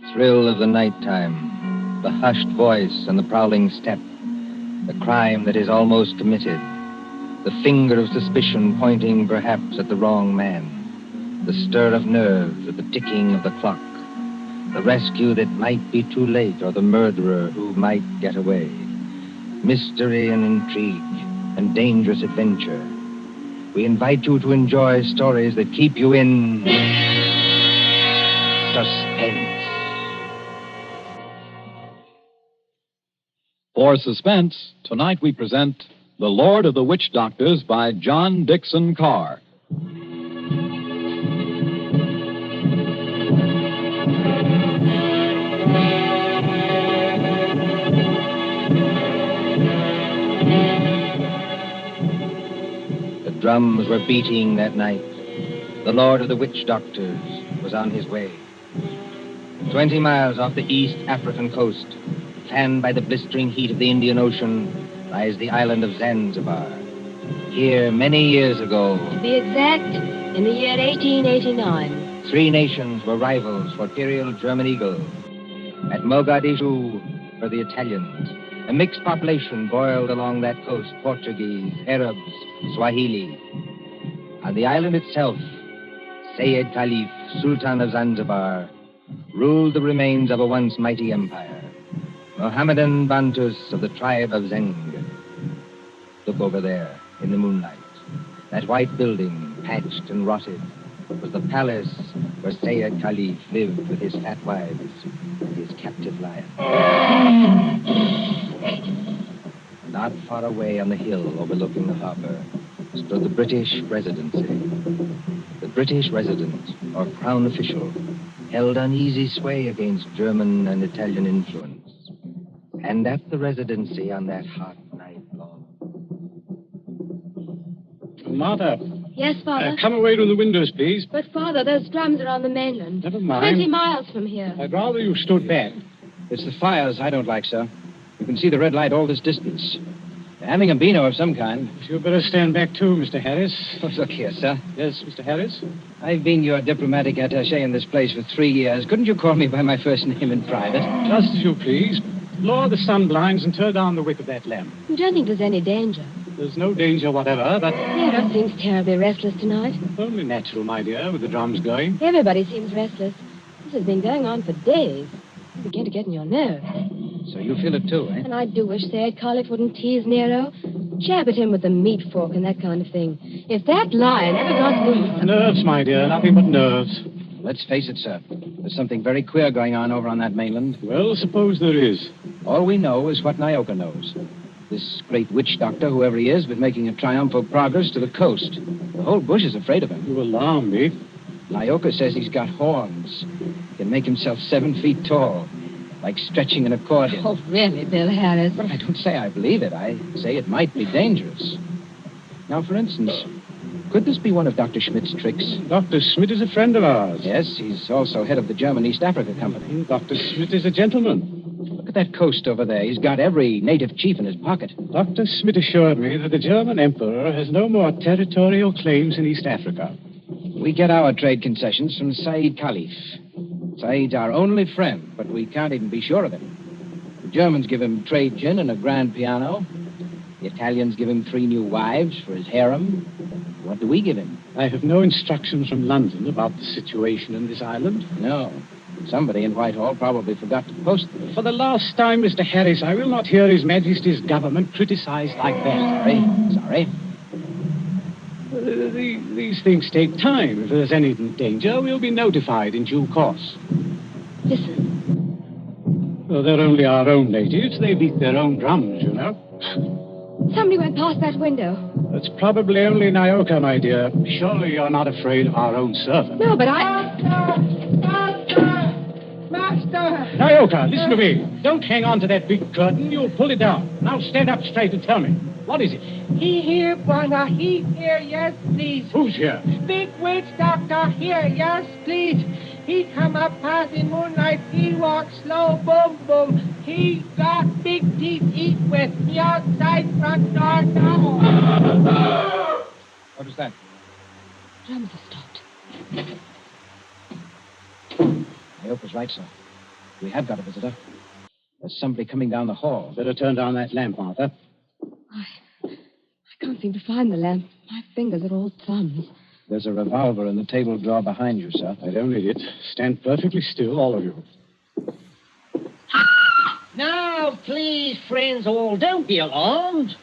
thrill of the nighttime, the hushed voice and the prowling step, the crime that is almost committed, the finger of suspicion pointing perhaps at the wrong man, the stir of nerves at the ticking of the clock, the rescue that might be too late or the murderer who might get away, mystery and intrigue and dangerous adventure. We invite you to enjoy stories that keep you in suspense. For Suspense, tonight we present The Lord of the Witch Doctors by John Dixon Carr. The drums were beating that night. The Lord of the Witch Doctors was on his way. 20 miles off the East African coast, fanned by the blistering heat of the Indian Ocean, lies the island of Zanzibar. Here, many years ago... To be exact, in the year 1889. 3 nations were rivals for imperial German eagle. At Mogadishu were the Italians. A mixed population boiled along that coast, Portuguese, Arabs, Swahili. On the island itself, Sayyid Khalif, Sultan of Zanzibar, ruled the remains of a once mighty empire. Mohammedan Bantus of the tribe of Zeng. Look over there, in the moonlight. That white building, patched and rotted, was the palace where Sayyid Khalif lived with his fat wives and his captive lion. Not far away on the hill overlooking the harbor stood the British Residency. The British resident, or crown official, held uneasy sway against German and Italian influence. And at the Residency on that hot night long... Martha. Yes, Father? Come away from the windows, please. But, Father, those drums are on the mainland. Never mind. 20 miles from here. I'd rather you stood back. It's the fires I don't like, sir. You can see the red light all this distance. They're having a beano of some kind. You'd better stand back, too, Mr. Harris. Oh, look here, sir. Yes, Mr. Harris? I've been your diplomatic attaché in this place for 3 years. Couldn't you call me by my first name in private? Just as you please. Lower the sun blinds and turn down the wick of that lamp. You don't think there's any danger? There's no danger whatever, but... Nero seems terribly restless tonight. Only natural, my dear, with the drums going. Everybody seems restless. This has been going on for days. You begin to get in your nerves. So you feel it too, eh? And I do wish Sayyid Khalif wouldn't tease Nero. Jab at him with the meat fork and that kind of thing. If that lion ever got loose... Nerves, my dear, nothing but nerves. Let's face it, sir. There's something very queer going on over on that mainland. Well, suppose there is. All we know is what Nyoka knows. This great witch doctor, whoever he is, was making a triumphal progress to the coast. The whole bush is afraid of him. You alarm me. Nyoka says he's got horns. He can make himself 7 feet tall, like stretching an accordion. Oh, really, Bill Harris? But I don't say I believe it. I say it might be dangerous. Now, for instance, could this be one of Dr. Schmidt's tricks? Dr. Schmidt is a friend of ours. Yes, he's also head of the German East Africa Company. Dr. Schmidt is a gentleman. Look at that coast over there. He's got every native chief in his pocket. Dr. Schmidt assured me that the German emperor has no more territorial claims in East Africa. We get our trade concessions from Sayyid Khalif. Sayyid's our only friend, but we can't even be sure of him. The Germans give him trade gin and a grand piano. The Italians give him 3 new wives for his harem. What do we give him? I have no instructions from London about the situation in this island. No. Somebody in Whitehall probably forgot to post them. For the last time, Mr. Harris, I will not hear His Majesty's government criticized like that. Sorry. These things take time. If there's any danger, we'll be notified in due course. Listen. Well, they're only our own natives. They beat their own drums, you know. Somebody went past that window. That's probably only Nyoka, my dear. Surely you're not afraid of our own servant. No, but I... Master! Nyoka, listen to me. Don't hang on to that big curtain. You'll pull it down. Now stand up straight and tell me. What is it? He here, Bwana. He here, yes, please. Who's here? Big witch doctor here, yes, please. He come up past in moonlight. He walk slow, boom, boom. He got big teeth eat with. He outside front door now. What was that? Drums have stopped. Nyoka's right, sir. We have got a visitor. There's somebody coming down the hall. Better turn down that lamp, Martha. I can't seem to find the lamp. My fingers are all thumbs. There's a revolver in the table drawer behind you, sir. I don't need it. Stand perfectly still, all of you. Now, please, friends all, don't be alarmed.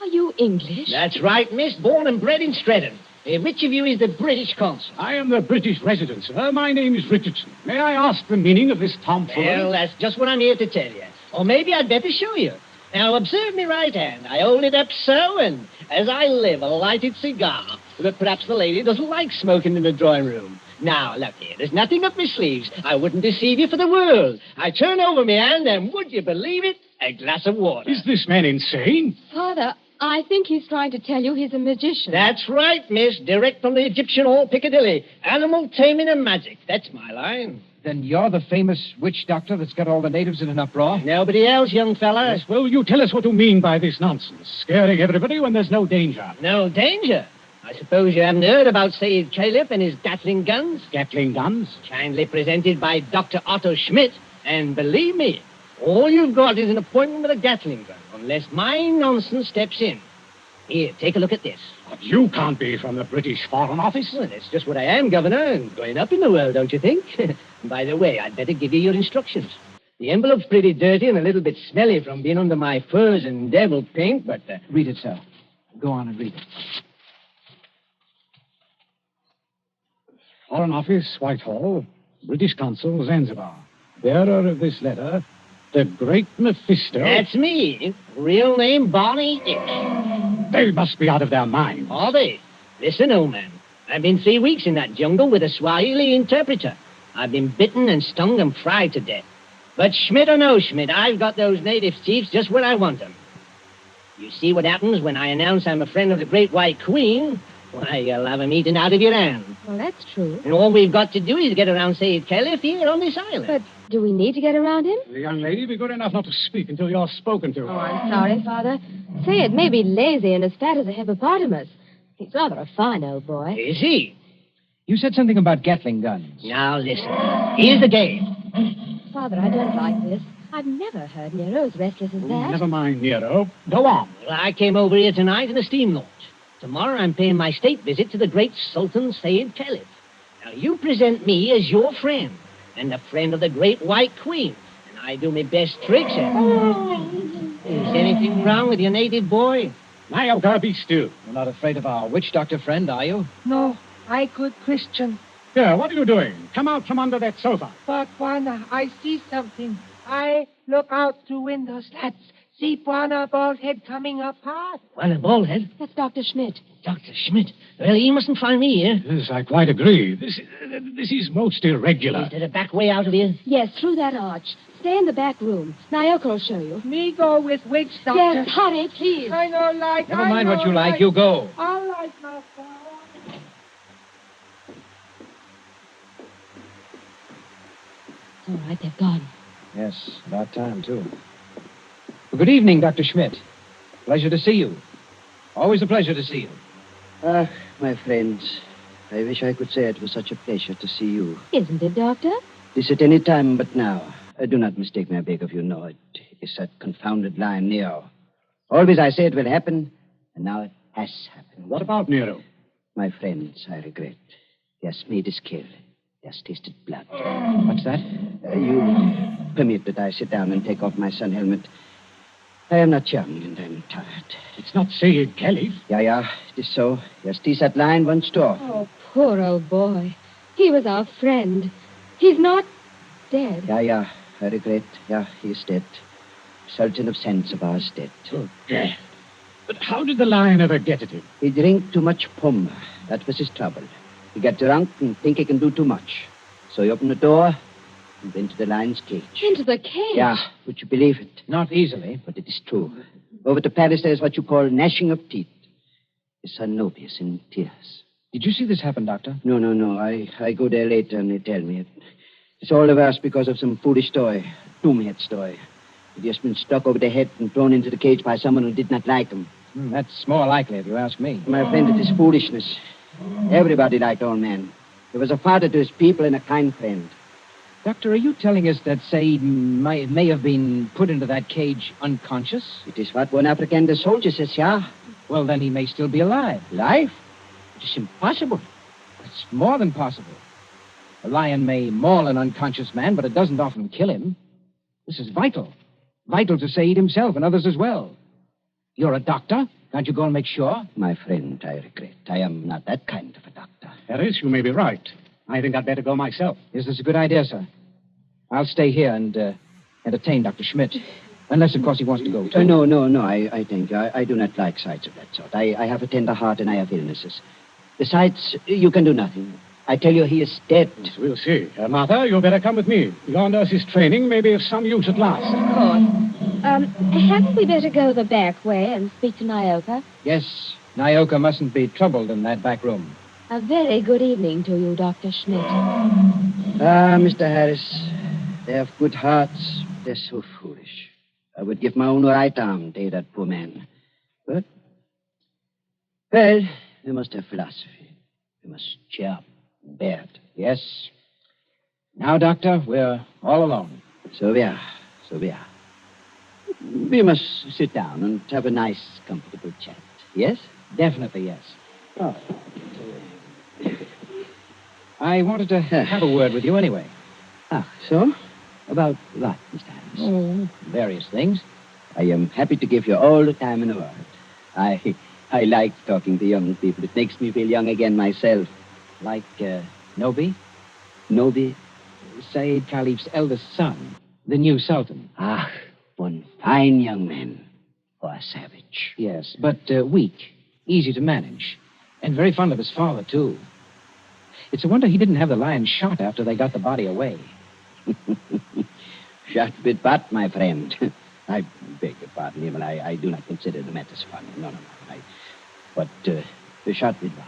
Are you English? That's right, miss. Born and bred in Streatham. Which of you is the British consul? I am the British resident, sir. My name is Richardson. May I ask the meaning of this tomfoolery? Well, that's just what I'm here to tell you. Or maybe I'd better show you. Now, observe me right hand. I hold it up so, and as I live, a lighted cigar. But perhaps the lady doesn't like smoking in the drawing room. Now, look here. There's nothing up my sleeves. I wouldn't deceive you for the world. I turn over my hand, and would you believe it? A glass of water. Is this man insane? Father, I think he's trying to tell you he's a magician. That's right, miss. Direct from the Egyptian Hall, Piccadilly. Animal taming and magic. That's my line. Then you're the famous witch doctor that's got all the natives in an uproar? Nobody else, young fella. Yes, well, you tell us what you mean by this nonsense. Scaring everybody when there's no danger. No danger. I suppose you haven't heard about Sayyid Caliph and his Gatling guns? Gatling guns? Kindly presented by Dr. Otto Schmidt. And believe me, all you've got is an appointment with a Gatling gun, unless my nonsense steps in. Here, take a look at this. But you can't be from the British Foreign Office. Well, that's just what I am, Governor, and going up in the world, don't you think? By the way, I'd better give you your instructions. The envelope's pretty dirty and a little bit smelly from being under my furs and devil paint, but... Read it, sir. Go on and read it. Foreign Office, Whitehall, British Consul, Zanzibar. Bearer of this letter, the Great Mephisto. That's me. Real name, Barney Dick. They must be out of their minds. Are they? Listen, old man. I've been 3 weeks in that jungle with a Swahili interpreter. I've been bitten and stung and fried to death. But Schmidt or no Schmidt, I've got those native chiefs just where I want them. You see what happens when I announce I'm a friend of the Great White Queen? Why, you'll have 'em eaten out of your hand. Well, that's true. And all we've got to do is get around Sayyid Caliph here on this island. But do we need to get around him? The young lady, be good enough not to speak until you're spoken to. Oh, I'm sorry, Father. Sayed may be lazy and as fat as a hippopotamus. He's rather a fine old boy. Is he? You said something about Gatling guns. Now, listen. Here's the game. Father, I don't like this. I've never heard Nero as restless as that. Never mind, Nero. Go on. Well, I came over here tonight in a steam launch. Tomorrow I'm paying my state visit to the great Sultan Sayyid Caliph. Now, you present me as your friend and the friend of the Great White Queen. And I do my best tricks at it. Is anything wrong with your native boy? Now, you've got to be still. You're not afraid of our witch doctor friend, are you? No, I good Christian. Here, what are you doing? Come out from under that sofa. But, Bwana, I see something. I look out through window slats. See Bwana bald head coming up hard. Bwana bald head? That's Dr. Schmidt. Dr. Schmidt? Well, he mustn't find me here. Yes, I quite agree. This is most irregular. Is there a back way out of here? Yes, through that arch. Stay in the back room. Nyoko will show you. Me go with witch doctor. Yes, hurry, please. I know like. Never mind what you like. You go. I like my father. It's all right, they've gone. Yes, about time, too. Well, good evening, Dr. Schmidt. Pleasure to see you. Always a pleasure to see you. Ah, my friends, I wish I could say it was such a pleasure to see you. Isn't it, Doctor? This at any time but now. Do not mistake me, I beg of you. No, it is that confounded line, Nero. Always I say it will happen, and now it has happened. What about Nero? My friends, I regret. Yes, meat is killed. Yes, tasted blood. What's that? You permit that I sit down and take off my sun helmet. I am not young, and I'm tired. It's not Sayyid Caliph. Yeah, it is so. Yes, tis that line once door. Oh, poor old boy. He was our friend. He's not dead. Yeah, I regret. Yeah, he is dead. Sultan of Zanzibar is dead. Oh, death. But how did the lion ever get at him? He drank too much puma. That was his trouble. He got drunk and think he can do too much. So he opened the door and went to the lion's cage. Into the cage? Yeah, would you believe it? Not easily. But it is true. Over to Paris, there's what you call gnashing of teeth. His son Nobius in tears. Did you see this happen, Doctor? No. I go there later and they tell me. It's all the worse because of some foolish toy. Doomhead toy. He just been stuck over the head and thrown into the cage by someone who did not like him. That's more likely, if you ask me. My friend, it is foolishness. Everybody liked old man. He was a father to his people and a kind friend. Doctor, are you telling us that Said may have been put into that cage unconscious? It is what one African soldier says, yeah. Well, then he may still be alive. Life? It is impossible. It's more than possible. A lion may maul an unconscious man, but it doesn't often kill him. This is vital. Vital to Said himself and others as well. You're a doctor. Can't you go and make sure? My friend, I regret. I am not that kind of a doctor. Harris, you may be right. I think I'd better go myself. Is this a good idea, sir? I'll stay here and entertain Dr. Schmidt. Unless, of course, he wants to go, too. No. I thank you. I do not like sights of that sort. I have a tender heart and I have illnesses. Besides, you can do nothing. I tell you, he is dead. Yes, we'll see. Martha, you'd better come with me. Your nurse's training may be of some use at last. Of course. Hadn't we better go the back way and speak to Nyoka? Yes, Nyoka mustn't be troubled in that back room. A very good evening to you, Dr. Schmidt. Mr. Harris, they have good hearts. They're so foolish. I would give my own right arm to that poor man. But, well, we must have philosophy. We must cheer up and bear it. Yes. Now, Doctor, we're all alone. So we are. We must sit down and have a nice, comfortable chat. Yes? Definitely, yes. Oh. I wanted to have a word with you anyway. Ah, so? About what, Mr. Harris? Oh, various things. I am happy to give you all the time in the world. I like talking to young people. It makes me feel young again myself. Like, Nobi? Nobi? Said Khalif's eldest son, the new Sultan. Ah, one fine young man. Or a savage. Yes, but weak, easy to manage, and very fond of his father, too. It's a wonder he didn't have the lion shot after they got the body away. Shot with what, my friend? I beg your pardon, Emil. I do not consider the matters funny. No. But shot with what?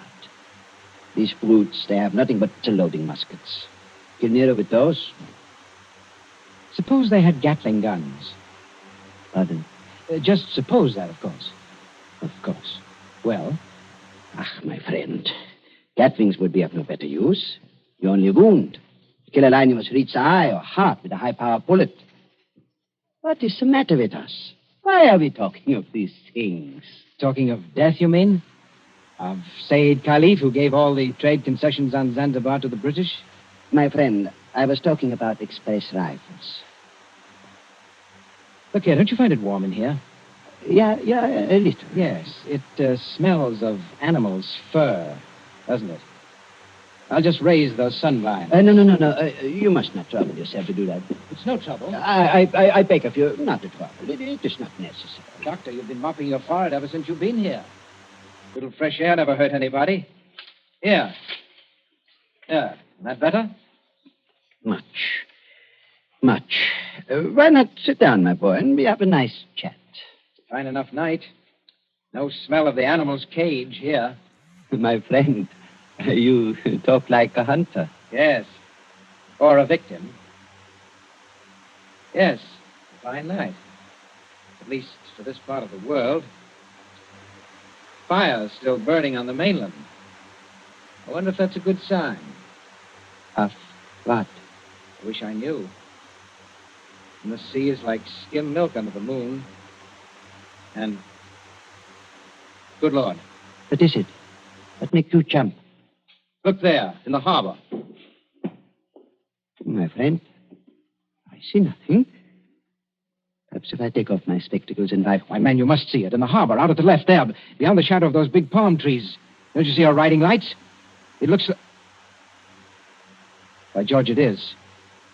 These brutes, they have nothing but loading muskets. Kill Nero with those? Suppose they had Gatling guns. Pardon? Just suppose that, of course. Of course. Well? Ah, my friend. Gatlings would be of no better use. You only wound. To kill a lion, you must reach the eye or heart with a high-powered bullet. What is the matter with us? Why are we talking of these things? Talking of death, you mean? Of Said Khalif, who gave all the trade concessions on Zanzibar to the British? My friend, I was talking about express rifles. Look here, don't you find it warm in here? Yeah, a little. Yes, it smells of animal's fur, doesn't it? I'll just raise those sun blinds. No. You must not trouble yourself to do that. It's no trouble. I beg of you not to trouble. It is not necessary. Doctor, you've been mopping your forehead ever since you've been here. A little fresh air never hurt anybody. Here. Isn't that better? Much. Why not sit down, my boy, and we have a nice chat? Fine enough night. No smell of the animal's cage here. My friend, you talk like a hunter. Yes. Or a victim. Yes. A fine night. At least for this part of the world. Fire's still burning on the mainland. I wonder if that's a good sign. Of what? I wish I knew. And the sea is like skim milk under the moon. And, good Lord, What is it? What makes you jump? look there, in the harbor. My friend, I see nothing. Perhaps if I take off my spectacles and Why, man, you must see it. In the harbor, out at the left there, beyond the shadow of those big palm trees. Don't you see our riding lights? It looks... By George, it is.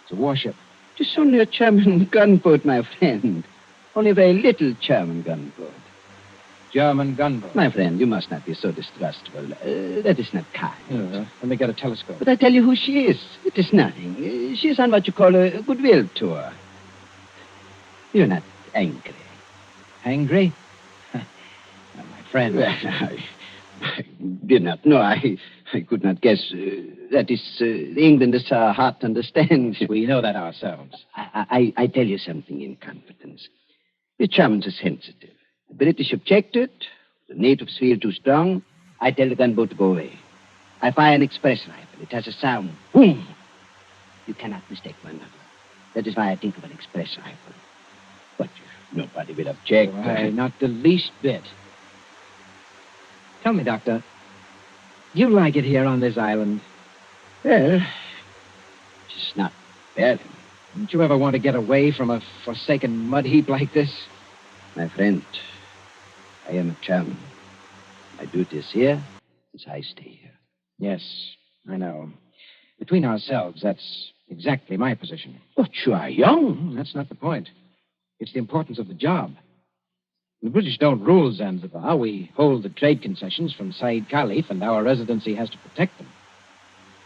It's a warship. It is only a German gunboat, my friend. Only a very little German gunboat. German gunboat. My friend, you must not be so distrustful. That is not kind. Let me get a telescope. But I tell you who she is. It is nothing. She is on what you call a goodwill tour. You're not angry. Angry? My friend. Well, I did not know. I could not guess. That is, England is our heart understands. We know that ourselves. I tell you something in confidence. The Germans are sensitive. The British objected. The natives feel too strong. I tell the gunboat to go away. I fire an express rifle. It has a sound. Boom! You cannot mistake one another. That is why I think of an express rifle. But nobody will object. Why, not the least bit. Tell me, Doctor, do you like it here on this island? Well, it's not bad. Don't you ever want to get away from a forsaken mud heap like this? My friend, I am a German. My duty is here, and I stay here. Yes, I know. Between ourselves, that's exactly my position. But you are young. That's not the point. It's the importance of the job. The British don't rule Zanzibar. We hold the trade concessions from Said Khalif, and our residency has to protect them.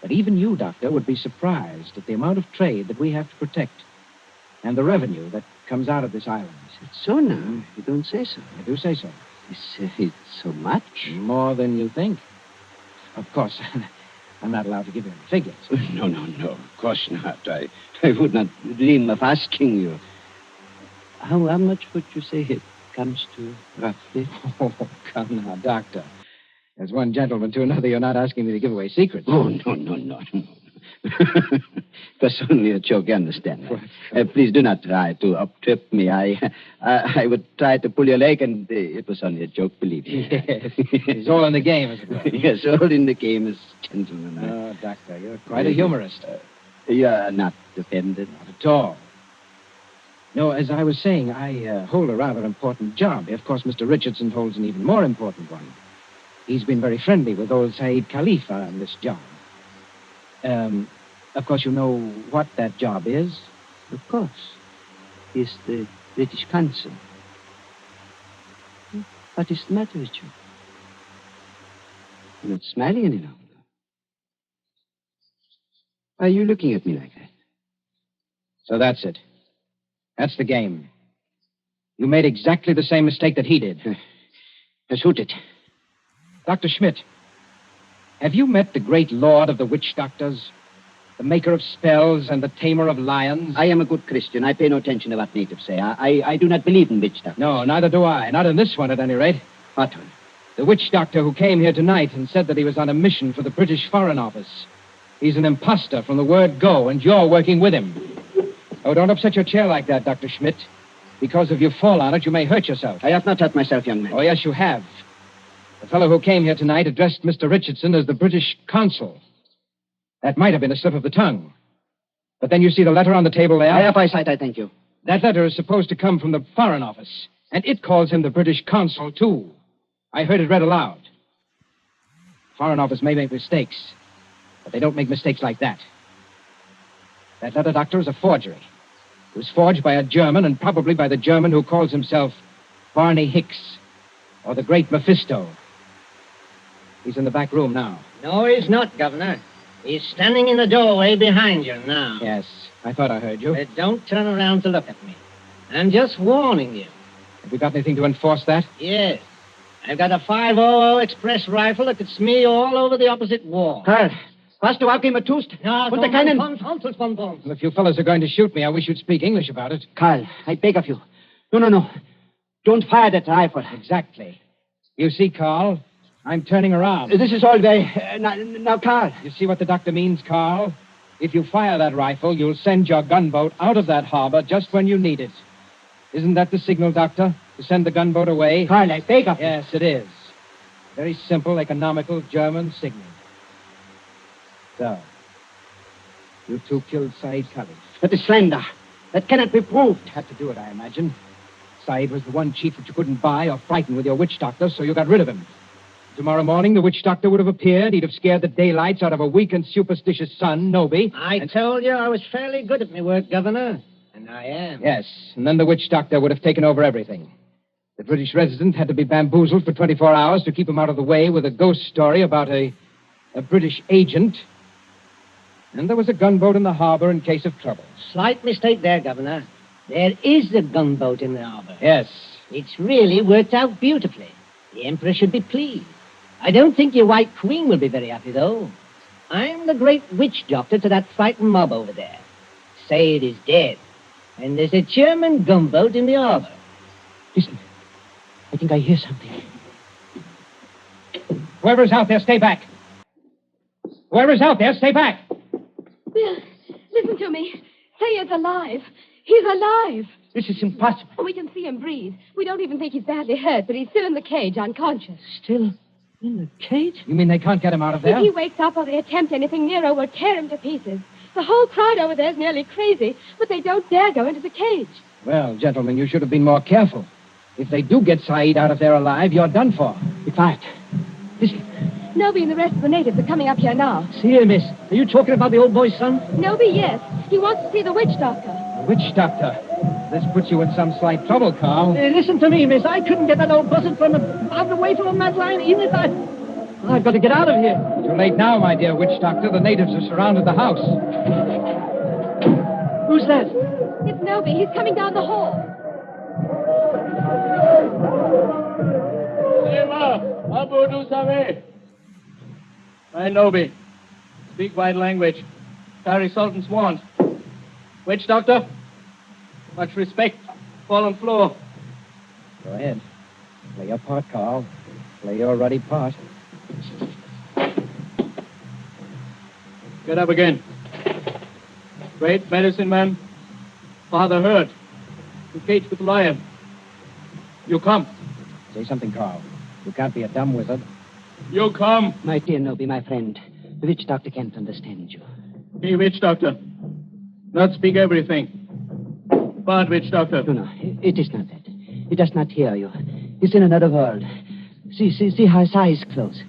But even you, Doctor, would be surprised at the amount of trade that we have to protect and the revenue that comes out of this island. It's so now. You don't say so. I do say so. It's so much. More than you think. Of course, I'm not allowed to give you any figures. No. Of course not. I would not dream of asking you. How much would you say it comes to, roughly? Oh, come now, Doctor. As one gentleman to another, you're not asking me to give away secrets. Oh, no. It was only a joke, you understand. Please do not try to up-trip me. I would try to pull your leg, and it was only a joke, believe me. Yes. It's all in the game, as it were. Yes, all in the game as gentlemen. Oh, Doctor, you're quite a humorist. You're not offended? Not at all. No, as I was saying, I hold a rather important job. Of course, Mr. Richardson holds an even more important one. He's been very friendly with old Said Khalif on this job. Of course, you know what that job is? Of course. He's the British consul. What is the matter with you? You're not smiling any longer. Why are you looking at me like that? So that's it. That's the game. You made exactly the same mistake that he did. Shoot it. Dr. Schmidt, have you met the great lord of the witch doctors? The maker of spells and the tamer of lions? I am a good Christian. I pay no attention to what natives say. I do not believe in witch doctors. No, neither do I. Not in this one, at any rate. What one? The witch doctor who came here tonight and said that he was on a mission for the British Foreign Office. He's an imposter from the word go, and you're working with him. Oh, don't upset your chair like that, Dr. Schmidt. Because if you fall on it, you may hurt yourself. I have not hurt myself, young man. Oh, yes, you have. The fellow who came here tonight addressed Mr. Richardson as the British consul. That might have been a slip of the tongue. But then you see the letter on the table there? I have eyesight, I thank you. That letter is supposed to come from the Foreign Office, and it calls him the British consul, too. I heard it read aloud. Foreign Office may make mistakes, but they don't make mistakes like that. That letter, Doctor, is a forgery. It was forged by a German, and probably by the German who calls himself Barney Hicks, or the Great Mephisto. He's in the back room now. No, he's not, Governor. He's standing in the doorway behind you now. Yes, I thought I heard you. But don't turn around to look at me. I'm just warning you. Have we got anything to enforce that? Yes. I've got a 500 express rifle that could smear you all over the opposite wall. Karl, was du auch immer tust? No, Und der keinen... Well, if you fellows are going to shoot me, I wish you'd speak English about it. Karl, I beg of you. No. Don't fire that rifle. Exactly. You see, Carl, I'm turning around. This is all very... now, Karl. You see what the doctor means, Carl? If you fire that rifle, you'll send your gunboat out of that harbor just when you need it. Isn't that the signal, Doctor? To send the gunboat away? Karl, I beg of you. Yes, it is. Very simple, economical German signal. So, you two killed Said Khalif. That is slander. That cannot be proved. Had to do it, I imagine. Said was the one chief that you couldn't buy or frighten with your witch doctor, so you got rid of him. Tomorrow morning, the witch doctor would have appeared. He'd have scared the daylights out of a weak and superstitious son, Noby. I told you I was fairly good at my work, Governor. And I am. Yes, and then the witch doctor would have taken over everything. The British resident had to be bamboozled for 24 hours to keep him out of the way with a ghost story about a British agent. And there was a gunboat in the harbor in case of trouble. Slight mistake there, Governor. There is a gunboat in the harbor. Yes. It's really worked out beautifully. The Emperor should be pleased. I don't think your White Queen will be very happy, though. I'm the great witch doctor to that frightened mob over there. Said is dead. And there's a German gunboat in the harbor. Listen. I think I hear something. Whoever's out there, stay back. Whoever's out there, stay back. Bill, Listen to me. Say he's alive. He's alive. This is impossible. We can see him breathe. We don't even think he's badly hurt, but he's still in the cage, unconscious. Still in the cage? You mean they can't get him out of there? If he wakes up or they attempt anything, Nero will tear him to pieces. The whole crowd over there is nearly crazy, but they don't dare go into the cage. Well, gentlemen, you should have been more careful. If they do get Saeed out of there alive, you're done for. Be quiet. Listen. Nobi and the rest of the natives are coming up here now. See here, miss. Are you talking about the old boy's son? Nobi, yes. He wants to see the witch doctor. Witch doctor? This puts you in some slight trouble, Carl. Listen to me, miss. I couldn't get that old buzzard out away from that line, even if I've got to get out of here. Too late now, my dear witch doctor. The natives have surrounded the house. Who's that? It's Nobi. He's coming down the hall. Abu Dusame. I Nobi. Speak white language. Carry Sultan's wand. Witch doctor. Much respect. Fallen floor. Go ahead. Play your part, Carl. Play your ruddy part. Get up again. Great medicine man. Father heard. You cage with lion. You come. Say something, Carl. You can't be a dumb wizard. You come. My dear Nobi, my friend. The witch doctor can't understand you. Be witch doctor. Not speak everything. But witch doctor. No, it is not that. He does not hear you. He's in another world. See how his eyes close.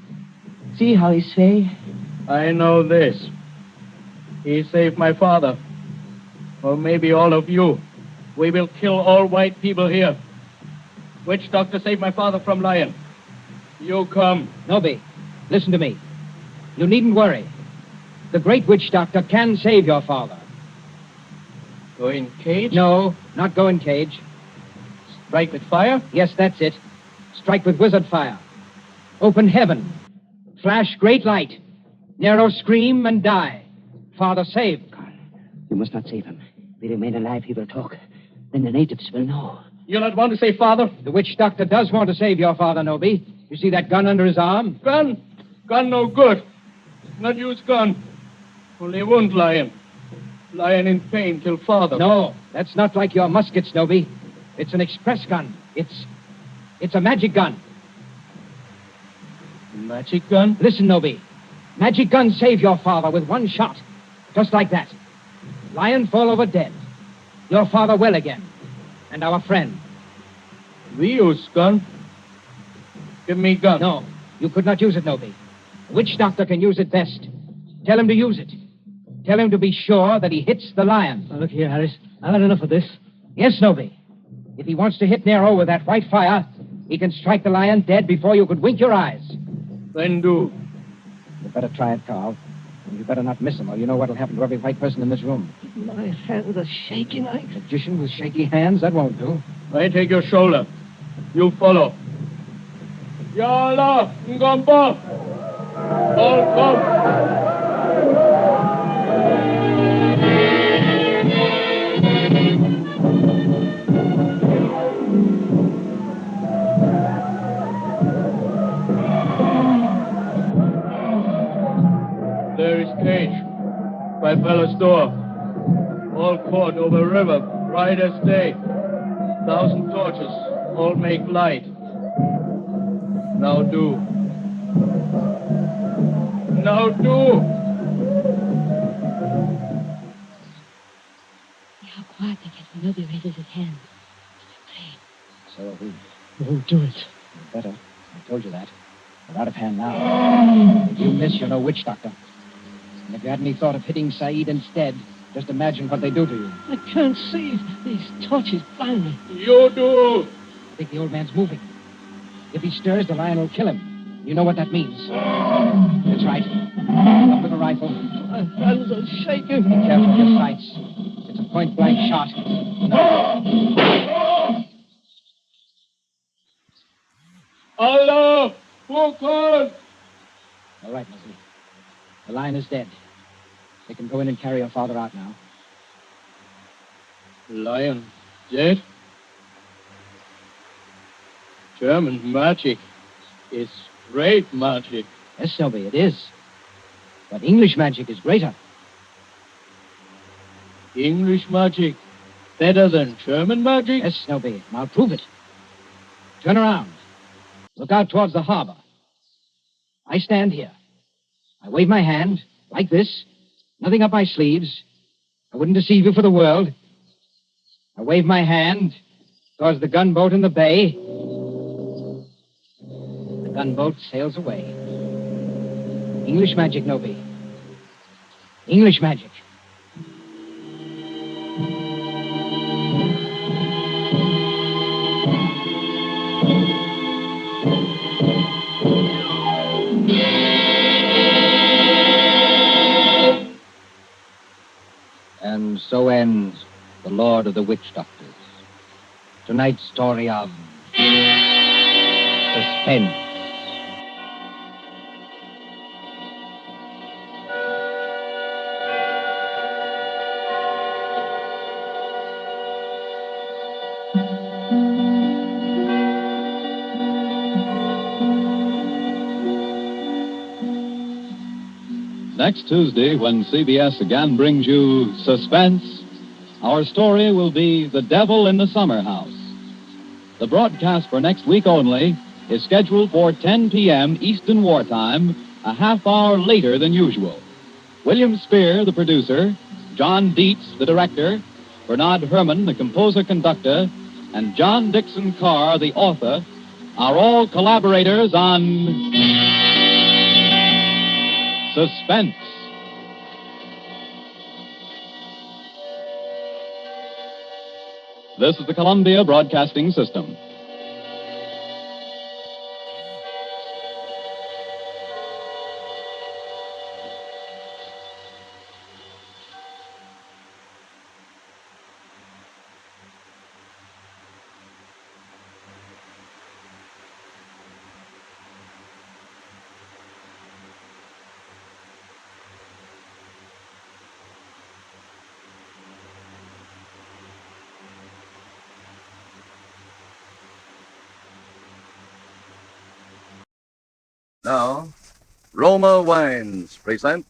See how he sway. I know this. He saved my father. Or maybe all of you. We will kill all white people here. Witch doctor saved my father from lion. You come. Nobi, listen to me. You needn't worry. The great witch doctor can save your father. Go in cage? No, not go in cage. Strike with fire? Yes, that's it. Strike with wizard fire. Open heaven. Flash great light. Nero scream and die. Father saved. Carl, you must not save him. If he remain alive, he will talk. Then the natives will know. You not want to save father? The witch doctor does want to save your father, Nobi. You see that gun under his arm? Gun? Gun no good. Not use gun. Only wound lion. Lion in pain kill father. No, that's not like your muskets, Nobi. It's an express gun. It's a magic gun. Magic gun? Listen, Nobi. Magic gun save your father with one shot. Just like that. Lion fall over dead. Your father well again. And our friend. We use gun. Give me gun. No, you could not use it, Nobi. The witch doctor can use it best. Tell him to use it. Tell him to be sure that he hits the lion. Now, look here, Harris. I've had enough of this. Yes, Nobi. If he wants to hit Nero with that white fire, he can strike the lion dead before you could wink your eyes. Then do. You better try it, Carl. And you better not miss him, or you know what'll happen to every white person in this room. My hands are shaking. Magician with shaky hands, that won't do. I take your shoulder. You follow. Yalla, Ngombo. All come. There is cage by Bella's door. All caught over river, bright as day. 1,000 torches, all make light. Now do. Now do. See how quiet they get when Nobi raises his hands. So are we. Oh, do it. Better. I told you that. We're out of hand now. If you miss, you're no witch doctor. And if you had any thought of hitting Saeed instead, just imagine what they do to you. I can't see. These torches blind me. You do. I think the old man's moving. If he stirs, the lion will kill him. You know what that means. That's right. Up with a rifle. My hands are shaking. Be careful of your sights. It's a point-blank shot. No. Allah, who called? All right, Leslie. The lion is dead. They can go in and carry your father out now. Lion dead? German magic is great magic. Yes, Nobi, it is. But English magic is greater. English magic. Better than German magic? Yes, Snowy. I'll prove it. Turn around. Look out towards the harbor. I stand here. I wave my hand, like this. Nothing up my sleeves. I wouldn't deceive you for the world. I wave my hand towards the gunboat in the bay. The gunboat sails away. English magic, Noby. English magic. And so ends The Lord of the Witch Doctors. Tonight's story of Suspense. Next Tuesday, when CBS again brings you Suspense, our story will be The Devil in the Summer House. The broadcast for next week only is scheduled for 10 p.m. Eastern Wartime, a half hour later than usual. William Spear, the producer, John Dietz, the director, Bernard Herrmann, the composer-conductor, and John Dixon Carr, the author, are all collaborators on Suspense. This is the Columbia Broadcasting System. Now, Roma Wines present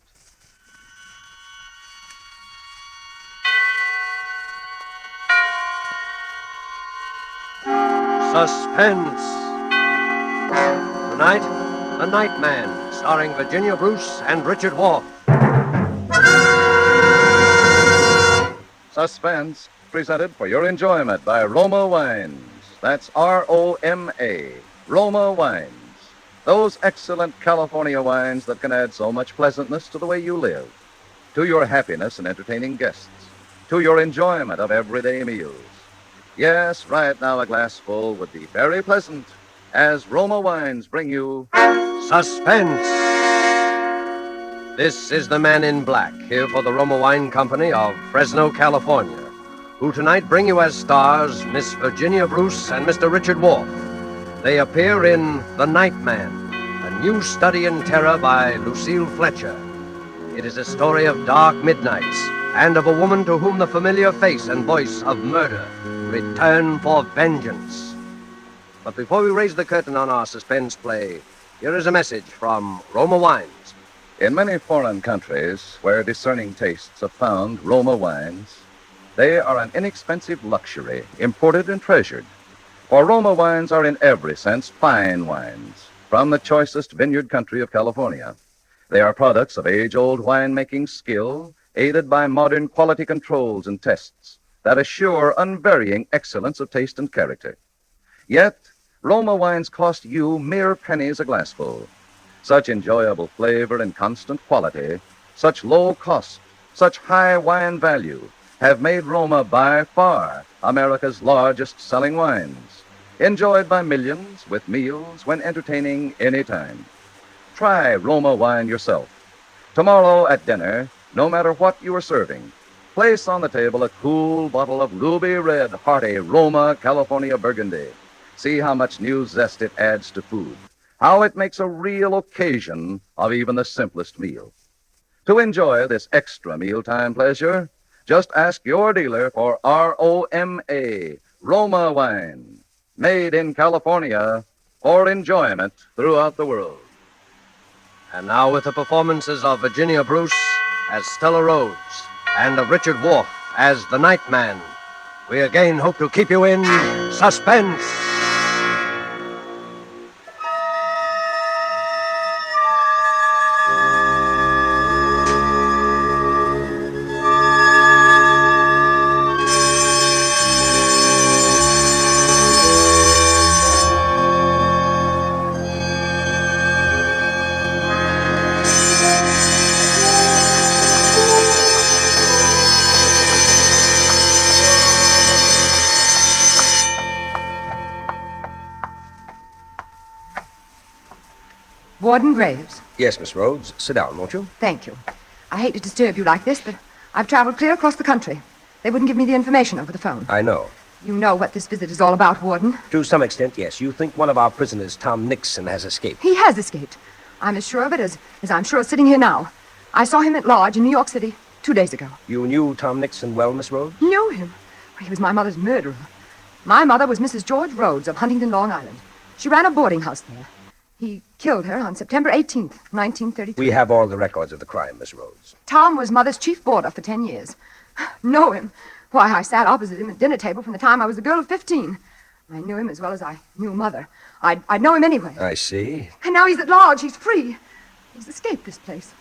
Suspense. Tonight, The Night Man, starring Virginia Bruce and Richard Wolff. Suspense, presented for your enjoyment by Roma Wines. That's R-O-M-A, Roma Wines. Those excellent California wines that can add so much pleasantness to the way you live, to your happiness in entertaining guests, to your enjoyment of everyday meals. Yes, right now a glassful would be very pleasant as Roma Wines bring you Suspense. This is the Man in Black, here for the Roma Wine Company of Fresno, California, who tonight bring you as stars Miss Virginia Bruce and Mr. Richard Wolff. They appear in The Night Man, a new study in terror by Lucille Fletcher. It is a story of dark midnights and of a woman to whom the familiar face and voice of murder return for vengeance. But before we raise the curtain on our suspense play, here is a message from Roma Wines. In many foreign countries where discerning tastes have found Roma wines, they are an inexpensive luxury, imported and treasured. For Roma wines are in every sense fine wines from the choicest vineyard country of California. They are products of age-old winemaking skill, aided by modern quality controls and tests that assure unvarying excellence of taste and character. Yet, Roma wines cost you mere pennies a glassful. Such enjoyable flavor and constant quality, such low cost, such high wine value, have made Roma by far America's largest selling wines, enjoyed by millions with meals when entertaining any time. Try Roma wine yourself. Tomorrow at dinner, no matter what you are serving, place on the table a cool bottle of ruby red, hearty Roma California Burgundy. See how much new zest it adds to food, how it makes a real occasion of even the simplest meal. To enjoy this extra mealtime pleasure, just ask your dealer for R-O-M-A, Roma wine, made in California for enjoyment throughout the world. And now with the performances of Virginia Bruce as Stella Rhodes and of Richard Wolff as the Night Man. We again hope to keep you in suspense. Warden Graves. Yes, Miss Rhodes. Sit down, won't you? Thank you. I hate to disturb you like this, but I've traveled clear across the country. They wouldn't give me the information over the phone. I know. You know what this visit is all about, Warden. To some extent, yes. You think one of our prisoners, Tom Nixon, has escaped. He has escaped. I'm as sure of it as I'm sure of sitting here now. I saw him at large in New York City 2 days ago. You knew Tom Nixon well, Miss Rhodes? Knew him? He was my mother's murderer. My mother was Mrs. George Rhodes of Huntington, Long Island. She ran a boarding house there. He killed her on September 18th, 1933. We have all the records of the crime, Miss Rhodes. Tom was Mother's chief boarder for 10 years. Know him? Why, I sat opposite him at dinner table from the time I was a girl of 15. I knew him as well as I knew Mother. I'd know him anyway. I see. And now he's at large. He's free. He's escaped this place.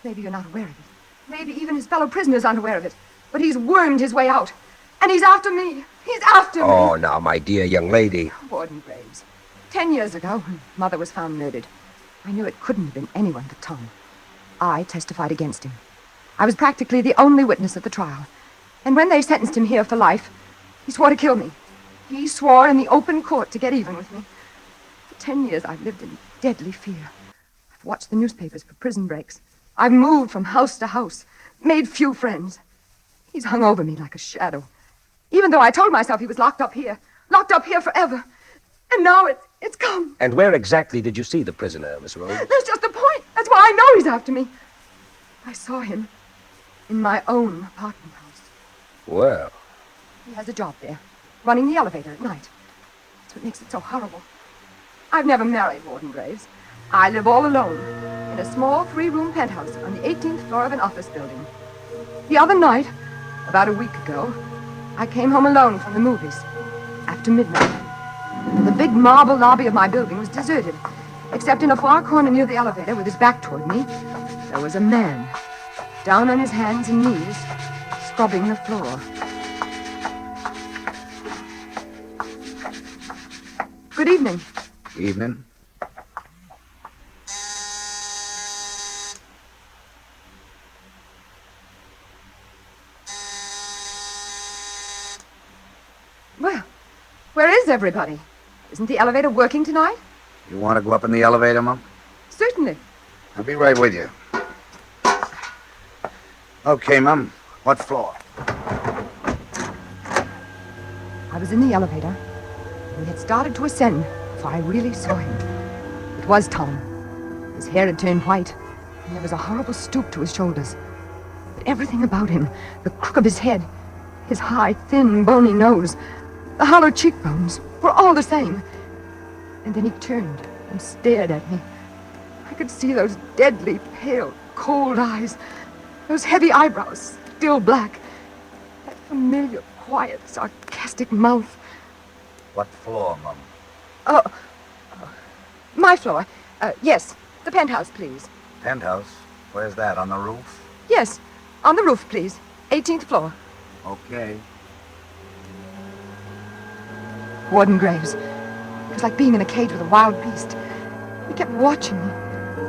Maybe you're not aware of it. Maybe even his fellow prisoners aren't aware of it. But he's wormed his way out. And he's after me. He's after me. Oh, now, my dear young lady. Warden Graves. 10 years ago, when Mother was found murdered, I knew it couldn't have been anyone but Tom. I testified against him. I was practically the only witness at the trial. And when they sentenced him here for life, he swore to kill me. He swore in the open court to get even with me. For 10 years, I've lived in deadly fear. I've watched the newspapers for prison breaks. I've moved from house to house, made few friends. He's hung over me like a shadow. Even though I told myself he was locked up here forever. And now it's come. And where exactly did you see the prisoner, Miss Rhodes? That's just the point. That's why I know he's after me. I saw him in my own apartment house. Well. He has a job there, running the elevator at night. That's what makes it so horrible. I've never married, Warden Graves. I live all alone in a small 3-room penthouse on the 18th floor of an office building. The other night, about a week ago, I came home alone from the movies after midnight. The big marble lobby of my building was deserted, except in a far corner near the elevator with his back toward me, there was a man, down on his hands and knees, scrubbing the floor. Good evening. Evening. Well, where is everybody? Isn't the elevator working tonight? You want to go up in the elevator, Mum? Certainly. I'll be right with you. Okay, Mum. What floor? I was in the elevator. We had started to ascend before I really saw him. It was Tom. His hair had turned white, and there was a horrible stoop to his shoulders. But everything about him, the crook of his head, his high, thin, bony nose, the hollow cheekbones, were all the same. And then he turned and stared at me. I could see those deadly, pale, cold eyes, those heavy eyebrows, still black, that familiar, quiet, sarcastic mouth. What floor, Mum? Oh, my floor. Yes, the penthouse, please. Penthouse? Where's that, on the roof? Yes, on the roof, please. 18th floor. Okay. Warden Graves. It was like being in a cage with a wild beast. He kept watching me,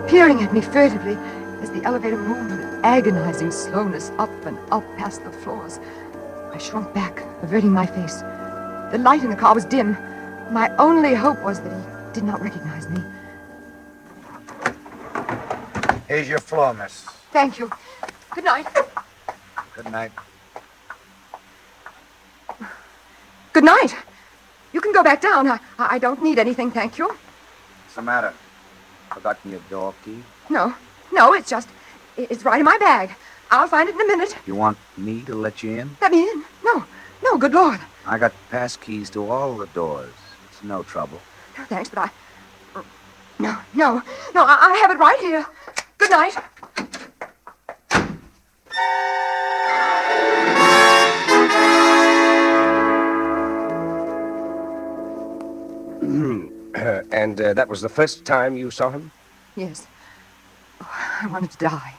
peering at me furtively as the elevator moved with agonizing slowness up and up past the floors. I shrunk back, averting my face. The light in the car was dim. My only hope was that he did not recognize me. Here's your floor, miss. Thank you. Good night. Good night. Good night. You can go back down. I don't need anything, thank you. What's the matter? Forgotten your door key? No, it's right in my bag. I'll find it in a minute. You want me to let you in? Let me in? No, good Lord. I got pass keys to all the doors. It's no trouble. No, thanks, but No, I have it right here. Good night. And that was the first time you saw him? Yes. Oh, I wanted to die.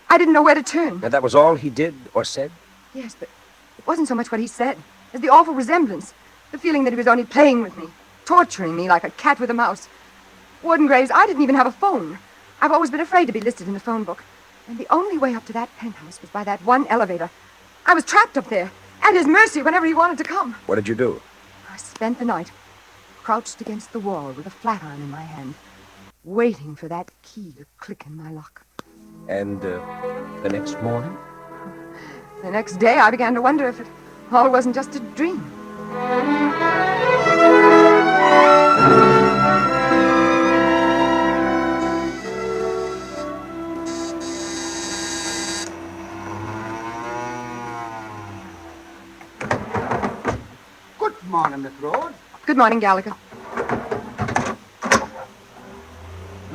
I didn't know where to turn. And that was all he did or said? Yes, but it wasn't so much what he said as the awful resemblance. The feeling that he was only playing with me, torturing me like a cat with a mouse. Warden Graves, I didn't even have a phone. I've always been afraid to be listed in the phone book. And the only way up to that penthouse was by that one elevator. I was trapped up there, at his mercy whenever he wanted to come. What did you do? I spent the night crouched against the wall with a flat iron in my hand, waiting for that key to click in my lock. And the next morning? The next day, I began to wonder if it all wasn't just a dream. Good morning, Miss Rhodes. Good morning, Gallagher.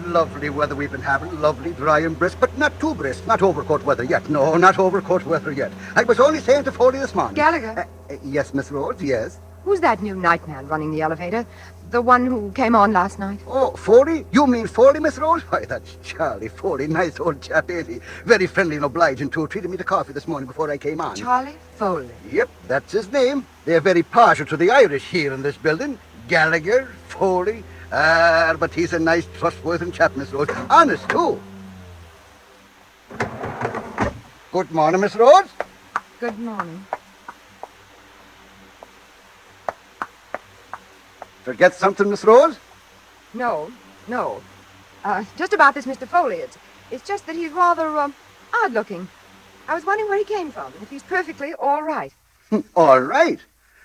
Lovely weather we've been having, lovely, dry and brisk, but not too brisk, not overcoat weather yet. No, not overcoat weather yet. I was only saying to Foley this morning. Gallagher? Yes, Miss Rhodes, yes. Who's that new night man running the elevator? The one who came on last night? Oh, Foley? You mean Foley, Miss Rhodes? Why, that's Charlie Foley. Nice old chap, ain't he? Very friendly and obliging, too. Treated me to coffee this morning before I came on. Charlie Foley? Yep, that's his name. They're very partial to the Irish here in this building. Gallagher, Foley. But he's a nice, trustworthy chap, Miss Rhodes. Honest, too. Good morning, Miss Rhodes. Good morning. Forget something, Miss Rhodes? No. Just about this Mr. Foley. It's just that he's rather, odd-looking. I was wondering where he came from, and if he's perfectly all right. All right.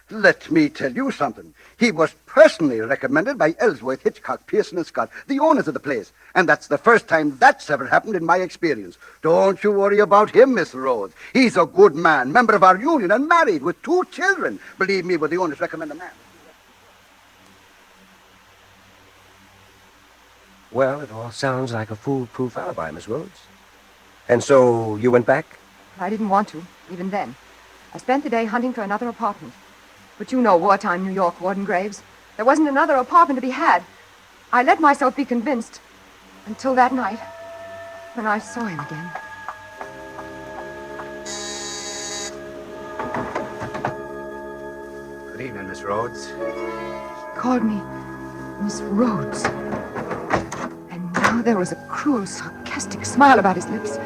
Let me tell you something. He was personally recommended by Ellsworth, Hitchcock, Pearson, and Scott, the owners of the place. And that's the first time that's ever happened in my experience. Don't you worry about him, Miss Rhodes. He's a good man, member of our union, and married with 2 children. Believe me, when the owners recommend a man. Well, it all sounds like a foolproof alibi, Miss Rhodes. And so you went back? I didn't want to, even then. I spent the day hunting for another apartment. But you know wartime New York, Warden Graves. There wasn't another apartment to be had. I let myself be convinced until that night when I saw him again. Good evening, Miss Rhodes. He called me Miss Rhodes. And now there was a cruel, sarcastic smile about his lips.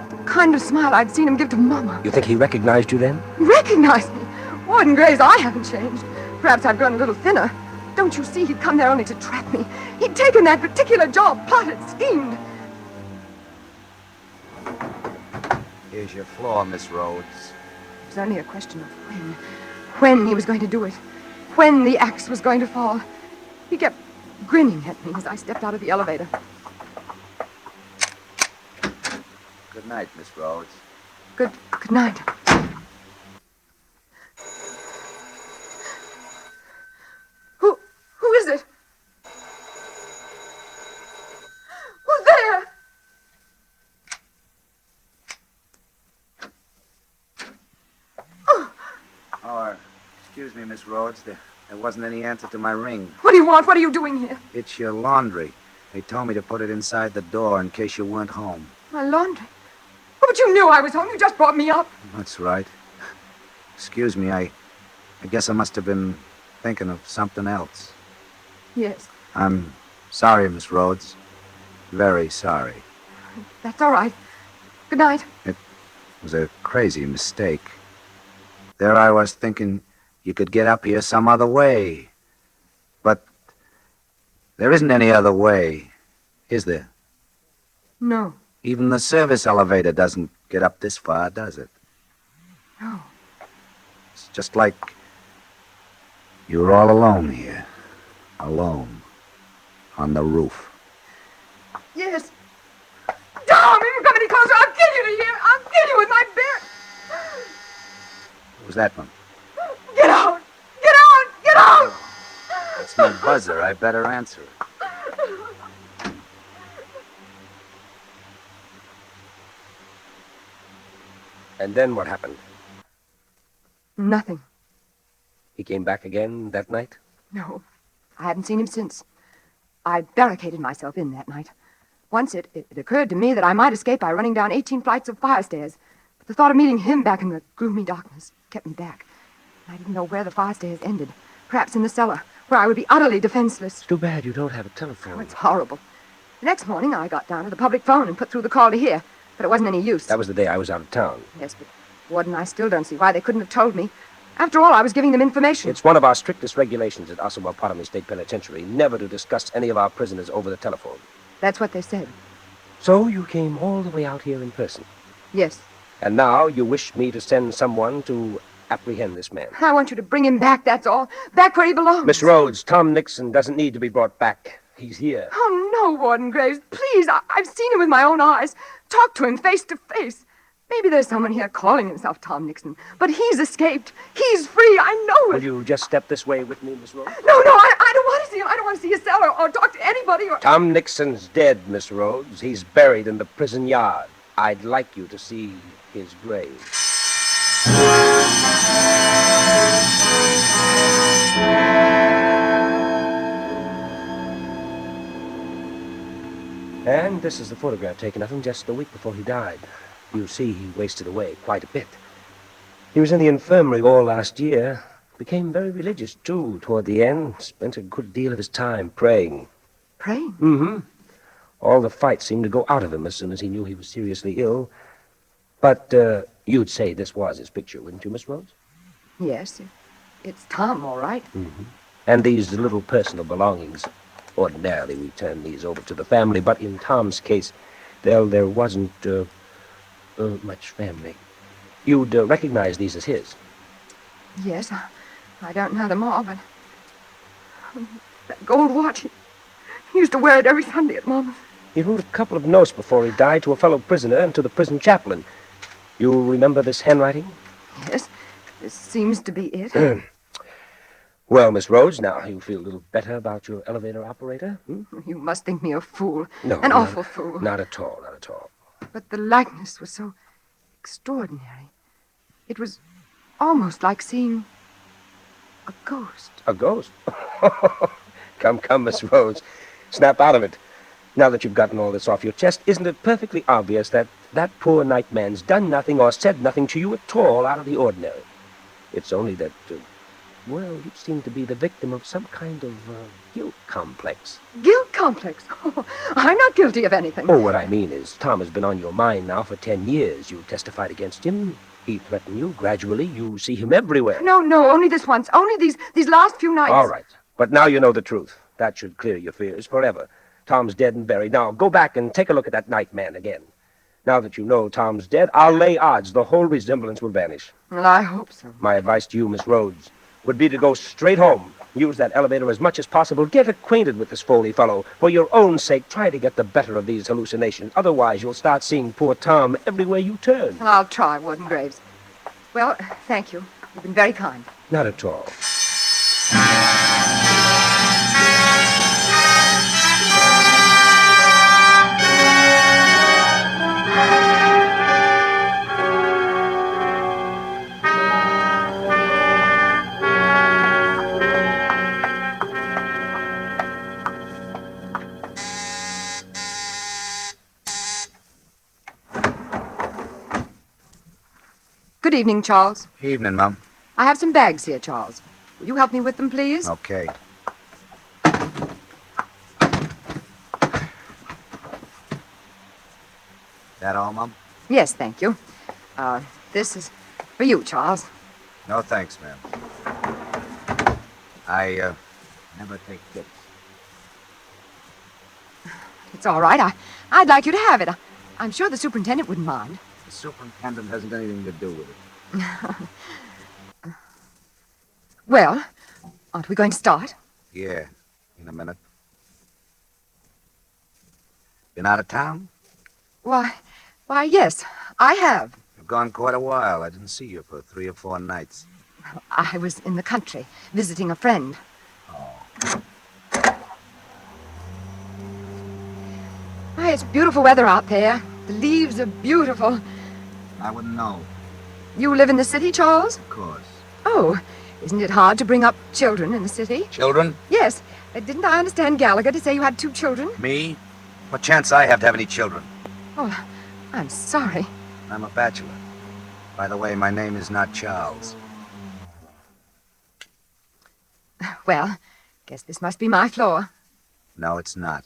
The kind of smile I'd seen him give to Mama. You think he recognized you then? Recognized me? Warden Graves, I haven't changed. Perhaps I've grown a little thinner. Don't you see he'd come there only to trap me? He'd taken that particular job, plotted, schemed. Here's your floor, Miss Rhodes. It was only a question of when. When he was going to do it. When the axe was going to fall. He kept grinning at me as I stepped out of the elevator. Good night, Miss Rhodes. Good night. Who is it? Who's there? Oh, excuse me, Miss Rhodes. There wasn't any answer to my ring. What do you want? What are you doing here? It's your laundry. They told me to put it inside the door in case you weren't home. My laundry? Oh, but you knew I was home. You just brought me up. That's right. Excuse me, I guess I must have been thinking of something else. Yes. I'm sorry, Miss Rhodes. Very sorry. That's all right. Good night. It was a crazy mistake. There I was thinking you could get up here some other way. But there isn't any other way, is there? No. Even the service elevator doesn't get up this far, does it? No. It's just like you're all alone here. Alone. On the roof. Yes. Don't even come any closer. I'll kill you to here. I'll kill you with my bare... What was that one? Get out! Get out! Get out! It's my buzzer. I better answer it. And then what happened? Nothing. He came back again that night? No. I haven't seen him since. I barricaded myself in that night. Once it occurred to me that I might escape by running down 18 flights of fire stairs. But the thought of meeting him back in the gloomy darkness kept me back. I didn't know where the fire stairs ended. Perhaps in the cellar, where I would be utterly defenseless. It's too bad you don't have a telephone. Oh, it's horrible. The next morning, I got down to the public phone and put through the call to here, but it wasn't any use. That was the day I was out of town. Yes, but Warden, I still don't see why they couldn't have told me. After all, I was giving them information. It's one of our strictest regulations at Osawatomie State Penitentiary never to discuss any of our prisoners over the telephone. That's what they said. So you came all the way out here in person? Yes. And now you wish me to send someone to apprehend this man? I want you to bring him back, that's all. Back where he belongs. Miss Rhodes, Tom Nixon doesn't need to be brought back. He's here. Oh, no, Warden Graves. Please, I've seen him with my own eyes. Talk to him face to face. Maybe there's someone here calling himself Tom Nixon, but he's escaped. He's free, I know it. Will you just step this way with me, Miss Rhodes? No, I don't want to see him. I don't want to see his cell or talk to anybody or... Tom Nixon's dead, Miss Rhodes. He's buried in the prison yard. I'd like you to see his grave. And this is the photograph taken of him just a week before he died. You see, he wasted away quite a bit. He was in the infirmary all last year. Became very religious, too, toward the end. Spent a good deal of his time praying. Praying? Mm-hmm. All the fight seemed to go out of him as soon as he knew he was seriously ill. But you'd say this was his picture, wouldn't you, Miss Rhodes? Yes, it's Tom, all right. Mm-hmm. And these little personal belongings. Ordinarily, we turn these over to the family, but in Tom's case, there wasn't much family. You'd recognize these as his. Yes, I don't know them all, but that gold watch, he used to wear it every Sunday at Mama's. He wrote a couple of notes before he died to a fellow prisoner and to the prison chaplain. You remember this handwriting? Yes, this seems to be it. Well, Miss Rhodes, now you feel a little better about your elevator operator? Hmm? You must think me a fool. No, an awful fool. Not at all, not at all. But the likeness was so extraordinary. It was almost like seeing a ghost. A ghost? Come, Miss Rhodes. Snap out of it. Now that you've gotten all this off your chest, isn't it perfectly obvious that that poor nightman's done nothing or said nothing to you at all out of the ordinary? It's only that, well, you seem to be the victim of some kind of guilt complex. Guilt complex? Oh, I'm not guilty of anything. Oh, what I mean is, Tom has been on your mind now for 10 years. You testified against him. He threatened you. Gradually, you see him everywhere. No, only this once. Only these last few nights. All right. But now you know the truth. That should clear your fears forever. Tom's dead and buried. Now, go back and take a look at that nightman again. Now that you know Tom's dead, I'll lay odds the whole resemblance will vanish. Well, I hope so. My advice to you, Miss Rhodes, would be to go straight home. Use that elevator as much as possible. Get acquainted with this Foley fellow. For your own sake, try to get the better of these hallucinations. Otherwise, you'll start seeing poor Tom everywhere you turn. Well, I'll try, Warden Graves. Well, thank you. You've been very kind. Not at all. Good evening, Charles. Evening, Mum. I have some bags here, Charles. Will you help me with them, please? Okay. That all, Mum? Yes, thank you. This is for you, Charles. No, thanks, ma'am. I never take tips. It's all right. I'd like you to have it. I'm sure the superintendent wouldn't mind. The superintendent hasn't anything to do with it. Well, aren't we going to start? Yeah, in a minute. Been out of town? Why, yes, I have. You've gone quite a while. I didn't see you for 3 or 4 nights. I was in the country, visiting a friend. Oh. Why, it's beautiful weather out there. The leaves are beautiful. I wouldn't know. You live in the city, Charles? Of course. Oh, Isn't it hard to bring up children in the city? Children? Yes. Didn't I understand Gallagher to say you had 2 children? Me? What chance I have to have any children? Oh, I'm sorry. I'm a bachelor. By the way, my name is not Charles. Well, guess this must be my floor. No, it's not.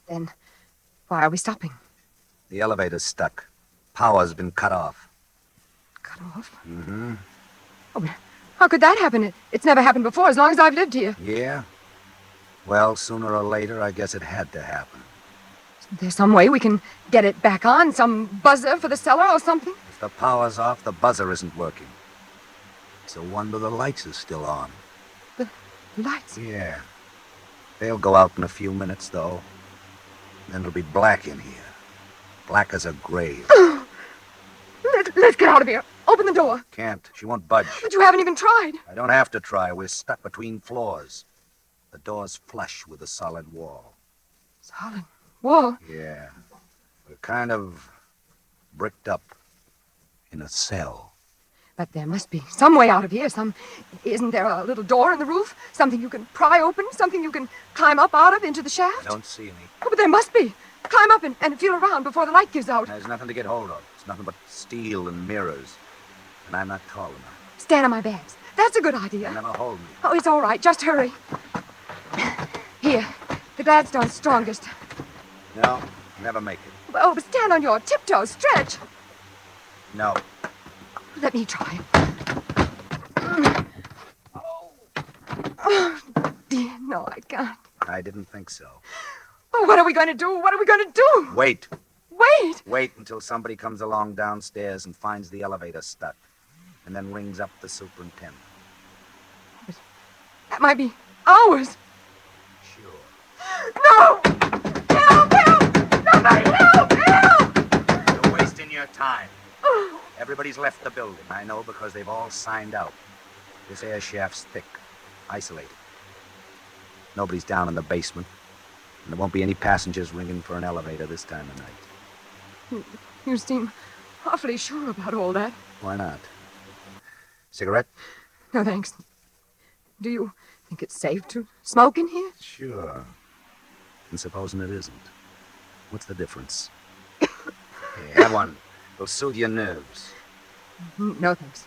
Then why are we stopping? The elevator's stuck. Power's been cut off. Cut off? Mm-hmm. Oh, but how could that happen? It's never happened before as long as I've lived here. Yeah? Well, sooner or later, I guess it had to happen. Isn't there some way we can get it back on? Some buzzer for the cellar or something? If the power's off, the buzzer isn't working. It's a wonder the lights are still on. The lights? Yeah. They'll go out in a few minutes, though. Then it'll be black in here. Black as a grave. Let's get out of here. Open the door. Can't. She won't budge. But you haven't even tried. I don't have to try. We're stuck between floors. The door's flush with a solid wall. Solid wall? Yeah. We're kind of bricked up in a cell. But there must be some way out of here. Isn't there a little door in the roof? Something you can pry open? Something you can climb up out of into the shaft? I don't see any. Oh, but there must be. Climb up and feel around before the light gives out. There's nothing to get hold of. It's nothing but steel and mirrors. And I'm not tall enough. Stand on my bags. That's a good idea. They'll never hold me. Oh, it's all right. Just hurry. Here. The Gladstone's strongest. No, never make it. Oh, but stand on your tiptoes. Stretch. No. Let me try. Oh, dear. No, I can't. I didn't think so. Oh, what are we going to do? What are we going to do? Wait. Wait. Wait until somebody comes along downstairs and finds the elevator stuck. And then rings up the superintendent. But that might be hours. Sure. No! Help! Help! Somebody help! Help! You're wasting your time. Everybody's left the building. I know because they've all signed out. This air shaft's thick. Isolated. Nobody's down in the basement. And there won't be any passengers ringing for an elevator this time of night. You seem awfully sure about all that. Why not? Cigarette? No, thanks. Do you think it's safe to smoke in here? Sure. And supposing it isn't? What's the difference? Here, have one. It'll soothe your nerves. No, thanks.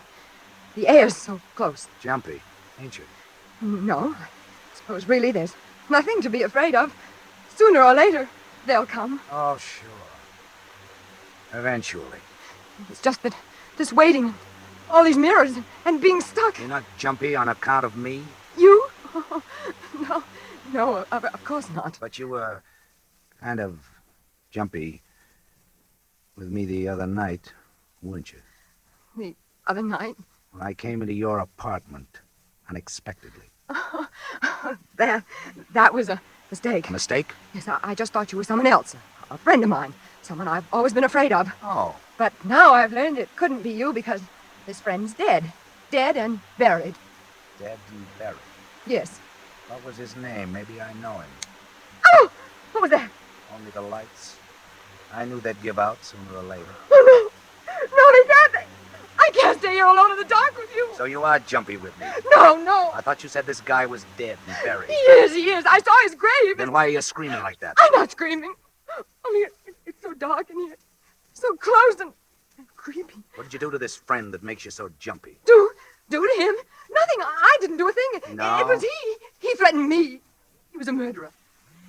The air's so close. Jumpy, ain't you? No. I suppose really there's nothing to be afraid of. Sooner or later, they'll come. Oh, sure. Eventually. It's just that this waiting, all these mirrors, and being stuck. You're not jumpy on account of me? You? Oh, no. No, of course not. But you were kind of jumpy with me the other night, weren't you? The other night? When I came into your apartment unexpectedly. That was a mistake. A mistake? Yes, I just thought you were someone else. A friend of mine. Someone I've always been afraid of. Oh. But now I've learned it couldn't be you because this friend's dead. Dead and buried. Dead and buried? Yes. What was his name? Maybe I know him. Oh! What was that? Only the lights. I knew they'd give out sooner or later. Oh, no! No, they can't! I can't stay here alone in the dark with you! So you are jumpy with me? No! I thought you said this guy was dead and buried. He is! I saw his grave! Then why are you screaming like that? I'm not screaming. Only it's so dark in here. So close and creepy. What did you do to this friend that makes you so jumpy? Do to him? Nothing. I didn't do a thing. No? It was he. He threatened me. He was a murderer.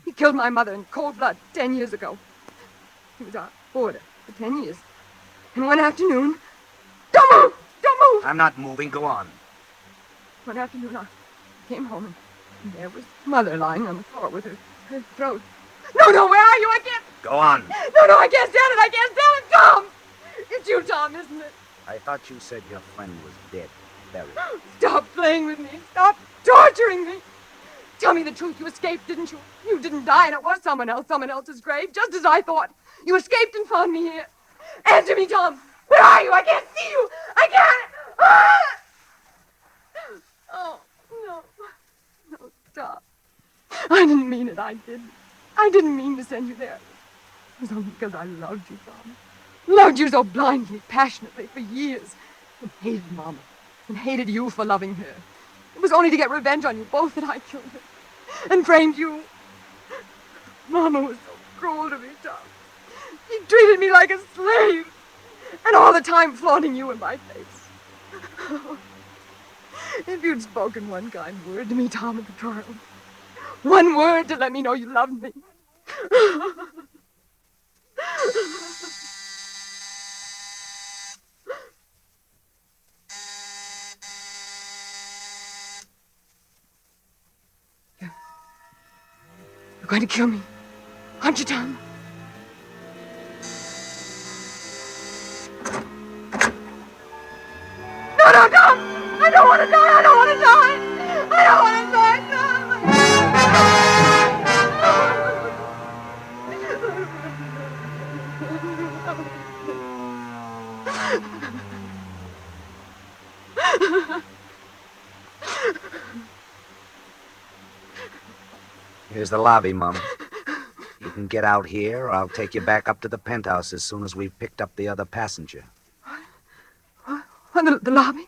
He killed my mother in cold blood 10 years ago. He was our boarder for 10 years. And one afternoon... Don't move! Don't move! I'm not moving. Go on. One afternoon, I came home, and there was Mother lying on the floor with her throat. No, where are you? I can't... Go on. No, I can't stand it. I can't stand it. Tom! It's you, Tom, isn't it? I thought you said your friend was dead, buried. Stop playing with me. Stop torturing me. Tell me the truth. You escaped, didn't you? You didn't die, and it was someone else's grave, just as I thought. You escaped and found me here. Answer me, Tom. Where are you? I can't see you. I can't. Ah! Oh, no. No, stop. I didn't mean it. I didn't mean to send you there. It was only because I loved you, Tom. Loved you so blindly, passionately, for years. And hated Mama. and hated you for loving her. It was only to get revenge on you both that I killed her and framed you. Mama was so cruel to me, Tom. She treated me like a slave, and all the time flaunting you in my face. If you'd spoken one kind word to me, Tom, at the trial, one word to let me know you loved me. You're going to kill me, aren't you, Tom? No, no, Tom! I don't want to die! I don't want to die! I don't want to die, Here's the lobby, Mum. You can get out here, or I'll take you back up to the penthouse as soon as we've picked up the other passenger. What, the lobby?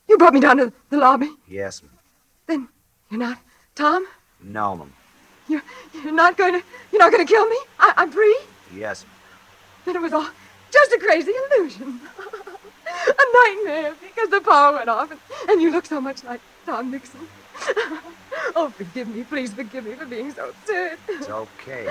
You brought me down to the lobby? Yes, Mum. Then you're not Tom? No, Mum. You're not going to kill me? I'm free? Yes, Mum. Then it was all just a crazy illusion. A nightmare because the power went off and you look so much like Tom Nixon. Oh, forgive me, please forgive me for being so absurd. It's okay.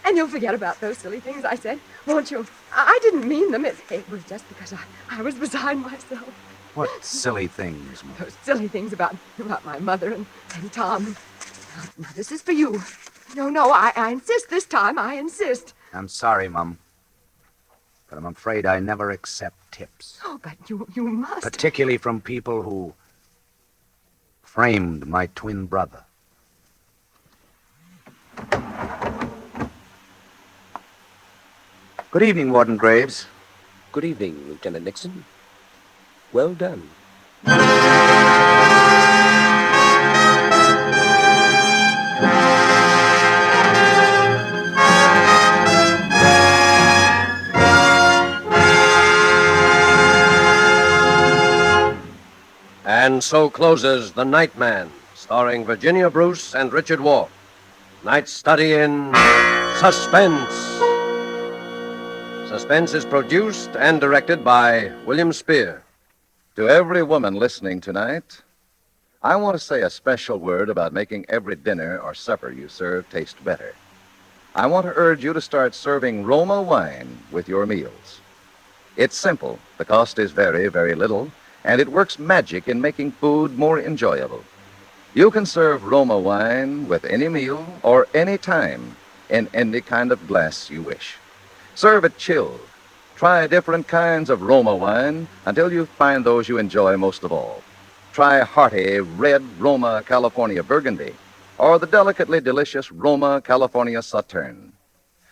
And you'll forget about those silly things I said, won't you? I didn't mean them. It was just because I was beside myself. What silly things, Mum? Those silly things about my mother and Tom. Now, this is for you. No, I insist this time. I insist. I'm sorry, Mum. But I'm afraid I never accept tips. Oh, but you must. Particularly from people who framed my twin brother. Good evening, Warden Graves. Good evening, Lieutenant Nixon. Well done. And so closes The Night Man, starring Virginia Bruce and Richard Wolfe. Night's study in Suspense. Suspense is produced and directed by William Spear. To every woman listening tonight, I want to say a special word about making every dinner or supper you serve taste better. I want to urge you to start serving Roma wine with your meals. It's simple. The cost is very, very little, and it works magic in making food more enjoyable. You can serve Roma wine with any meal or any time in any kind of glass you wish. Serve it chilled. Try different kinds of Roma wine until you find those you enjoy most of all. Try hearty red Roma California Burgundy or the delicately delicious Roma California Sauterne.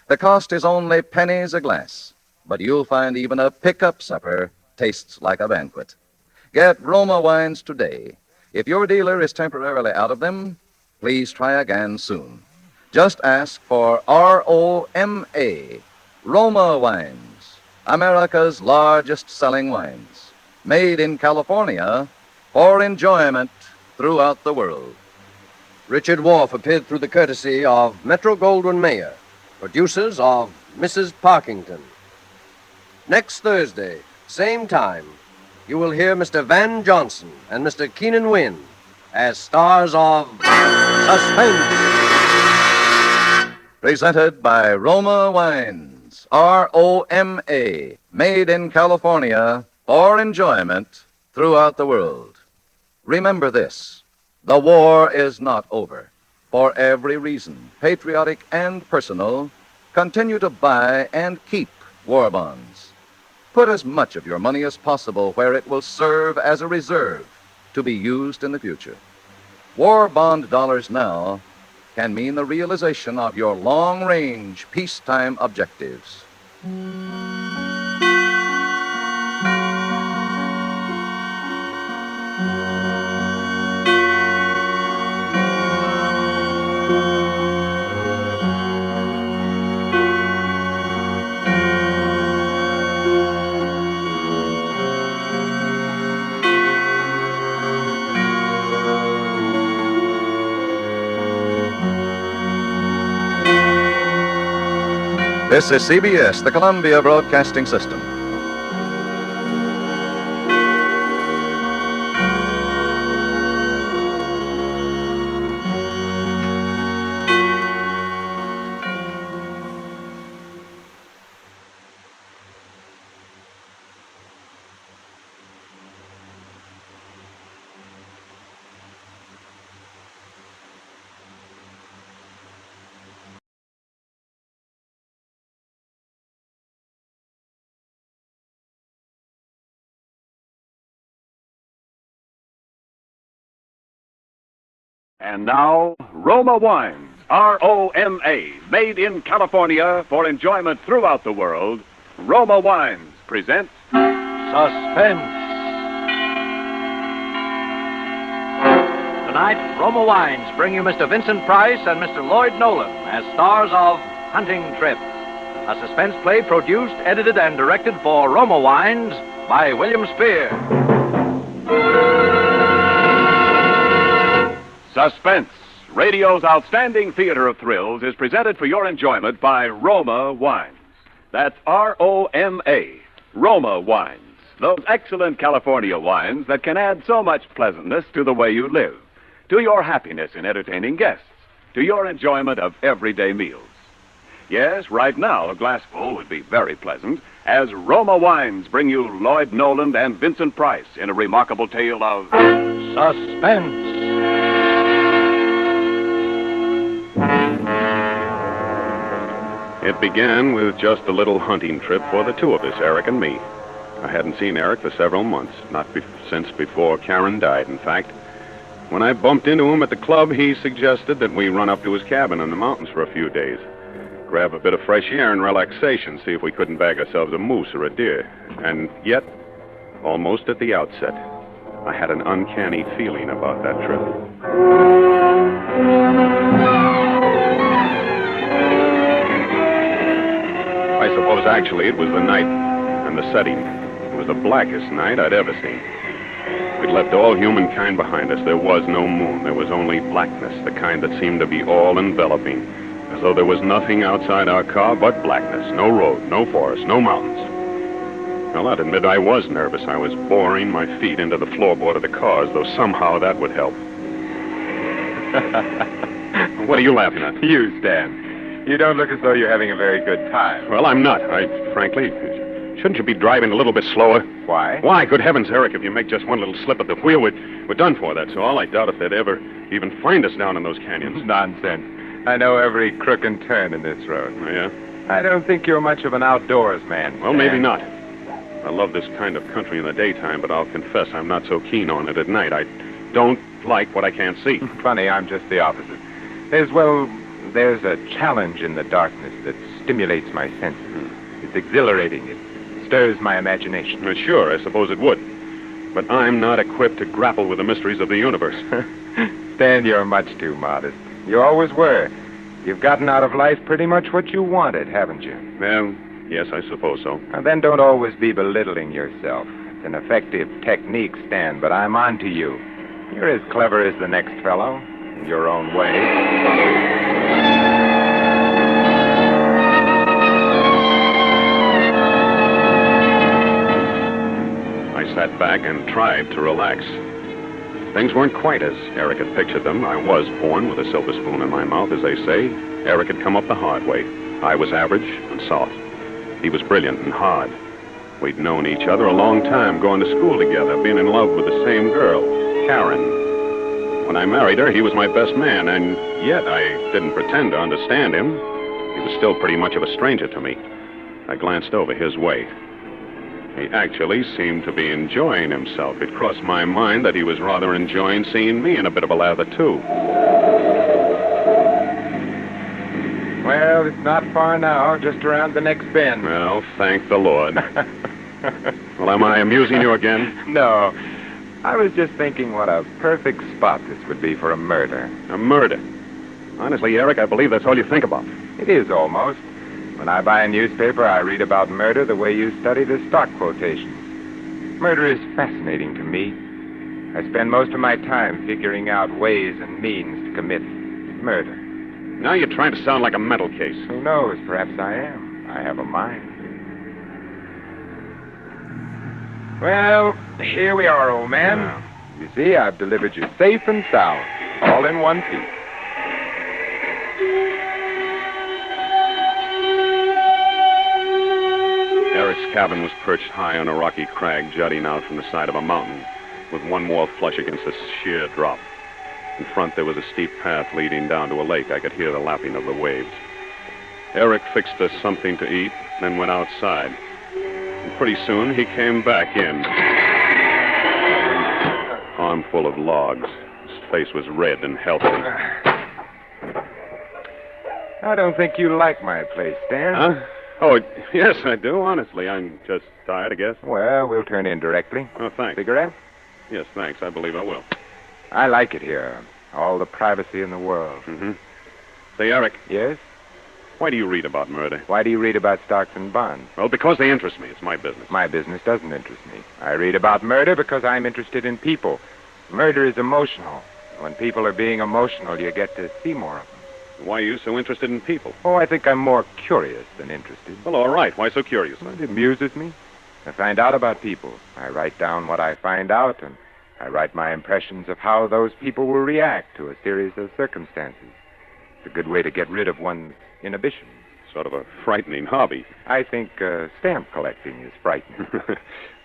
The cost is only pennies a glass, but you'll find even a pickup supper tastes like a banquet. Get Roma wines today. If your dealer is temporarily out of them, please try again soon. Just ask for ROMA, Roma Wines, America's largest selling wines, made in California for enjoyment throughout the world. Richard Wolfe appeared through the courtesy of Metro-Goldwyn-Mayer, producers of Mrs. Parkington. Next Thursday, same time, you will hear Mr. Van Johnson and Mr. Keenan Wynn as stars of Suspense. Presented by Roma Wines, ROMA, made in California for enjoyment throughout the world. Remember this, the war is not over. For every reason, patriotic and personal, continue to buy and keep war bonds. Put as much of your money as possible where it will serve as a reserve to be used in the future. War bond dollars now can mean the realization of your long-range peacetime objectives. This is CBS, the Columbia Broadcasting System. And now, Roma Wines, R-O-M-A, made in California for enjoyment throughout the world. Roma Wines present Suspense. Tonight, Roma Wines bring you Mr. Vincent Price and Mr. Lloyd Nolan as stars of Hunting Trip, a suspense play produced, edited, and directed for Roma Wines by William Spear. Suspense, radio's outstanding theater of thrills, is presented for your enjoyment by Roma Wines. That's R-O-M-A, Roma Wines. Those excellent California wines that can add so much pleasantness to the way you live, to your happiness in entertaining guests, to your enjoyment of everyday meals. Yes, right now, a glassful would be very pleasant, as Roma Wines bring you Lloyd Nolan and Vincent Price in a remarkable tale of suspense. It began with just a little hunting trip for the two of us, Eric and me. I hadn't seen Eric for several months, since before Karen died, in fact. When I bumped into him at the club, he suggested that we run up to his cabin in the mountains for a few days. Grab a bit of fresh air and relaxation, see if we couldn't bag ourselves a moose or a deer. And yet, almost at the outset, I had an uncanny feeling about that trip. I suppose actually it was the night and the setting. It was the blackest night I'd ever seen. We'd left all humankind behind us. There was no moon. There was only blackness, the kind that seemed to be all-enveloping, as though there was nothing outside our car but blackness. No road, no forest, no mountains. Well, I'd admit I was nervous. I was boring my feet into the floorboard of the car as though somehow that would help. What are you laughing at? You, Stan. You don't look as though you're having a very good time. Well, I'm not. Frankly, shouldn't you be driving a little bit slower? Why? Why? Good heavens, Eric, if you make just one little slip at the wheel, we're done for, that's all. I doubt if they'd ever even find us down in those canyons. Nonsense. I know every crook and turn in this road. Oh, yeah? I don't think you're much of an outdoors man, Well, Stan. maybe not. I love this kind of country in the daytime, but I'll confess I'm not so keen on it at night. I don't like what I can't see. Funny, I'm just the opposite. There's a challenge in the darkness that stimulates my senses. It's exhilarating. It stirs my imagination. Well, sure, I suppose it would. But I'm not equipped to grapple with the mysteries of the universe. Stan, you're much too modest. You always were. You've gotten out of life pretty much what you wanted, haven't you? Well, yes, I suppose so. Now, then don't always be belittling yourself. It's an effective technique, Stan, but I'm on to you. You're as clever as the next fellow, in your own way. I sat back and tried to relax. Things weren't quite as Eric had pictured them. I was born with a silver spoon in my mouth, as they say. Eric had come up the hard way. I was average and soft. He was brilliant and hard. We'd known each other a long time, going to school together, being in love with the same girl, Karen. When I married her, he was my best man, and yet I didn't pretend to understand him. He was still pretty much of a stranger to me. I glanced over his way. He actually seemed to be enjoying himself. It crossed my mind that he was rather enjoying seeing me in a bit of a lather, too. Well, it's not far now, just around the next bend. Well, thank the Lord. Well, am I amusing you again? No. I was just thinking what a perfect spot this would be for a murder. A murder? Honestly, Eric, I believe that's all you think about. It is almost. When I buy a newspaper, I read about murder the way you study the stock quotations. Murder is fascinating to me. I spend most of my time figuring out ways and means to commit murder. Now you're trying to sound like a mental case. Who knows? Perhaps I am. I have a mind. Well, here we are, old man. You see, I've delivered you safe and sound, all in one piece. Eric's cabin was perched high on a rocky crag jutting out from the side of a mountain, with one wall flush against a sheer drop. In front, there was a steep path leading down to a lake. I could hear the lapping of the waves. Eric fixed us something to eat, then went outside. And pretty soon, he came back in. Armful of logs. His face was red and healthy. I don't think you like my place, Stan. Huh? Oh, yes, I do, honestly. I'm just tired, I guess. Well, we'll turn in directly. Oh, thanks. Cigarette? Yes, thanks. I believe I will. I like it here. All the privacy in the world. Mm-hmm. Say, Eric. Yes? Why do you read about murder? Why do you read about stocks and bonds? Well, because they interest me. It's my business. My business doesn't interest me. I read about murder because I'm interested in people. Murder is emotional. When people are being emotional, you get to see more of them. Why are you so interested in people? Oh, I think I'm more curious than interested. Well, all right. Why so curious? Well, it amuses me. I find out about people. I write down what I find out, and I write my impressions of how those people will react to a series of circumstances. It's a good way to get rid of one's inhibition. Sort of a frightening hobby. I think stamp collecting is frightening.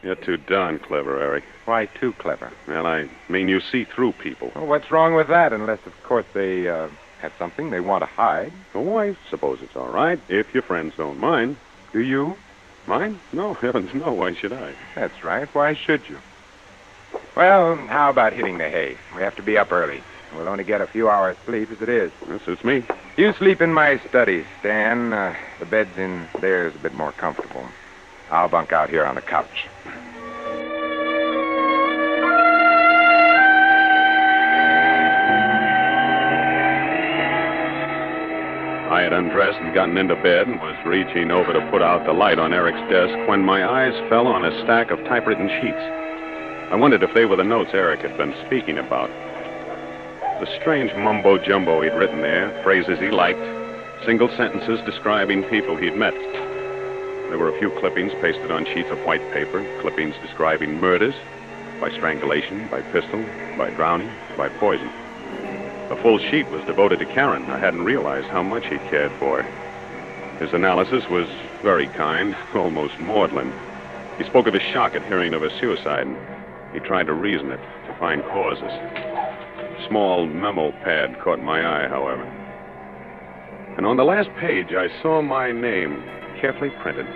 You're too darn clever, Eric. Why too clever? Well, I mean you see through people. Well, what's wrong with that, unless, of course, they have something they want to hide? Oh, I suppose it's all right, if your friends don't mind. Do you? Mind? No, heavens no. Why should I? That's right. Why should you? Well, how about hitting the hay? We have to be up early. We'll only get a few hours sleep as it is. That suits me. You sleep in my study, Stan. The bed's in there is a bit more comfortable. I'll bunk out here on the couch. I had undressed and gotten into bed and was reaching over to put out the light on Eric's desk when my eyes fell on a stack of typewritten sheets. I wondered if they were the notes Eric had been speaking about. The strange mumbo-jumbo he'd written there, phrases he liked, single sentences describing people he'd met. There were a few clippings pasted on sheets of white paper, clippings describing murders, by strangulation, by pistol, by drowning, by poison. A full sheet was devoted to Karen. I hadn't realized how much he cared for her. His analysis was very kind, almost maudlin. He spoke of his shock at hearing of her suicide, and he tried to reason it, to find causes. Small memo pad caught my eye, however. And on the last page, I saw my name carefully printed.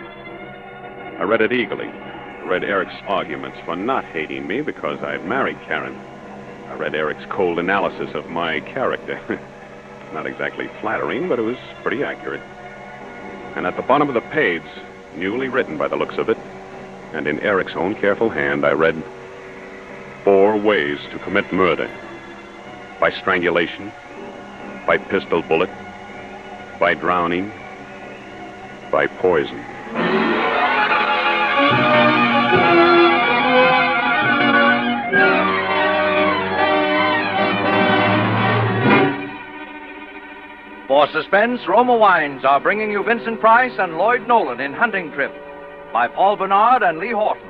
I read it eagerly. I read Eric's arguments for not hating me because I'd married Karen. I read Eric's cold analysis of my character. Not exactly flattering, but it was pretty accurate. And at the bottom of the page, newly written by the looks of it, and in Eric's own careful hand, I read 4 ways to commit murder. By strangulation, by pistol bullet, by drowning, by poison. For Suspense, Roma Wines are bringing you Vincent Price and Lloyd Nolan in Hunting Trip by Paul Bernard and Lee Horton.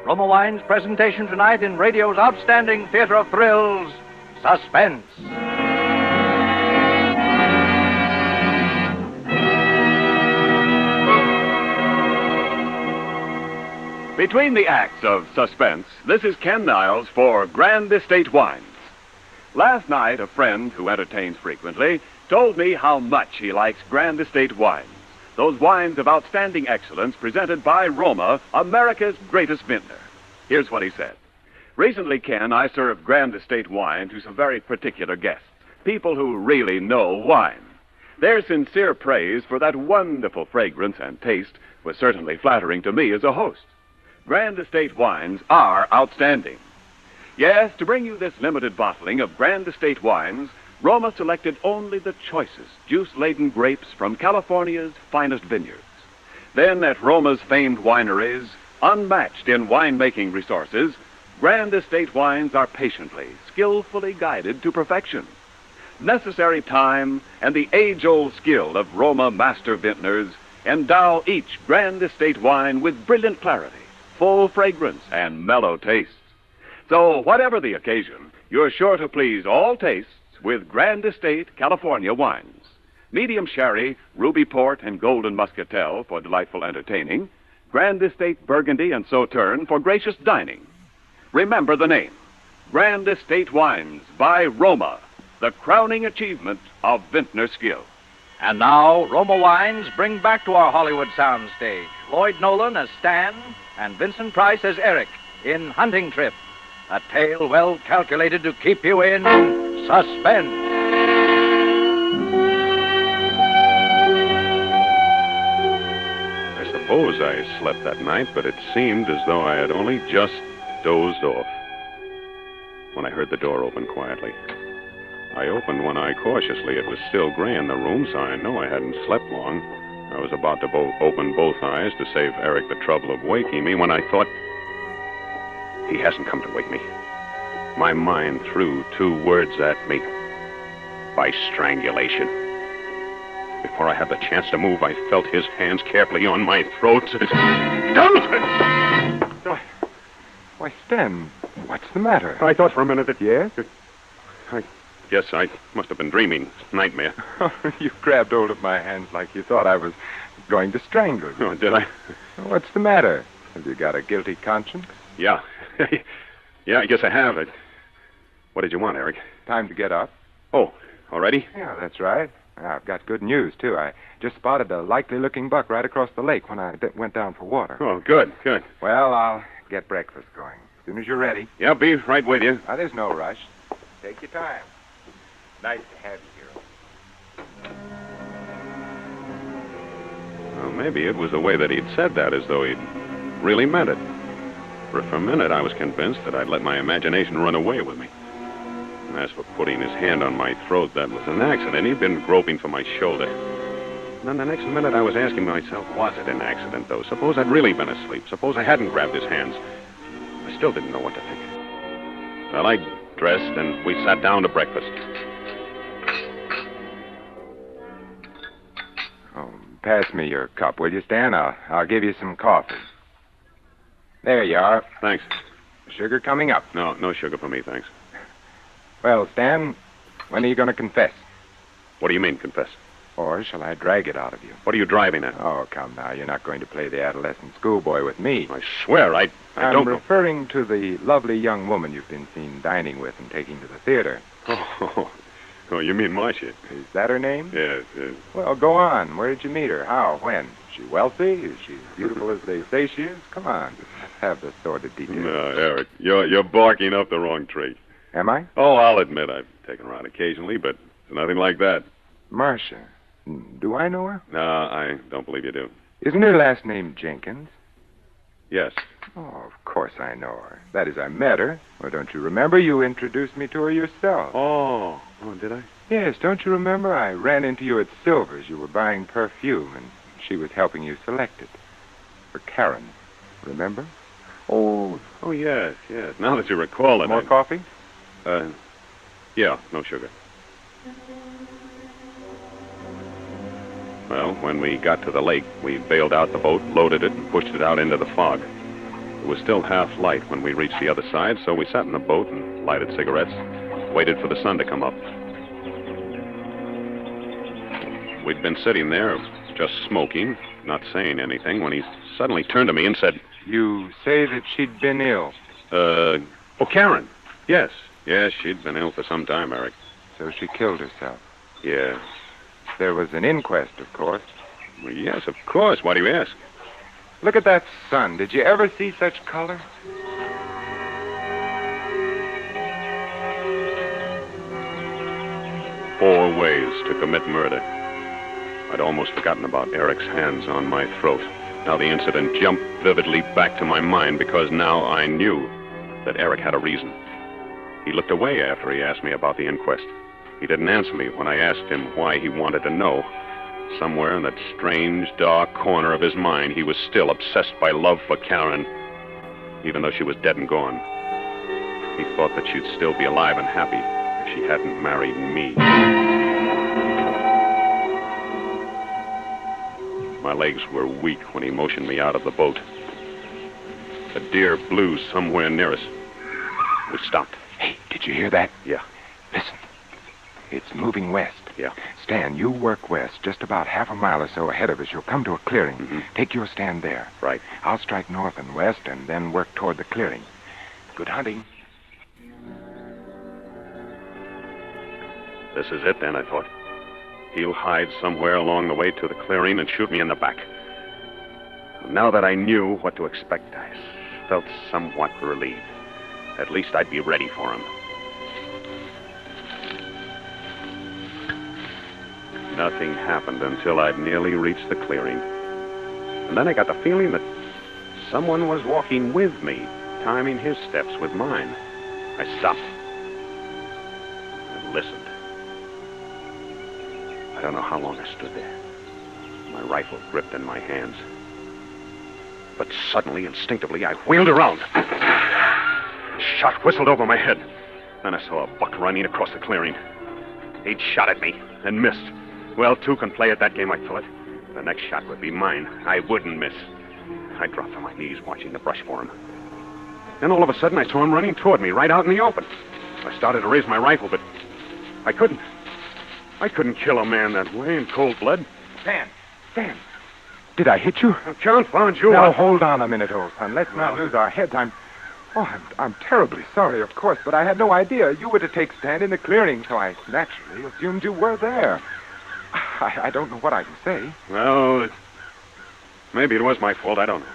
Roma Wines' presentation tonight in radio's outstanding theater of thrills, Suspense. Between the acts of Suspense, this is Ken Niles for Grand Estate Wines. Last night, a friend who entertains frequently told me how much he likes Grand Estate wines. Those wines of outstanding excellence presented by Roma, America's greatest vintner. Here's what he said. Recently, Ken, I served Grand Estate wine to some very particular guests, people who really know wine. Their sincere praise for that wonderful fragrance and taste was certainly flattering to me as a host. Grand Estate wines are outstanding. Yes, to bring you this limited bottling of Grand Estate wines, Roma selected only the choicest, juice-laden grapes from California's finest vineyards. Then at Roma's famed wineries, unmatched in winemaking resources, Grand Estate wines are patiently, skillfully guided to perfection. Necessary time and the age-old skill of Roma master vintners Endow each Grand Estate wine with brilliant clarity, full fragrance, and mellow taste. So, whatever the occasion, you're sure to please all tastes with Grand Estate California wines. Medium sherry, ruby port, and golden muscatel for delightful entertaining. Grand Estate Burgundy and Sauterne for gracious dining. Remember the name, Grand Estate Wines by Roma, the crowning achievement of vintner skill. And now, Roma Wines bring back to our Hollywood soundstage Lloyd Nolan as Stan and Vincent Price as Eric in Hunting Trip, a tale well calculated to keep you in suspense. I suppose I slept that night, but it seemed as though I had only just dozed off when I heard the door open quietly. I opened one eye cautiously. It was still gray in the room, so I know I hadn't slept long. I was about to open both eyes to save Eric the trouble of waking me when I thought, he hasn't come to wake me. My mind threw two words at me. By strangulation. Before I had the chance to move, I felt his hands carefully on my throat. Don't! Why, Stan, what's the matter? I thought for a minute that... Yes? I guess I must have been dreaming. Nightmare. You grabbed hold of my hands like you thought I was going to strangle you. Oh, did I? What's the matter? Have you got a guilty conscience? Yeah. Yeah, I guess I have. What did you want, Eric? Time to get up. Oh, already? Yeah, that's right. I've got good news, too. I just spotted a likely-looking buck right across the lake when I went down for water. Oh, good. Well, I'll get breakfast going. As soon as you're ready. Yeah, be right with you. There's no rush. Take your time. Nice to have you here. Well, maybe it was the way that he'd said that, as though he'd really meant it. For a minute, I was convinced that I'd let my imagination run away with me. And as for putting his hand on my throat, that was an accident. He'd been groping for my shoulder. And then the next minute, I was asking myself, was it an accident, though? Suppose I'd really been asleep. Suppose I hadn't grabbed his hands. I still didn't know what to think. Well, I dressed, and we sat down to breakfast. Oh, pass me your cup, will you, Stan? I'll give you some coffee. There you are. Thanks. Sugar coming up. No sugar for me, thanks. Well, Stan, when are you going to confess? What do you mean, confess? Or shall I drag it out of you? What are you driving at? Oh, come now. You're not going to play the adolescent schoolboy with me. I swear, I don't I'm know. referring to the lovely young woman you've been seen dining with and taking to the theater. Oh, you mean Marcia? Is that her name? Yes. Well, go on. Where did you meet her? How? When? Is she wealthy? Is she as beautiful as they say she is? Come on. Let's have the sordid details. No, Eric, you're barking up the wrong tree. Am I? Oh, I'll admit I've taken her out occasionally, but it's nothing like that. Marcia. Do I know her? No, I don't believe you do. Isn't her last name Jenkins? Yes. Oh, of course I know her. That is, I met her. Or don't you remember? You introduced me to her yourself. Oh, did I? Yes, don't you remember? I ran into you at Silver's. You were buying perfume, and she was helping you select it. For Karen. Remember? Oh, yes. Now that you recall it. More coffee? Yeah, no sugar. Well, when we got to the lake, we bailed out the boat, loaded it, and pushed it out into the fog. It was still half light when we reached the other side, so we sat in the boat and lighted cigarettes, waited for the sun to come up. We'd been sitting there, just smoking, not saying anything, when he suddenly turned to me and said, You say that she'd been ill. Karen. Yes, she'd been ill for some time, Eric. So she killed herself. Yes. There was an inquest, of course. Well, yes, of course. Why do you ask? Look at that sun. Did you ever see such color? Four ways to commit murder. I'd almost forgotten about Eric's hands on my throat. Now the incident jumped vividly back to my mind because now I knew that Eric had a reason. He looked away after he asked me about the inquest. He didn't answer me when I asked him why he wanted to know. Somewhere in that strange, dark corner of his mind, he was still obsessed by love for Karen, even though she was dead and gone. He thought that she'd still be alive and happy if she hadn't married me. My legs were weak when he motioned me out of the boat. A deer blew somewhere near us. We stopped. Hey, did you hear that? Yeah. Listen. It's moving west. Yeah. Stan, you work west, just about half a mile or so ahead of us. You'll come to a clearing. Mm-hmm. Take your stand there. Right. I'll strike north and west and then work toward the clearing. Good hunting. This is it, then, I thought. He'll hide somewhere along the way to the clearing and shoot me in the back. Now that I knew what to expect, I felt somewhat relieved. At least I'd be ready for him. Nothing happened until I'd nearly reached the clearing. And then I got the feeling that someone was walking with me, timing his steps with mine. I stopped and listened. I don't know how long I stood there, my rifle gripped in my hands. But suddenly, instinctively, I wheeled around. A shot whistled over my head. Then I saw a buck running across the clearing. He'd shot at me and missed. Well, two can play at that game, I thought. The next shot would be mine. I wouldn't miss. I dropped on my knees, watching the brush for him. Then all of a sudden, I saw him running toward me, right out in the open. I started to raise my rifle, but I couldn't. I couldn't kill a man that way in cold blood. Stan! Did I hit you? Confound you. Now, hold on a minute, old son. Let's not lose our heads. I'm terribly sorry, of course, but I had no idea you were to take Stan in the clearing, so I naturally assumed you were there. I don't know what I can say. Well, maybe it was my fault. I don't know.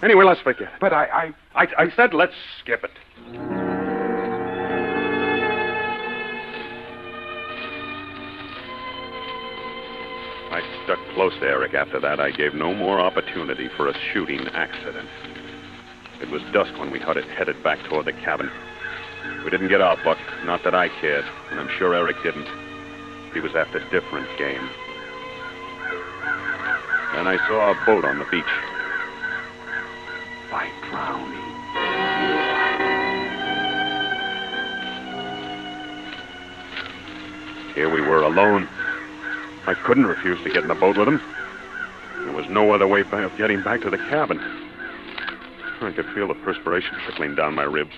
Anyway, let's forget it. But I said let's skip it. I stuck close to Eric after that. I gave no more opportunity for a shooting accident. It was dusk when we headed back toward the cabin. We didn't get out, Buck. Not that I cared, and I'm sure Eric didn't. He was after different game. Then I saw a boat on the beach. By drowning. Here we were alone. I couldn't refuse to get in the boat with him. There was no other way of getting back to the cabin. I could feel the perspiration trickling down my ribs.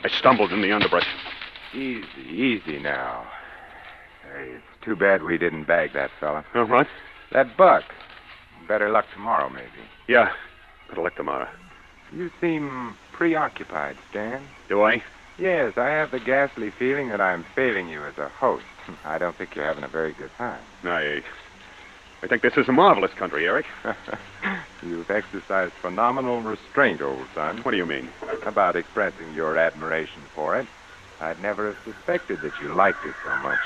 I stumbled in the underbrush. Easy now. Hey, it's too bad we didn't bag that fella. Oh, what? That buck. Better luck tomorrow, maybe. Yeah, better luck tomorrow. You seem preoccupied, Stan. Do I? Yes, I have the ghastly feeling that I'm failing you as a host. I don't think you're having a very good time. I think this is a marvelous country, Eric. You've exercised phenomenal restraint, old son. What do you mean? About expressing your admiration for it. I'd never have suspected that you liked it so much.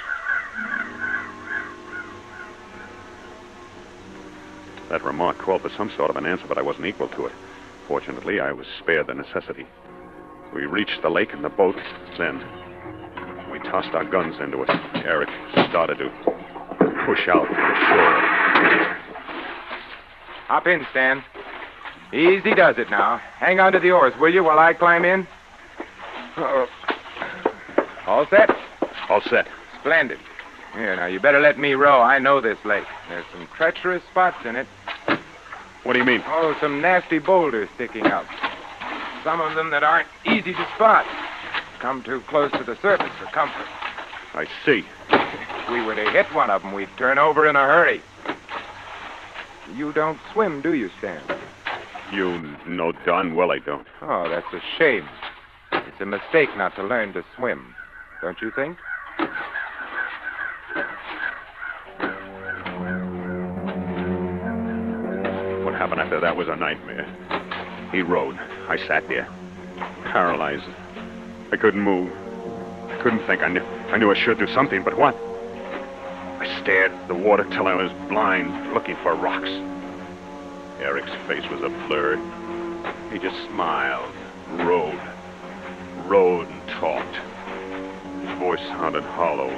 That remark called for some sort of an answer, but I wasn't equal to it. Fortunately, I was spared the necessity. We reached the lake in the boat. Then we tossed our guns into it. Eric started to push out to the shore. Hop in, Stan. Easy does it now. Hang on to the oars, will you, while I climb in? All set? All set. Splendid. Here, now, you better let me row. I know this lake. There's some treacherous spots in it. What do you mean? Oh, some nasty boulders sticking out. Some of them that aren't easy to spot. Come too close to the surface for comfort. I see. If we were to hit one of them, we'd turn over in a hurry. You don't swim, do you, Stan? You know darn well I don't. Oh, that's a shame. It's a mistake not to learn to swim, don't you think? What happened after that was a nightmare. He rowed. I sat there, paralyzed. I couldn't move. I couldn't think. I knew I should do something, but what? I stared at the water till I was blind, looking for rocks. Eric's face was a blur. He just smiled, rowed and talked. His voice sounded hollow,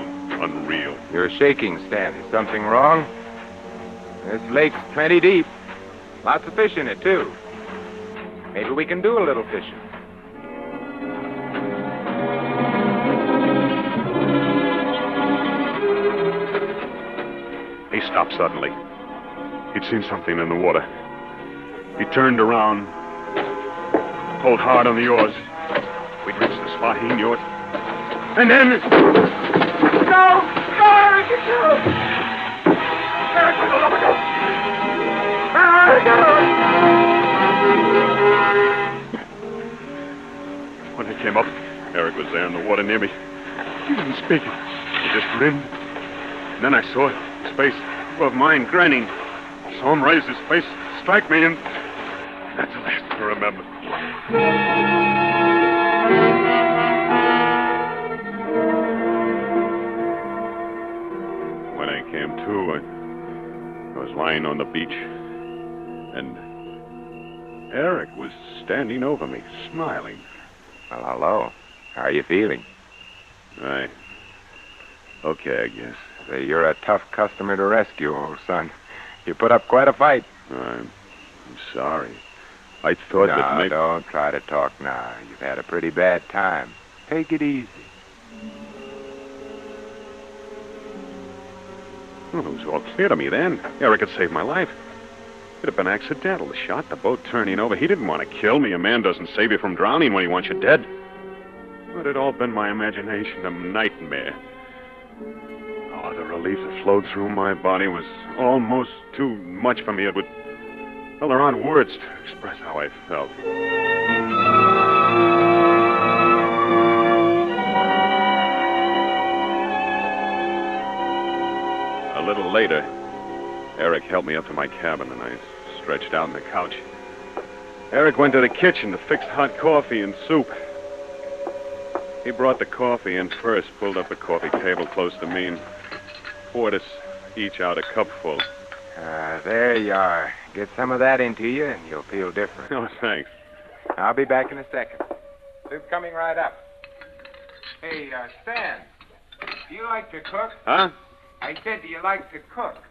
unreal. You're shaking, Stan. Is something wrong? This lake's plenty deep. Lots of fish in it, too. Maybe we can do a little fishing. He stopped suddenly. He'd seen something in the water. He turned around, pulled hard on the oars. We'd reached the spot he knew it. And then... No! No, Eric! No! Eric, let go! When I came up, Eric was there in the water near me. He didn't speak. He just grinned. And then I saw his face above mine, grinning. I saw him raise his face, strike me, and that's the last I remember. When I came to, I was lying on the beach, and Eric was standing over me, smiling. Well, hello. How are you feeling? Okay, I guess. Say, you're a tough customer to rescue, old son. You put up quite a fight. I'm sorry. I thought that maybe... don't try to talk now. You've had a pretty bad time. Take it easy. Well, it was all clear to me then. Eric had saved my life. It had been accidental, the shot, the boat turning over. He didn't want to kill me. A man doesn't save you from drowning when he wants you dead. But it had all been my imagination, a nightmare. Oh, the relief that flowed through my body was almost too much for me. It would... Well, there aren't words to express how I felt. A little later, Eric helped me up to my cabin, and I stretched out on the couch. Eric went to the kitchen to fix hot coffee and soup. He brought the coffee in first, pulled up a coffee table close to me, and poured us each out a cupful. There you are. Get some of that into you, and you'll feel different. Oh, thanks. I'll be back in a second. Soup coming right up. Hey, Stan, do you like to cook? Huh? I said, do you like to cook?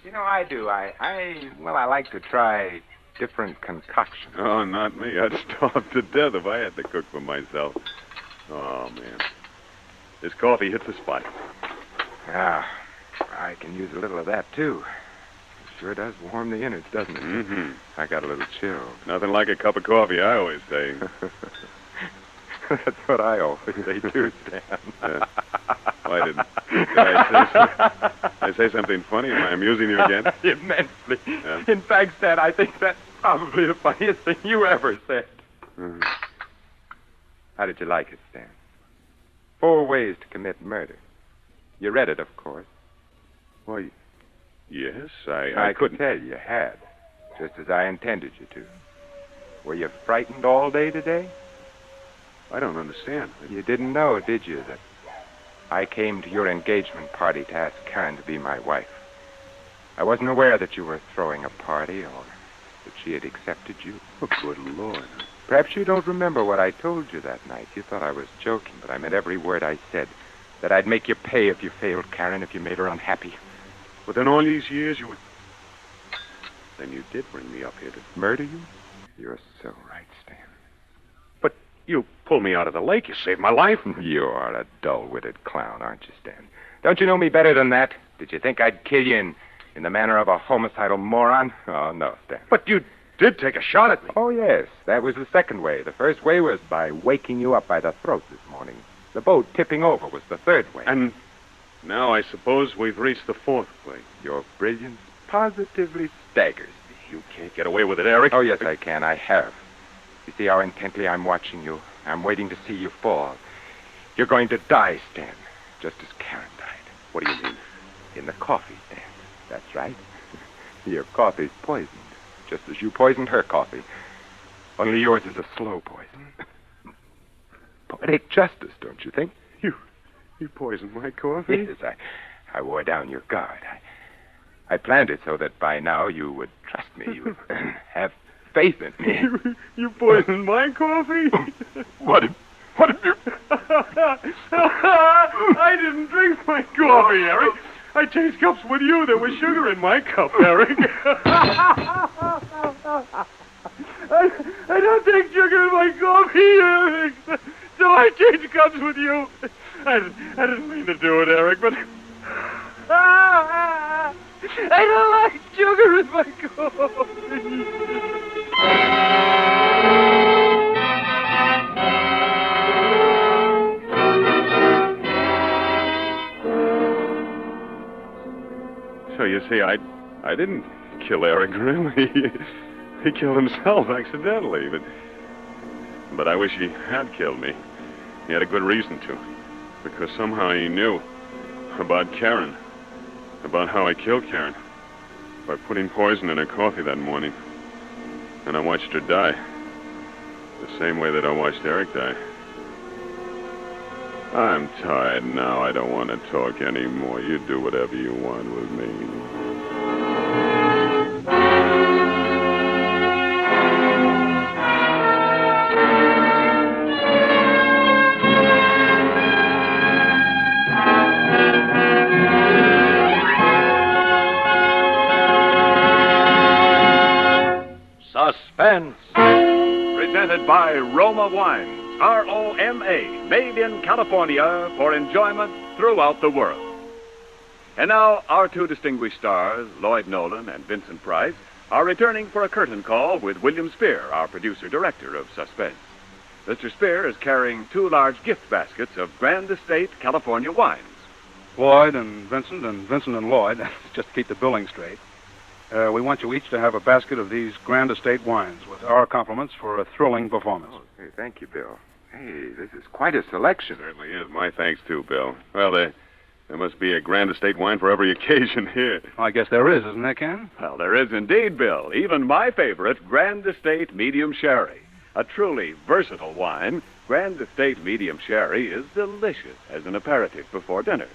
You know, I do. I like to try different concoctions. Oh, not me. I'd starve to death if I had to cook for myself. Oh, man. This coffee hits the spot. Yeah, I can use a little of that, too. It sure does warm the innards, doesn't it? Mm-hmm. I got a little chill. Nothing like a cup of coffee, I always say. That's what I always say, too, Stan. Did I say something funny? Am I amusing you again? Immensely. In fact, Stan, I think that's probably the funniest thing you ever said. Mm-hmm. How did you like it, Stan? 4 ways to commit murder. You read it, of course. Why, yes, I could couldn't tell you had, just as I intended you to. Were you frightened all day today? I don't understand. You didn't know, did you, that I came to your engagement party to ask Karen to be my wife? I wasn't aware that you were throwing a party or that she had accepted you. Oh, good Lord. Perhaps you don't remember what I told you that night. You thought I was joking, but I meant every word I said. That I'd make you pay if you failed Karen, if you made her unhappy. But in all these years, you would... Then you did bring me up here to... Murder you? You're so right, Stan. But you pulled me out of the lake. You saved my life. You are a dull-witted clown, aren't you, Stan? Don't you know me better than that? Did you think I'd kill you in the manner of a homicidal moron? Oh, no, Stan. But you did take a shot at me. Oh, yes. That was the second way. The first way was by waking you up by the throat this morning. The boat tipping over was the third way. And now I suppose we've reached the 4th way. Your brilliance positively staggers me. You can't get away with it, Eric. Oh, yes, I can. I have. You see how intently I'm watching you? I'm waiting to see you fall. You're going to die, Stan, just as Karen died. What do you mean? In the coffee, Stan. That's right. Your coffee's poisoned, just as you poisoned her coffee. Only yours is a slow poison. Poetic justice, don't you think? You poisoned my coffee? Yes, I wore down your guard. I planned it so that by now you would trust me. You would have faith in me. You poisoned my coffee? What have you... I didn't drink my coffee, Eric. I changed cups with you. There was sugar in my cup, Eric. I don't take sugar in my coffee, Eric. So I changed cups with you. I didn't mean to do it, Eric, but... I don't like sugar in my coffee. So you see, I didn't kill Eric, really. He killed himself accidentally, but I wish he had killed me. He had a good reason to, because somehow he knew about Karen, about how I killed Karen, by putting poison in her coffee that morning. And I watched her die, the same way that I watched Eric die. I'm tired now. I don't want to talk anymore. You do whatever you want with me. Suspense. Presented by Roma Wines. R-O-M-A, made in California for enjoyment throughout the world. And now, our two distinguished stars, Lloyd Nolan and Vincent Price, are returning for a curtain call with William Spear, our producer-director of Suspense. Mr. Spear is carrying two large gift baskets of Grand Estate California wines. Lloyd and Vincent and Lloyd, just to keep the billing straight. We want you each to have a basket of these Grand Estate wines with our compliments for a thrilling performance. Hey, thank you, Bill. Hey, this is quite a selection. Certainly is. My thanks, too, Bill. Well, there must be a Grand Estate wine for every occasion here. I guess there is, isn't there, Ken? Well, there is indeed, Bill. Even my favorite, Grand Estate Medium Sherry. A truly versatile wine, Grand Estate Medium Sherry is delicious as an aperitif before dinner.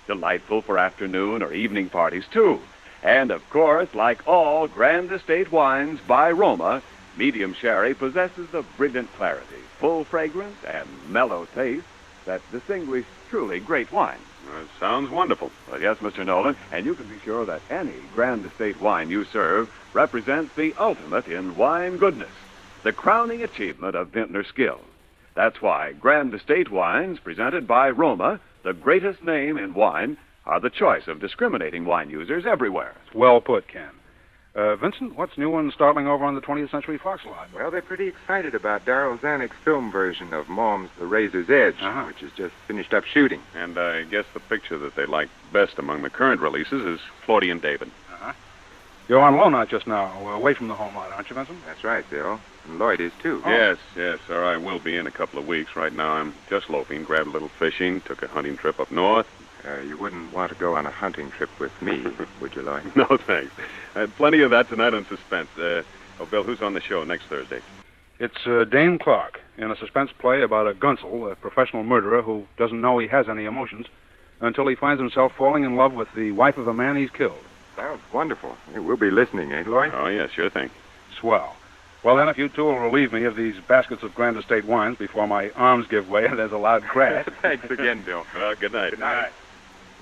Delightful for afternoon or evening parties, too. And, of course, like all Grand Estate wines by Roma, Medium Sherry possesses the brilliant clarity, full fragrance, and mellow taste that distinguish truly great wines. That sounds wonderful. Well, yes, Mr. Nolan, and you can be sure that any Grand Estate wine you serve represents the ultimate in wine goodness, the crowning achievement of vintner skill. That's why Grand Estate wines, presented by Roma, the greatest name in wine, are the choice of discriminating wine users everywhere. Well put, Ken. Vincent, what's new and startling over on the 20th Century Fox lot? Well, they're pretty excited about Darryl Zanuck's film version of Mom's The Razor's Edge, which is just finished up shooting. And I guess the picture that they like best among the current releases is Florian David. You're on loan out just now, away from the home lot, aren't you, Vincent? That's right, Bill. And Lloyd is, too. Yes, sir. I will be in a couple of weeks. Right now, I'm just loafing, grabbed a little fishing, took a hunting trip up north. You wouldn't want to go on a hunting trip with me, would you, Lloyd? No, thanks. I had plenty of that tonight on Suspense. Bill, who's on the show next Thursday? It's Dane Clark in a suspense play about a gunsel, a professional murderer who doesn't know he has any emotions until he finds himself falling in love with the wife of a man he's killed. Sounds wonderful. We'll be listening, ain't Lloyd? Oh, yeah, sure thing. Swell. Well, then, if you two will relieve me of these baskets of Grand Estate wines before my arms give way and there's a loud crash. Thanks again, Bill. Well, good night. Good night.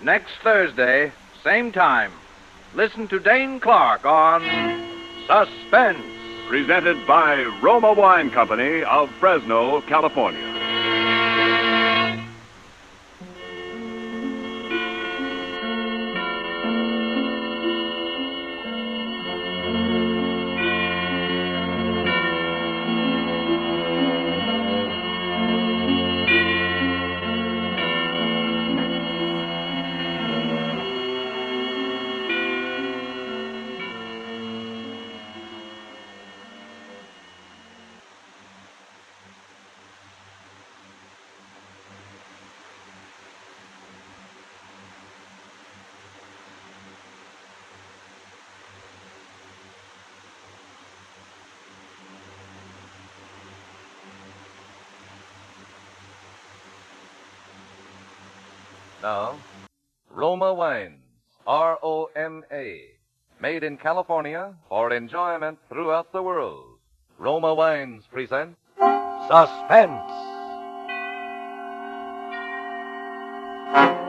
Next Thursday, same time, listen to Dane Clark on Suspense. Presented by Roma Wine Company of Fresno, California. Now, Roma Wines, R-O-M-A, made in California for enjoyment throughout the world. Roma Wines present Suspense.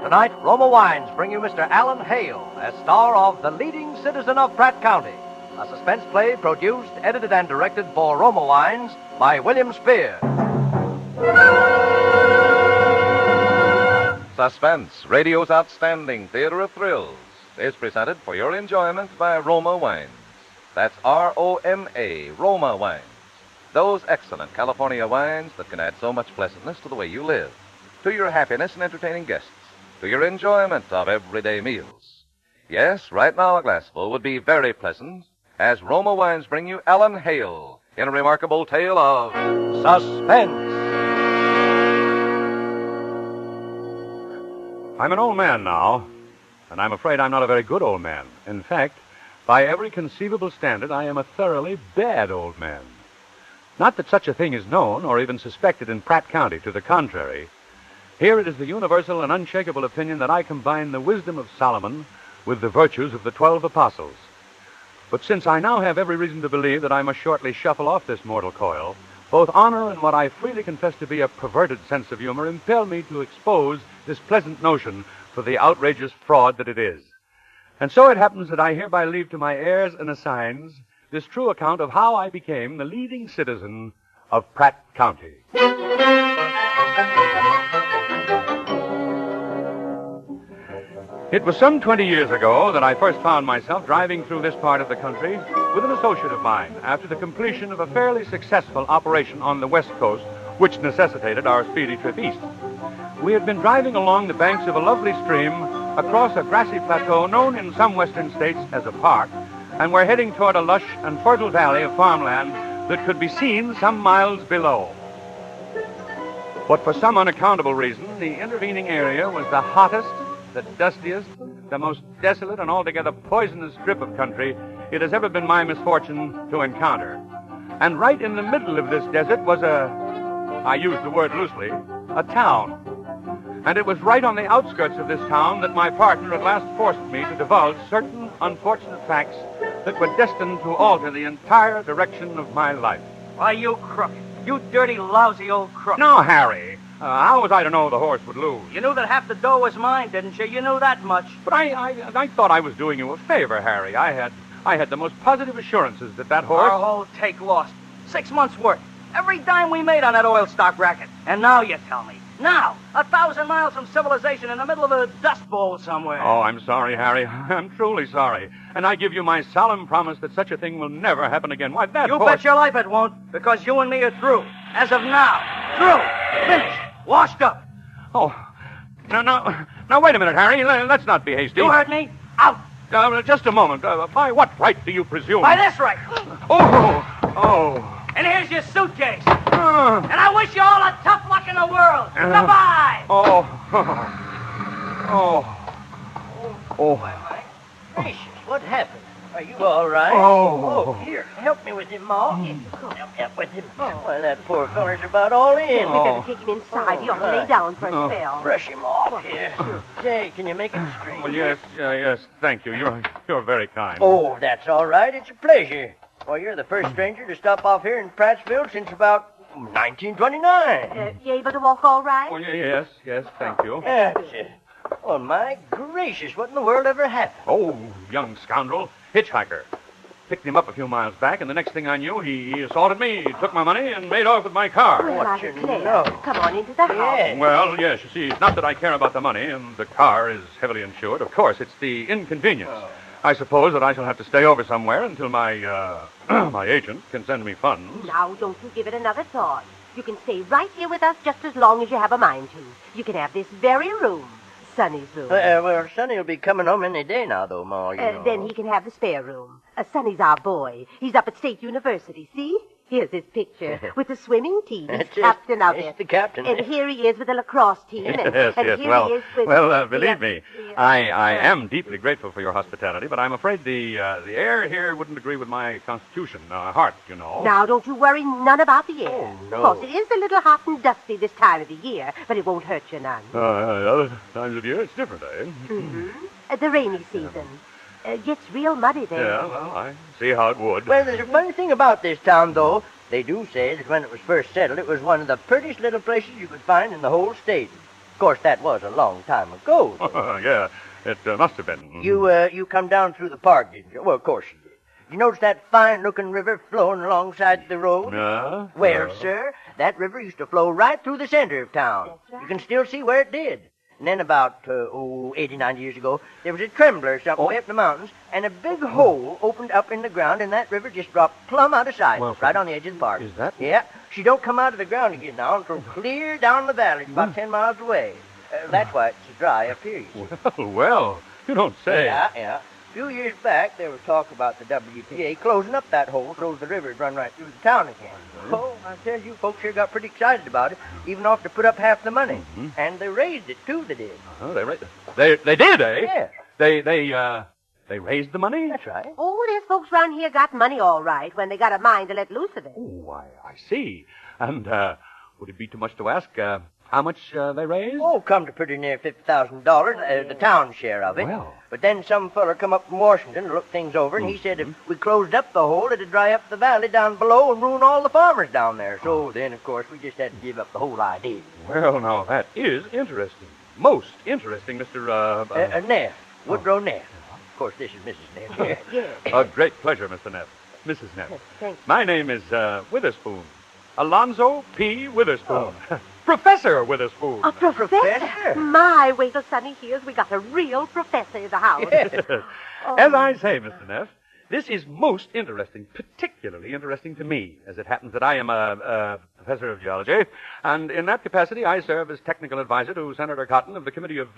Tonight, Roma Wines bring you Mr. Alan Hale as star of The Leading Citizen of Pratt County, a suspense play produced, edited, and directed for Roma Wines by William Spear. Suspense, radio's outstanding theater of thrills, is presented for your enjoyment by Roma Wines. That's R-O-M-A, Roma Wines. Those excellent California wines that can add so much pleasantness to the way you live, to your happiness in entertaining guests, to your enjoyment of everyday meals. Yes, right now a glassful would be very pleasant as Roma Wines bring you Alan Hale in a remarkable tale of suspense. I'm an old man now, and I'm afraid I'm not a very good old man. In fact, by every conceivable standard, I am a thoroughly bad old man. Not that such a thing is known or even suspected in Pratt County. To the contrary, here it is the universal and unshakable opinion that I combine the wisdom of Solomon with the virtues of the 12 apostles. But since I now have every reason to believe that I must shortly shuffle off this mortal coil, both honor and what I freely confess to be a perverted sense of humor impel me to expose this pleasant notion for the outrageous fraud that it is. And so it happens that I hereby leave to my heirs and assigns this true account of how I became the leading citizen of Pratt County. It was some 20 years ago that I first found myself driving through this part of the country with an associate of mine after the completion of a fairly successful operation on the West Coast, which necessitated our speedy trip east. We had been driving along the banks of a lovely stream across a grassy plateau known in some western states as a park, and were heading toward a lush and fertile valley of farmland that could be seen some miles below. But for some unaccountable reason, the intervening area was the hottest, the dustiest, the most desolate and altogether poisonous strip of country it has ever been my misfortune to encounter. And right in the middle of this desert was I use the word loosely, a town. And it was right on the outskirts of this town that my partner at last forced me to divulge certain unfortunate facts that were destined to alter the entire direction of my life. Why, you crook. You dirty, lousy old crook. Now, Harry, how was I to know the horse would lose? You knew that half the dough was mine, didn't you? You knew that much. But I thought I was doing you a favor, Harry. I had the most positive assurances that horse... Our whole take lost. 6 months' work. Every dime we made on that oil stock racket. And now you tell me. Now, 1,000 miles from civilization in the middle of a dust bowl somewhere. Oh, I'm sorry, Harry. I'm truly sorry. And I give you my solemn promise that such a thing will never happen again. Why, that You horse... bet your life it won't, because you and me are through. As of now. Through. Finished. Washed up. Oh, now, wait a minute, Harry. Let's not be hasty. You heard me? Out. Just a moment. By what right do you presume? By this right. Oh. And here's your suitcase. And I wish you all the tough luck in the world. Goodbye. My gracious, what happened? Are you all right? Here, help me with him, Ma. Help with him. Why, that poor feller's about all in. We better take him inside. He ought to lay down for a spell. Brush him off here. Say, can you make him straight? Well, yes, thank you. You're very kind. Oh, that's all right. It's a pleasure. Well, you're the first stranger to stop off here in Prattsville since about 1929. You able to walk all right? Well, yes, thank you. Oh, my gracious, what in the world ever happened? Oh, young scoundrel. Hitchhiker. Picked him up a few miles back, and the next thing I knew, he assaulted me, took my money, and made off with my car. Well, I declare. Come on into the house. Well, yes, you see, it's not that I care about the money, and the car is heavily insured. Of course, it's the inconvenience. I suppose that I shall have to stay over somewhere until my my agent can send me funds. Now, don't you give it another thought. You can stay right here with us just as long as you have a mind to. You can have this very room. Sonny's room. Well, Sonny will be coming home any day now, though, Ma, you know. Then he can have the spare room. Sonny's our boy. He's up at State University, see? Here's his picture with the swimming team. He's captain of it. The captain. And here he is with the lacrosse team. Yes. He is with... Well, believe me, I am deeply grateful for your hospitality, but I'm afraid the air here wouldn't agree with my constitution, heart, you know. Now, don't you worry none about the air. Oh, no. Of course, it is a little hot and dusty this time of the year, but it won't hurt you none. Other times of year, it's different, eh? Mm-hmm. The rainy season. Gets real muddy there. Yeah, well, I see how it would. Well, there's a funny thing about this town, though. They do say that when it was first settled, it was one of the prettiest little places you could find in the whole state. Of course, that was a long time ago. Yeah, it must have been. You come down through the park, didn't you? Well, of course you did. You notice that fine-looking river flowing alongside the road? Well, sir, that river used to flow right through the center of town. You can still see where it did. And then about, 80, 90 years ago, there was a trembler or something way up in the mountains, and a big hole opened up in the ground, and that river just dropped plumb out of sight, right on the edge of the park. Is that? Yeah. She don't come out of the ground again now until clear down the valley. It's about 10 miles away. That's why it's so dry up here, you see. Well, you don't say. Yeah. A few years back, there was talk about the WPA closing up that hole so the river would run right through the town again. Oh, I tell you, folks here got pretty excited about it, even offered to put up half the money. And they raised it, too, they did. Oh, they did, eh? Yes. They raised the money? That's right. Oh, there's folks around here got money all right when they got a mind to let loose of it. Oh, I see. And, would it be too much to ask, how much they raised? Oh, come to pretty near $50,000, the town share of it. Well. But then some feller come up from Washington to look things over, and he said if we closed up the hole, it'd dry up the valley down below and ruin all the farmers down there. So then, of course, we just had to give up the whole idea. Well, now, that is interesting. Most interesting, Mr. Neff. Woodrow Neff. Of course, this is Mrs. Neff. Yes. A great pleasure, Mr. Neff. Mrs. Neff. Thank you. My name is, Witherspoon. Alonzo P. Witherspoon. Professor Witherspoon. A professor? My, wait till Sonny hears we got a real professor in the house. Yes. As I say, Mr. Neff, this is most interesting, particularly interesting to me, as it happens that I am a professor of geology, and in that capacity I serve as technical advisor to Senator Cotton of the Committee of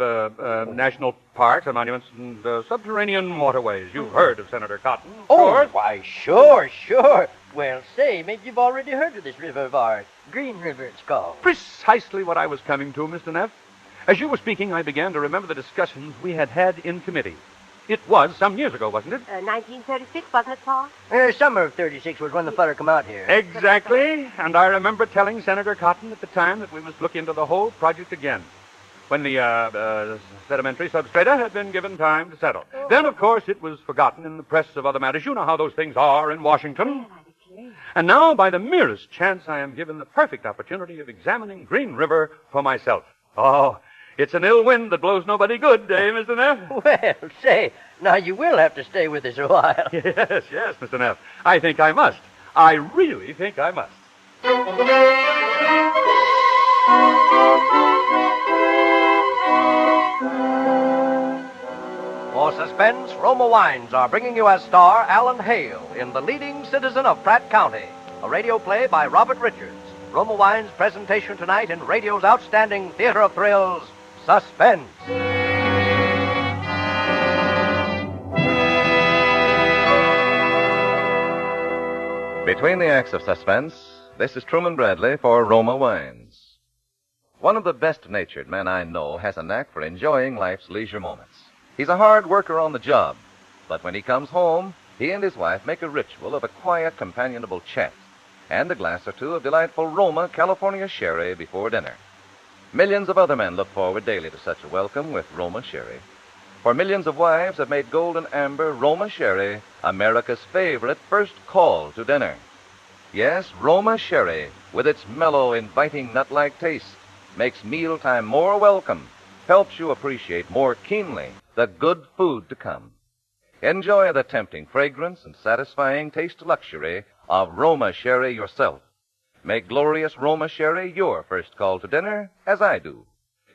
National Parks and Monuments and Subterranean Waterways. You've heard of Senator Cotton, of course. Why, sure. Well, say, maybe you've already heard of this river of ours. Green River, it's called. Precisely what I was coming to, Mr. Neff. As you were speaking, I began to remember the discussions we had had in committee. It was some years ago, wasn't it? 1936, wasn't it, Paul? Summer of 36 was when the feller come out here. Exactly. And I remember telling Senator Cotton at the time that we must look into the whole project again, when the sedimentary substrata had been given time to settle. Then, of course, it was forgotten in the press of other matters. You know how those things are in Washington. And now, by the merest chance, I am given the perfect opportunity of examining Green River for myself. Oh, it's an ill wind that blows nobody good, eh, Mr. Neff? Well, say, now you will have to stay with us a while. Yes, Mr. Neff. I think I must. I really think I must. For Suspense, Roma Wines are bringing you as star Alan Hale in The Leading Citizen of Pratt County, a radio play by Robert Richards. Roma Wines' presentation tonight in radio's outstanding theater of thrills, Suspense. Between the acts of Suspense, this is Truman Bradley for Roma Wines. One of the best-natured men I know has a knack for enjoying life's leisure moments. He's a hard worker on the job, but when he comes home, he and his wife make a ritual of a quiet, companionable chat and a glass or two of delightful Roma California sherry before dinner. Millions of other men look forward daily to such a welcome with Roma sherry. For millions of wives have made golden amber Roma sherry America's favorite first call to dinner. Yes, Roma sherry, with its mellow, inviting nut-like taste, makes mealtime more welcome, helps you appreciate more keenly the good food to come. Enjoy the tempting fragrance and satisfying taste luxury of Roma sherry yourself. Make glorious Roma sherry your first call to dinner, as I do.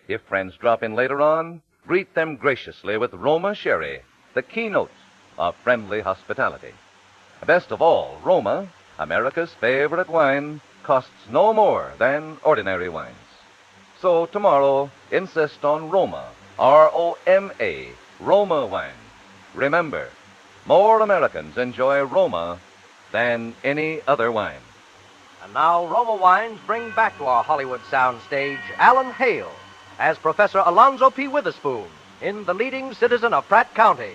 If friends drop in later on, greet them graciously with Roma sherry, the keynote of friendly hospitality. Best of all, Roma, America's favorite wine, costs no more than ordinary wines. So tomorrow, insist on Roma, R-O-M-A, Roma wine. Remember, more Americans enjoy Roma than any other wine. And now Roma Wines bring back to our Hollywood soundstage Alan Hale as Professor Alonzo P. Witherspoon in The Leading Citizen of Pratt County,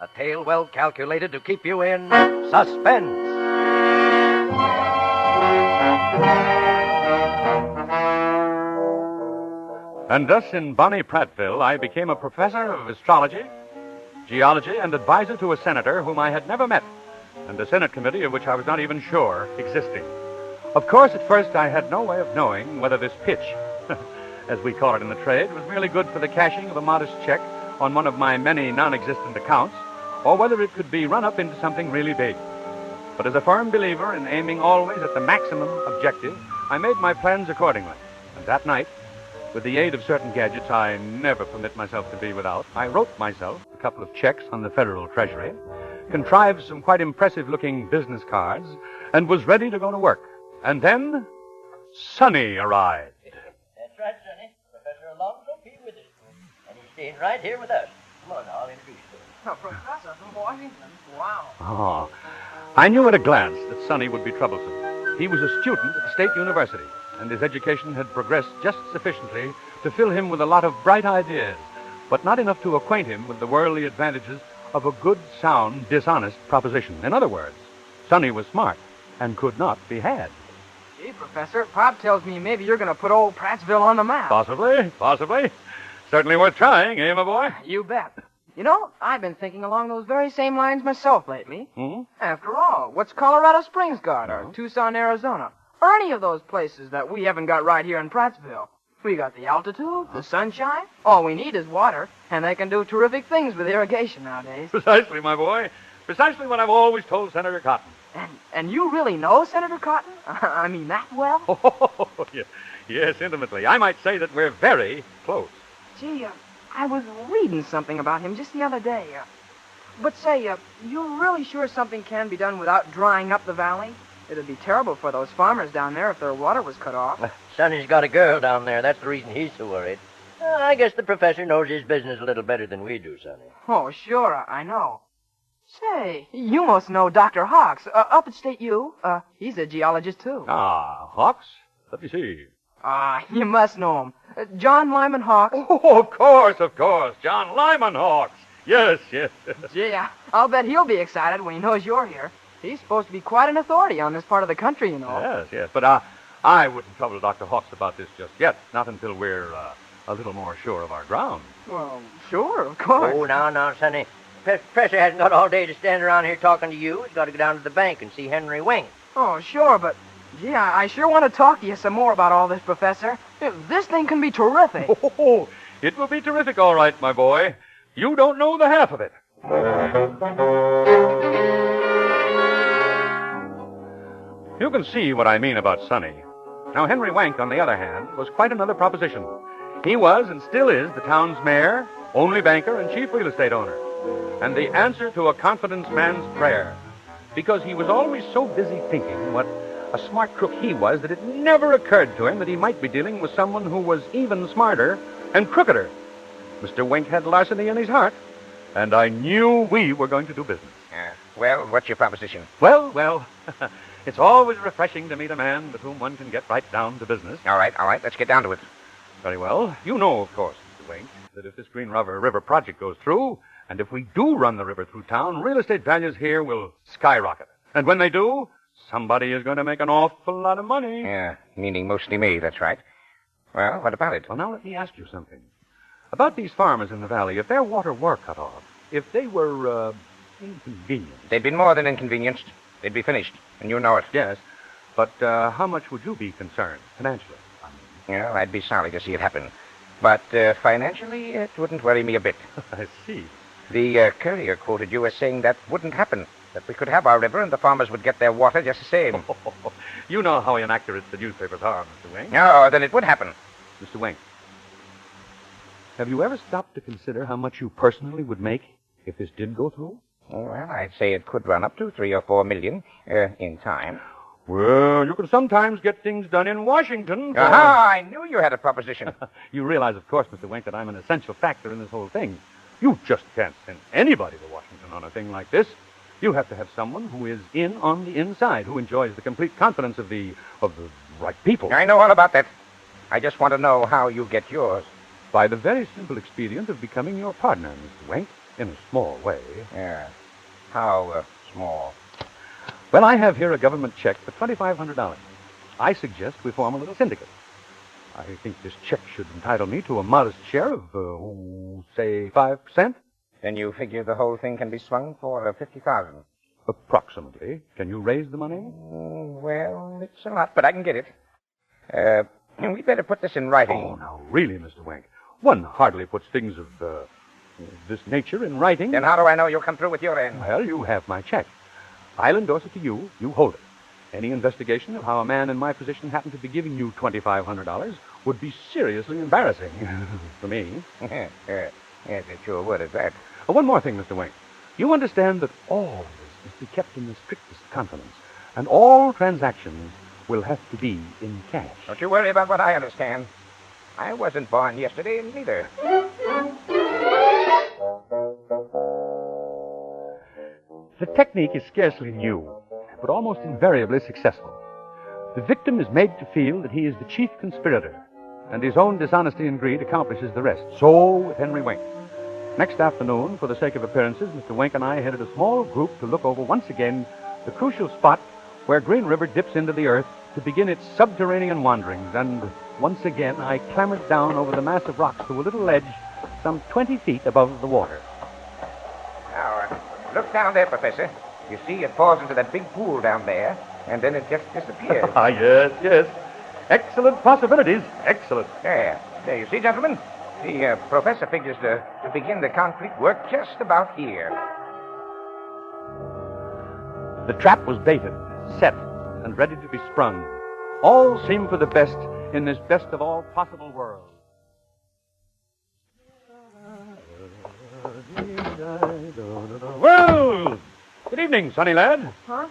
a tale well calculated to keep you in suspense. And thus in bonny Prattville, I became a professor of astrology, geology, and advisor to a senator whom I had never met, and a Senate committee of which I was not even sure existing. Of course, at first I had no way of knowing whether this pitch, as we call it in the trade, was merely good for the cashing of a modest check on one of my many non-existent accounts, or whether it could be run up into something really big. But as a firm believer in aiming always at the maximum objective, I made my plans accordingly. And that night, With the aid of certain gadgets I never permit myself to be without, I wrote myself a couple of checks on the Federal Treasury, contrived some quite impressive-looking business cards, and was ready to go to work. And then, Sonny arrived. That's right, Sonny. Professor Alonso P. Withers. And he's staying right here with us. Come on, I'll introduce you. Professor from Washington. Wow. Oh, I knew at a glance that Sonny would be troublesome. He was a student at the State University, and his education had progressed just sufficiently to fill him with a lot of bright ideas, but not enough to acquaint him with the worldly advantages of a good, sound, dishonest proposition. In other words, Sonny was smart and could not be had. Gee, Professor, Pop tells me maybe you're going to put old Prattsville on the map. Possibly. Certainly worth trying, eh, my boy? You bet. You know, I've been thinking along those very same lines myself lately. Hmm? After all, what's Colorado Springs got, or Tucson, Arizona, or any of those places that we haven't got right here in Prattsville? We got the altitude, the sunshine. All we need is water, and they can do terrific things with irrigation nowadays. Precisely, my boy. Precisely what I've always told Senator Cotton. And you really know Senator Cotton? I mean, that well? Oh, yes, intimately. I might say that we're very close. Gee, I was reading something about him just the other day. But say, you're really sure something can be done without drying up the valley? It'd be terrible for those farmers down there if their water was cut off. Sonny's got a girl down there. That's the reason he's so worried. I guess the professor knows his business a little better than we do, Sonny. Oh, sure, I know. Say, you must know Dr. Hawks, up at State U. He's a geologist, too. Ah, Hawks? Let me see. You must know him. John Lyman Hawks. Oh, of course. John Lyman Hawks. Yes. Gee, I'll bet he'll be excited when he knows you're here. He's supposed to be quite an authority on this part of the country, you know. Yes. But I wouldn't trouble Dr. Hawks about this just yet. Not until we're a little more sure of our ground. Well, sure, of course. Oh, now, Sonny. Professor hasn't got all day to stand around here talking to you. He's got to go down to the bank and see Henry Wing. Oh, sure, but... Gee, I sure want to talk to you some more about all this, Professor. This thing can be terrific. Oh, it will be terrific, all right, my boy. You don't know the half of it. You can see what I mean about Sonny. Now, Henry Wank, on the other hand, was quite another proposition. He was, and still is, the town's mayor, only banker, and chief real estate owner. And the answer to a confidence man's prayer. Because he was always so busy thinking what a smart crook he was that it never occurred to him that he might be dealing with someone who was even smarter and crookeder. Mr. Wink had larceny in his heart, and I knew we were going to do business. Well, what's your proposition? Well, it's always refreshing to meet a man with whom one can get right down to business. All right, let's get down to it. Very well. You know, of course, Mr. Wink, that if this Green River project goes through, and if we do run the river through town, real estate values here will skyrocket. And when they do, somebody is going to make an awful lot of money. Yeah, meaning mostly me, that's right. Well, what about it? Well, now let me ask you something. About these farmers in the valley, if their water were cut off, if they were, inconvenienced... They'd be more than inconvenienced. They'd be finished, and you know it. Yes, but how much would you be concerned, financially? Well, I'd be sorry to see it happen. But financially, it wouldn't worry me a bit. I see. The courier quoted you as saying that wouldn't happen. That we could have our river and the farmers would get their water just the same. You know how inaccurate the newspapers are, Mr. Wink. No, then it would happen. Mr. Wink, have you ever stopped to consider how much you personally would make if this did go through? Well, I'd say it could run up to 3 or 4 million in time. Well, you can sometimes get things done in Washington. Aha, I knew you had a proposition. You realize, of course, Mr. Wink, that I'm an essential factor in this whole thing. You just can't send anybody to Washington on a thing like this. You have to have someone who is in on the inside, who enjoys the complete confidence of the right people. I know all about that. I just want to know how you get yours. By the very simple expedient of becoming your partner, Mr. Wink, in a small way. Yeah. How small? Well, I have here a government check for $2,500. I suggest we form a little syndicate. I think this check should entitle me to a modest share of, say, 5%. Then you figure the whole thing can be swung for $50,000. Approximately. Can you raise the money? Well, it's a lot, but I can get it. We'd better put this in writing. Oh, now, really, Mr. Wink. One hardly puts things of this nature in writing. Then how do I know you'll come through with your end? Well, you have my check. I'll endorse it to you. You hold it. Any investigation of how a man in my position happened to be giving you $2,500 would be seriously embarrassing for me. Yes, it sure would, at that. One more thing, Mr. Wink. You understand that all this must be kept in the strictest confidence, and all transactions will have to be in cash. Don't you worry about what I understand. I wasn't born yesterday, neither. The technique is scarcely new, but almost invariably successful. The victim is made to feel that he is the chief conspirator, and his own dishonesty and greed accomplishes the rest. So with Henry Wink. Next afternoon, for the sake of appearances, Mr. Wink and I headed a small group to look over once again the crucial spot where Green River dips into the earth to begin its subterranean wanderings, and once again I clambered down over the mass of rocks to a little ledge some 20 feet above the water. Now, look down there, Professor. You see, it falls into that big pool down there, and then it just disappears. Yes. Excellent possibilities. Excellent. There, you see, gentlemen? The professor figures to begin the concrete work just about here. The trap was baited, set, and ready to be sprung. All seemed for the best in this best of all possible world. Well, good evening, Sonny lad. Huh?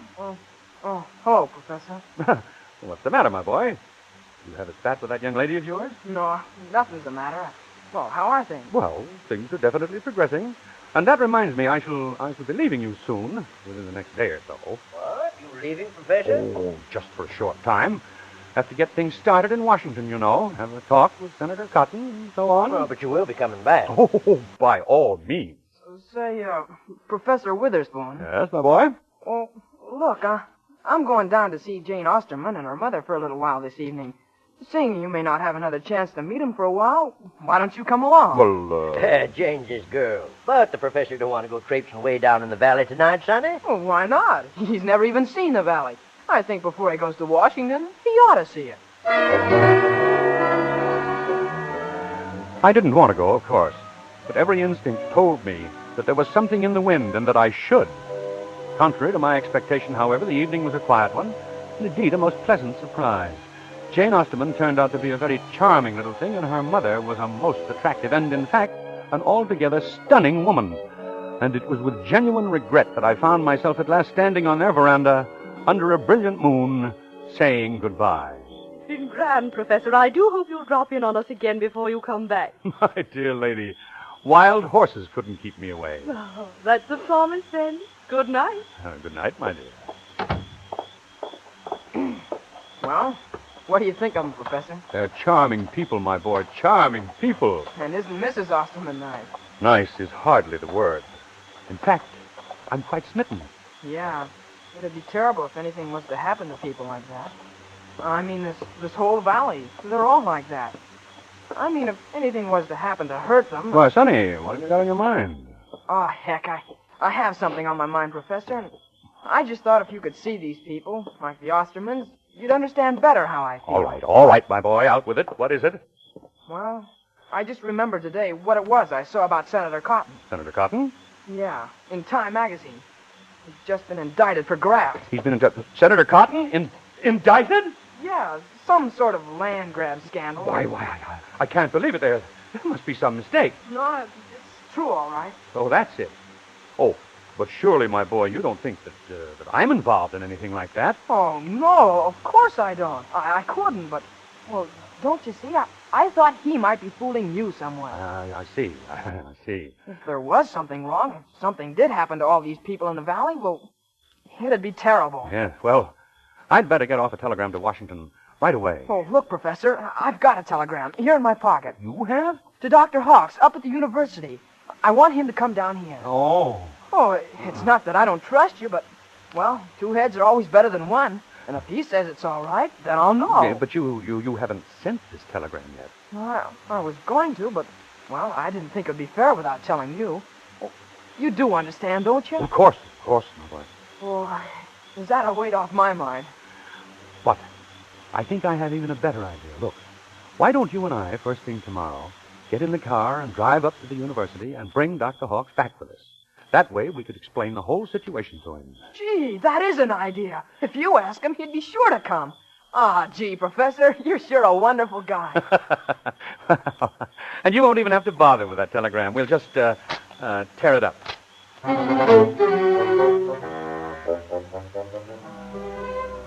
Hello, Professor. What's the matter, my boy? You have a spat with that young lady of yours? No, nothing's the matter. Well, how are things? Well, things are definitely progressing. And that reminds me, I shall be leaving you soon, within the next day or so. What? You leaving, Professor? Oh, just for a short time. Have to get things started in Washington, you know. Have a talk with Senator Cotton and so on. Well, but you will be coming back. Oh, by all means. Say, Professor Witherspoon. Yes, my boy? Well, look, I'm going down to see Jane Osterman and her mother for a little while this evening. Seeing you may not have another chance to meet him for a while, why don't you come along? Well, Jane's his girl. But the professor don't want to go traipsing way down in the valley tonight, Sonny. Well, why not? He's never even seen the valley. I think before he goes to Washington, he ought to see it. I didn't want to go, of course. But every instinct told me that there was something in the wind and that I should. Contrary to my expectation, however, the evening was a quiet one, and indeed a most pleasant surprise. Jane Osterman turned out to be a very charming little thing, and her mother was a most attractive and, in fact, an altogether stunning woman. And it was with genuine regret that I found myself at last standing on their veranda under a brilliant moon, saying goodbye. Grand, Professor. I do hope you'll drop in on us again before you come back. My dear lady, wild horses couldn't keep me away. Oh, that's a promise, then. Good night. Good night, my dear. Well, what do you think of them, Professor? They're charming people, my boy, charming people. And isn't Mrs. Osterman nice? Nice is hardly the word. In fact, I'm quite smitten. Yeah, it'd be terrible if anything was to happen to people like that. I mean, this whole valley, they're all like that. I mean, if anything was to happen to hurt them... Why, Sonny, what have you got on your mind? Oh, heck, I have something on my mind, Professor, and I just thought if you could see these people, like the Ostermans, you'd understand better how I feel. All right, my boy, out with it. What is it? Well, I just remembered today what it was I saw about Senator Cotton. Senator Cotton? Yeah, in Time magazine. He's just been indicted for graft. He's been indicted. Senator Cotton? Indicted? Yeah, some sort of land grab scandal. Why, I can't believe it. There must be some mistake. No, it's true, all right. Oh, that's it. Oh, but surely, my boy, you don't think that I'm involved in anything like that? Oh, no, of course I don't. I couldn't, but, well, don't you see? I thought he might be fooling you somewhere. I see. I see. If there was something wrong, if something did happen to all these people in the valley, well, it'd be terrible. Yeah, well, I'd better get off a telegram to Washington right away. Oh, look, Professor, I've got a telegram here in my pocket. You have? To Dr. Hawks up at the university. I want him to come down here. Oh. Oh, it's not that I don't trust you, but, well, two heads are always better than one. And if he says it's all right, then I'll know. Yeah, but you haven't sent this telegram yet. Well, I was going to, but, well, I didn't think it'd be fair without telling you. Oh, you do understand, don't you? Of course, my boy. Oh, is that a weight off my mind? But I think I have even a better idea. Look, why don't you and I, first thing tomorrow, get in the car and drive up to the university and bring Dr. Hawks back with us? That way we could explain the whole situation to him. Gee, that is an idea. If you ask him, he'd be sure to come. Gee, Professor, you're sure a wonderful guy. And you won't even have to bother with that telegram. We'll just tear it up.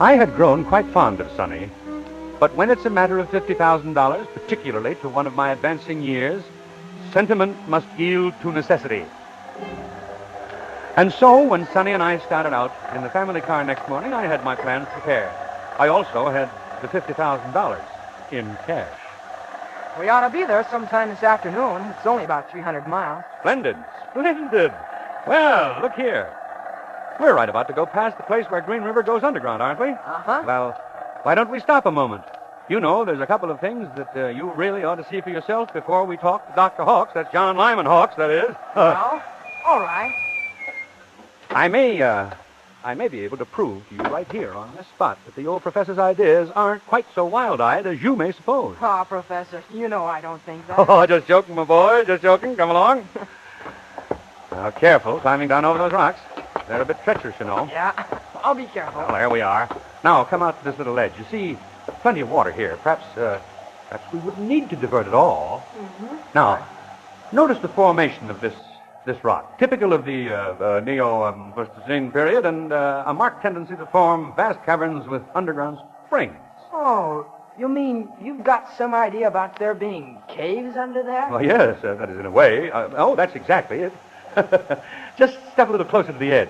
I had grown quite fond of Sonny, but when it's a matter of $50,000, particularly to one of my advancing years, sentiment must yield to necessity. And so, when Sonny and I started out in the family car next morning, I had my plans prepared. I also had the $50,000 in cash. We ought to be there sometime this afternoon. It's only about 300 miles. Splendid, splendid. Well, look here. We're right about to go past the place where Green River goes underground, aren't we? Uh-huh. Well, why don't we stop a moment? You know, there's a couple of things that you really ought to see for yourself before we talk to Dr. Hawks. That's John Lyman Hawks, that is. Well, all right. I may be able to prove to you right here on this spot that the old professor's ideas aren't quite so wild-eyed as you may suppose. Professor, you know I don't think that. Oh, just joking, my boy, just joking. Come along. Now, careful climbing down over those rocks. They're a bit treacherous, you know. Yeah, I'll be careful. Well, there we are. Now, come out to this little ledge. You see, plenty of water here. Perhaps we wouldn't need to divert it all. Mm-hmm. Now, notice the formation of this rock, typical of the Neo-Pleistocene period, and a marked tendency to form vast caverns with underground springs. Oh, you mean you've got some idea about there being caves under there? Well, yes, that is in a way. That's exactly it. Just step a little closer to the edge.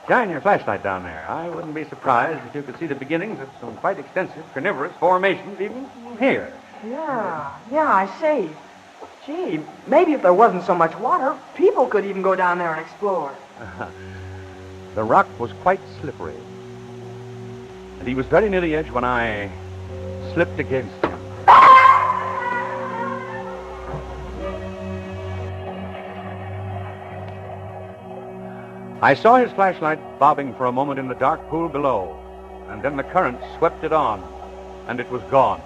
Shine your flashlight down there. I wouldn't be surprised if you could see the beginnings of some quite extensive carnivorous formations even here. Yeah, I see. Gee, maybe if there wasn't so much water, people could even go down there and explore. The rock was quite slippery. And he was very near the edge when I slipped against him. I saw his flashlight bobbing for a moment in the dark pool below, and then the current swept it on, and it was gone.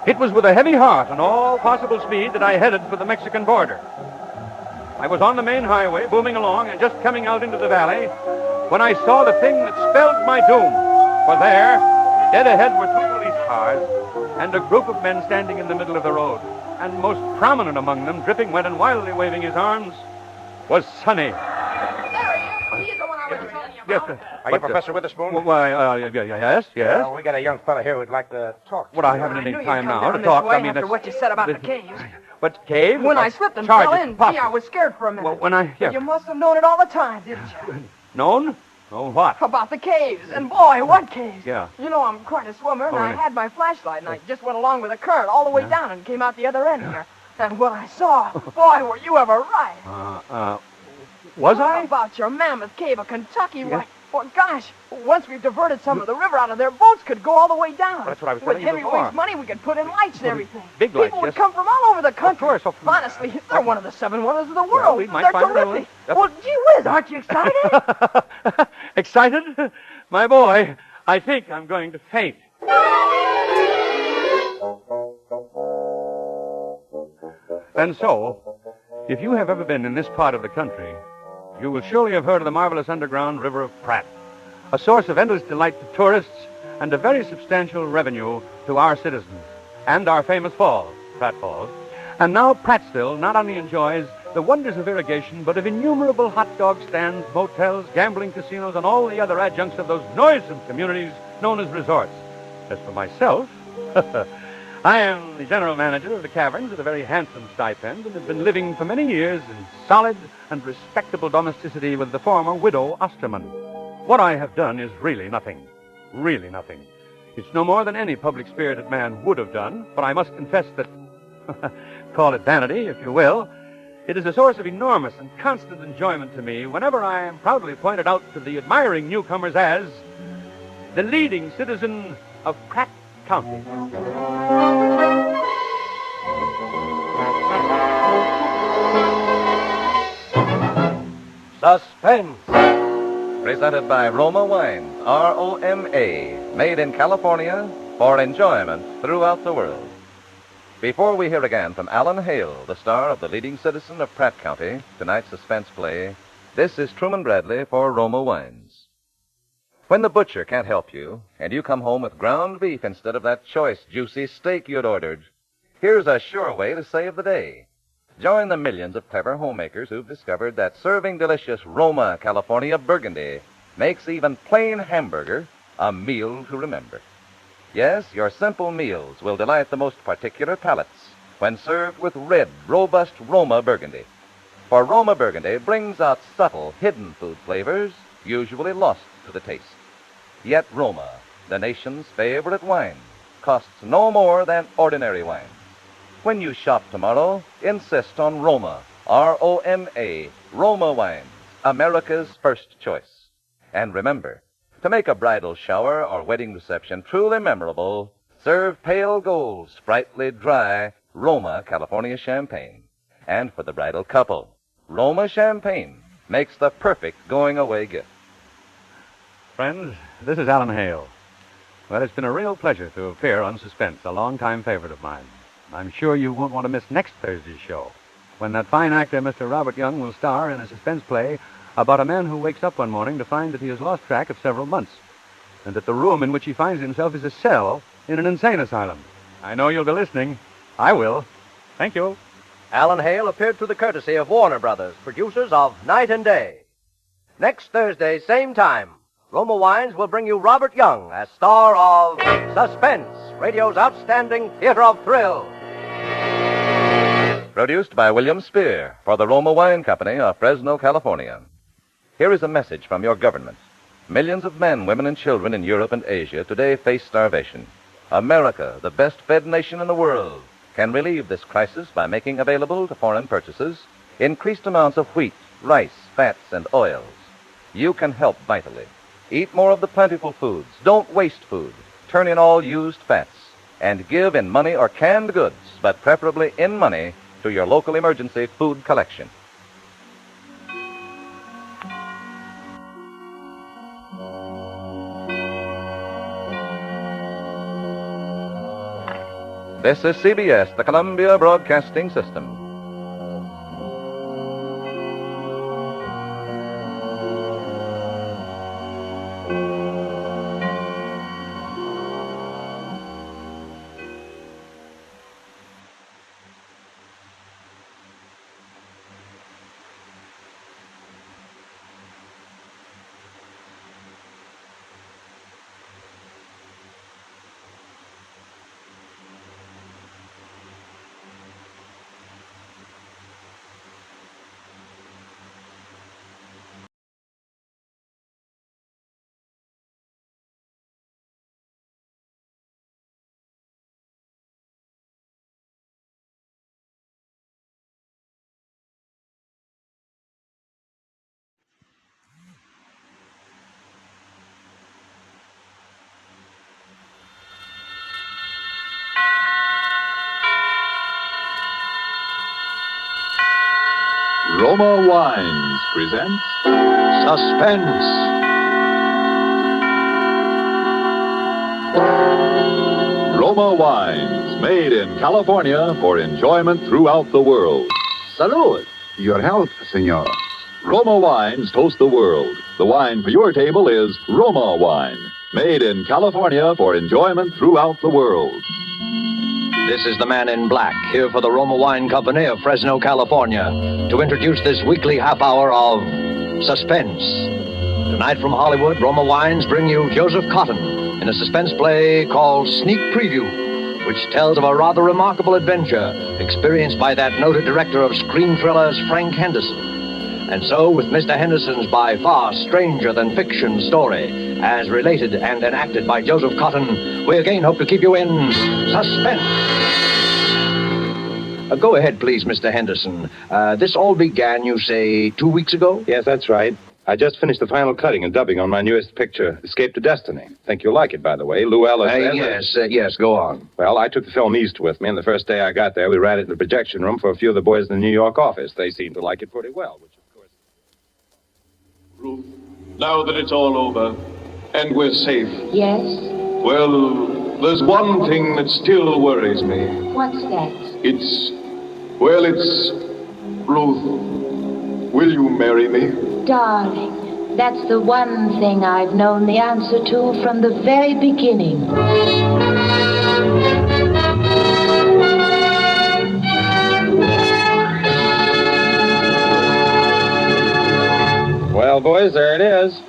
It was with a heavy heart and all possible speed that I headed for the Mexican border. I was on the main highway, booming along, and just coming out into the valley, when I saw the thing that spelled my doom. For there, dead ahead, were two police cars and a group of men standing in the middle of the road. And most prominent among them, dripping wet and wildly waving his arms, was Sonny. Yes, Are you Professor Witherspoon? Why, yes. We got a young fella here who'd like to talk. Well, I haven't any time now to talk. I mean, after what you said about the caves. What, cave? When I slipped and fell in, gee, I was scared for a minute. Well, when I... Yeah. You must have known it all the time, didn't you? Known? Known what? About the caves. And boy, what caves? Yeah. You know, I'm quite a swimmer, and Oh, really? I had my flashlight, and I just went along with the current all the way down and came out the other end here. And what I saw, boy, were you ever right. Was I? About your mammoth cave of Kentucky, well, gosh, once we've diverted some of the river out of there, boats could go all the way down. Well, that's what I was With telling you Henry before. Wade's money, we could put in lights and everything. Big lights, People would yes. come from all over the country. Of course. Honestly, they're one of the 7 wonders of the world. Well, we might they're find another terrific. one. Well, gee whiz, aren't you excited? Excited? My boy, I think I'm going to faint. And so, if you have ever been in this part of the country, you will surely have heard of the marvelous underground river of Pratt, a source of endless delight to tourists and a very substantial revenue to our citizens, and our famous falls, Pratt Falls. And now Prattsville not only enjoys the wonders of irrigation, but of innumerable hot dog stands, motels, gambling casinos, and all the other adjuncts of those noisome communities known as resorts. As for myself, I am the general manager of the caverns with a very handsome stipend, and have been living for many years in solid and respectable domesticity with the former widow Osterman. What I have done is really nothing. Really nothing. It's no more than any public-spirited man would have done, but I must confess that, call it vanity, if you will, it is a source of enormous and constant enjoyment to me whenever I am proudly pointed out to the admiring newcomers as the leading citizen of Pratt County. Suspense. Presented by Roma Wines, R-O-M-A, made in California for enjoyment throughout the world. Before we hear again from Alan Hale, the star of The Leading Citizen of Pratt County, tonight's suspense play, This is Truman Bradley for Roma Wines. When the butcher can't help you, and you come home with ground beef instead of that choice, juicy steak you'd ordered, here's a sure way to save the day. Join the millions of clever homemakers who've discovered that serving delicious Roma, California Burgundy makes even plain hamburger a meal to remember. Yes, your simple meals will delight the most particular palates when served with red, robust Roma Burgundy. For Roma Burgundy brings out subtle, hidden food flavors usually lost to the taste. Yet Roma, the nation's favorite wine, costs no more than ordinary wine. When you shop tomorrow, insist on Roma, R-O-M-A, Roma wines, America's first choice. And remember, to make a bridal shower or wedding reception truly memorable, serve pale gold, sprightly, dry Roma California champagne. And for the bridal couple, Roma champagne makes the perfect going-away gift. Friends, this is Alan Hale. Well, it's been a real pleasure to appear on Suspense, a long-time favorite of mine. I'm sure you won't want to miss next Thursday's show, when that fine actor, Mr. Robert Young, will star in a suspense play about a man who wakes up one morning to find that he has lost track of several months, and that the room in which he finds himself is a cell in an insane asylum. I know you'll be listening. I will. Thank you. Alan Hale appeared through the courtesy of Warner Brothers, producers of Night and Day. Next Thursday, same time, Roma Wines will bring you Robert Young as star of Suspense, radio's outstanding theater of thrill. Produced by William Spear for the Roma Wine Company of Fresno, California. Here is a message from your government. Millions of men, women, and children in Europe and Asia today face starvation. America, the best-fed nation in the world, can relieve this crisis by making available to foreign purchases increased amounts of wheat, rice, fats, and oils. You can help vitally. Eat more of the plentiful foods. Don't waste food. Turn in all used fats. And give in money or canned goods, but preferably in money, to your local emergency food collection. This is CBS, the Columbia Broadcasting System. Roma Wines presents Suspense. Roma Wines, made in California for enjoyment throughout the world. Salud. Your health, senor. Roma Wines toast the world. The wine for your table is Roma Wine, made in California for enjoyment throughout the world. This is the man in black, here for the Roma Wine Company of Fresno, California, to introduce this weekly half hour of Suspense. Tonight from Hollywood, Roma Wines bring you Joseph Cotton in a suspense play called Sneak Preview, which tells of a rather remarkable adventure experienced by that noted director of screen thrillers, Frank Henderson. And so, with Mr. Henderson's by far stranger-than-fiction story, as related and enacted by Joseph Cotton, we again hope to keep you in suspense. Go ahead, please, Mr. Henderson. This all began, you say, 2 weeks ago? Yes, that's right. I just finished the final cutting and dubbing on my newest picture, Escape to Destiny. Think you'll like it, by the way. Lou Ellis... Yes, go on. Well, I took the film east with me, and the first day I got there, we ran it in the projection room for a few of the boys in the New York office. They seemed to like it pretty well, which, of course... Ruth, now that it's all over, and we're safe... Yes? Well, there's one thing that still worries me. What's that? Ruth, Will you marry me? Darling, that's the one thing I've known the answer to from the very beginning. Well, boys, there it is.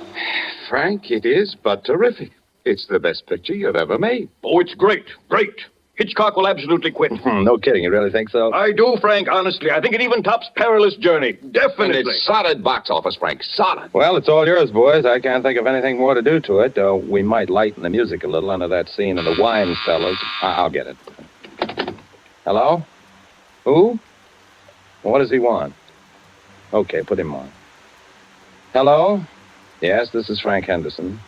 Frank, it is but terrific. It's the best picture you've ever made. Oh, it's great, great. Hitchcock will absolutely quit. No kidding, you really think so? I do, Frank, honestly. I think it even tops Perilous Journey. Definitely. And it's solid box office, Frank. Solid. Well, it's all yours, boys. I can't think of anything more to do to it. We might lighten the music a little under that scene of the wine cellars. I'll get it. Hello? Who? What does he want? Okay, put him on. Hello? Yes, this is Frank Henderson.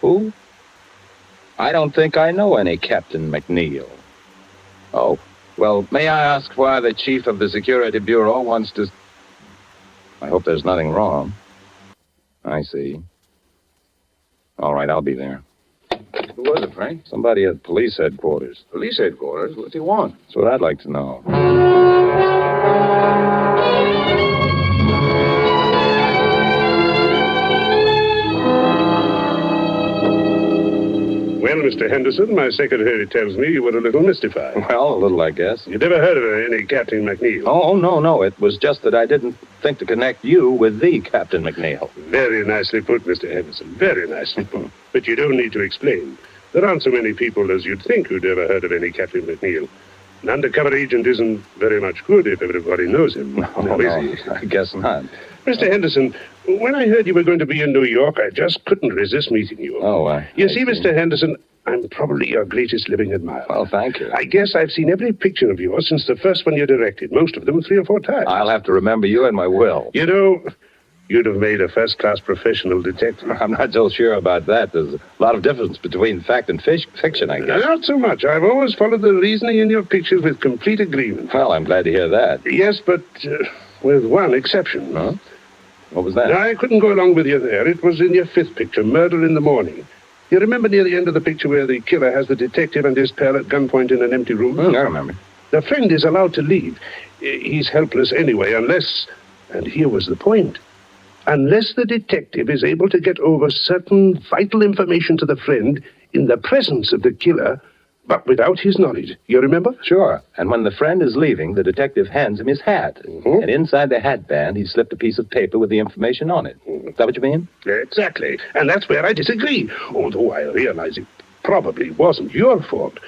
Who? I don't think I know any Captain McNeil. Oh, well, may I ask why the chief of the Security Bureau wants to... I hope there's nothing wrong. I see. All right, I'll be there. Who was it, Frank? Somebody at police headquarters. Police headquarters? What do you want? That's what I'd like to know. Well, Mr. Henderson, my secretary tells me you were a little mystified. Well, a little, I guess. You never heard of any Captain McNeil? Oh, no. It was just that I didn't think to connect you with the Captain McNeil. Very nicely put, Mr. Henderson. Very nicely put. But you don't need to explain. There aren't so many people as you'd think who'd ever heard of any Captain McNeil. An undercover agent isn't very much good if everybody knows him. No, I guess not. Mr. Henderson, when I heard you were going to be in New York, I just couldn't resist meeting you. You see, Mr. Henderson, I'm probably your greatest living admirer. Well, thank you. I guess I've seen every picture of yours since the first one you directed, most of them 3 or 4 times. I'll have to remember you in my will. You know, you'd have made a first-class professional detective. I'm not so sure about that. There's a lot of difference between fact and fiction, I guess. Not so much. I've always followed the reasoning in your pictures with complete agreement. Well, I'm glad to hear that. Yes, but with one exception. Huh? What was that? I couldn't go along with you there. It was in your 5th picture, Murder in the Morning. You remember near the end of the picture where the killer has the detective and his pal at gunpoint in an empty room? I remember. The friend is allowed to leave. He's helpless anyway, unless... And here was the point. Unless the detective is able to get over certain vital information to the friend in the presence of the killer, but without his knowledge. You remember? Sure. And when the friend is leaving, the detective hands him his hat. Mm-hmm. And inside the hat band, he slipped a piece of paper with the information on it. Is that what you mean? Exactly. And that's where I disagree. Although I realize it probably wasn't your fault.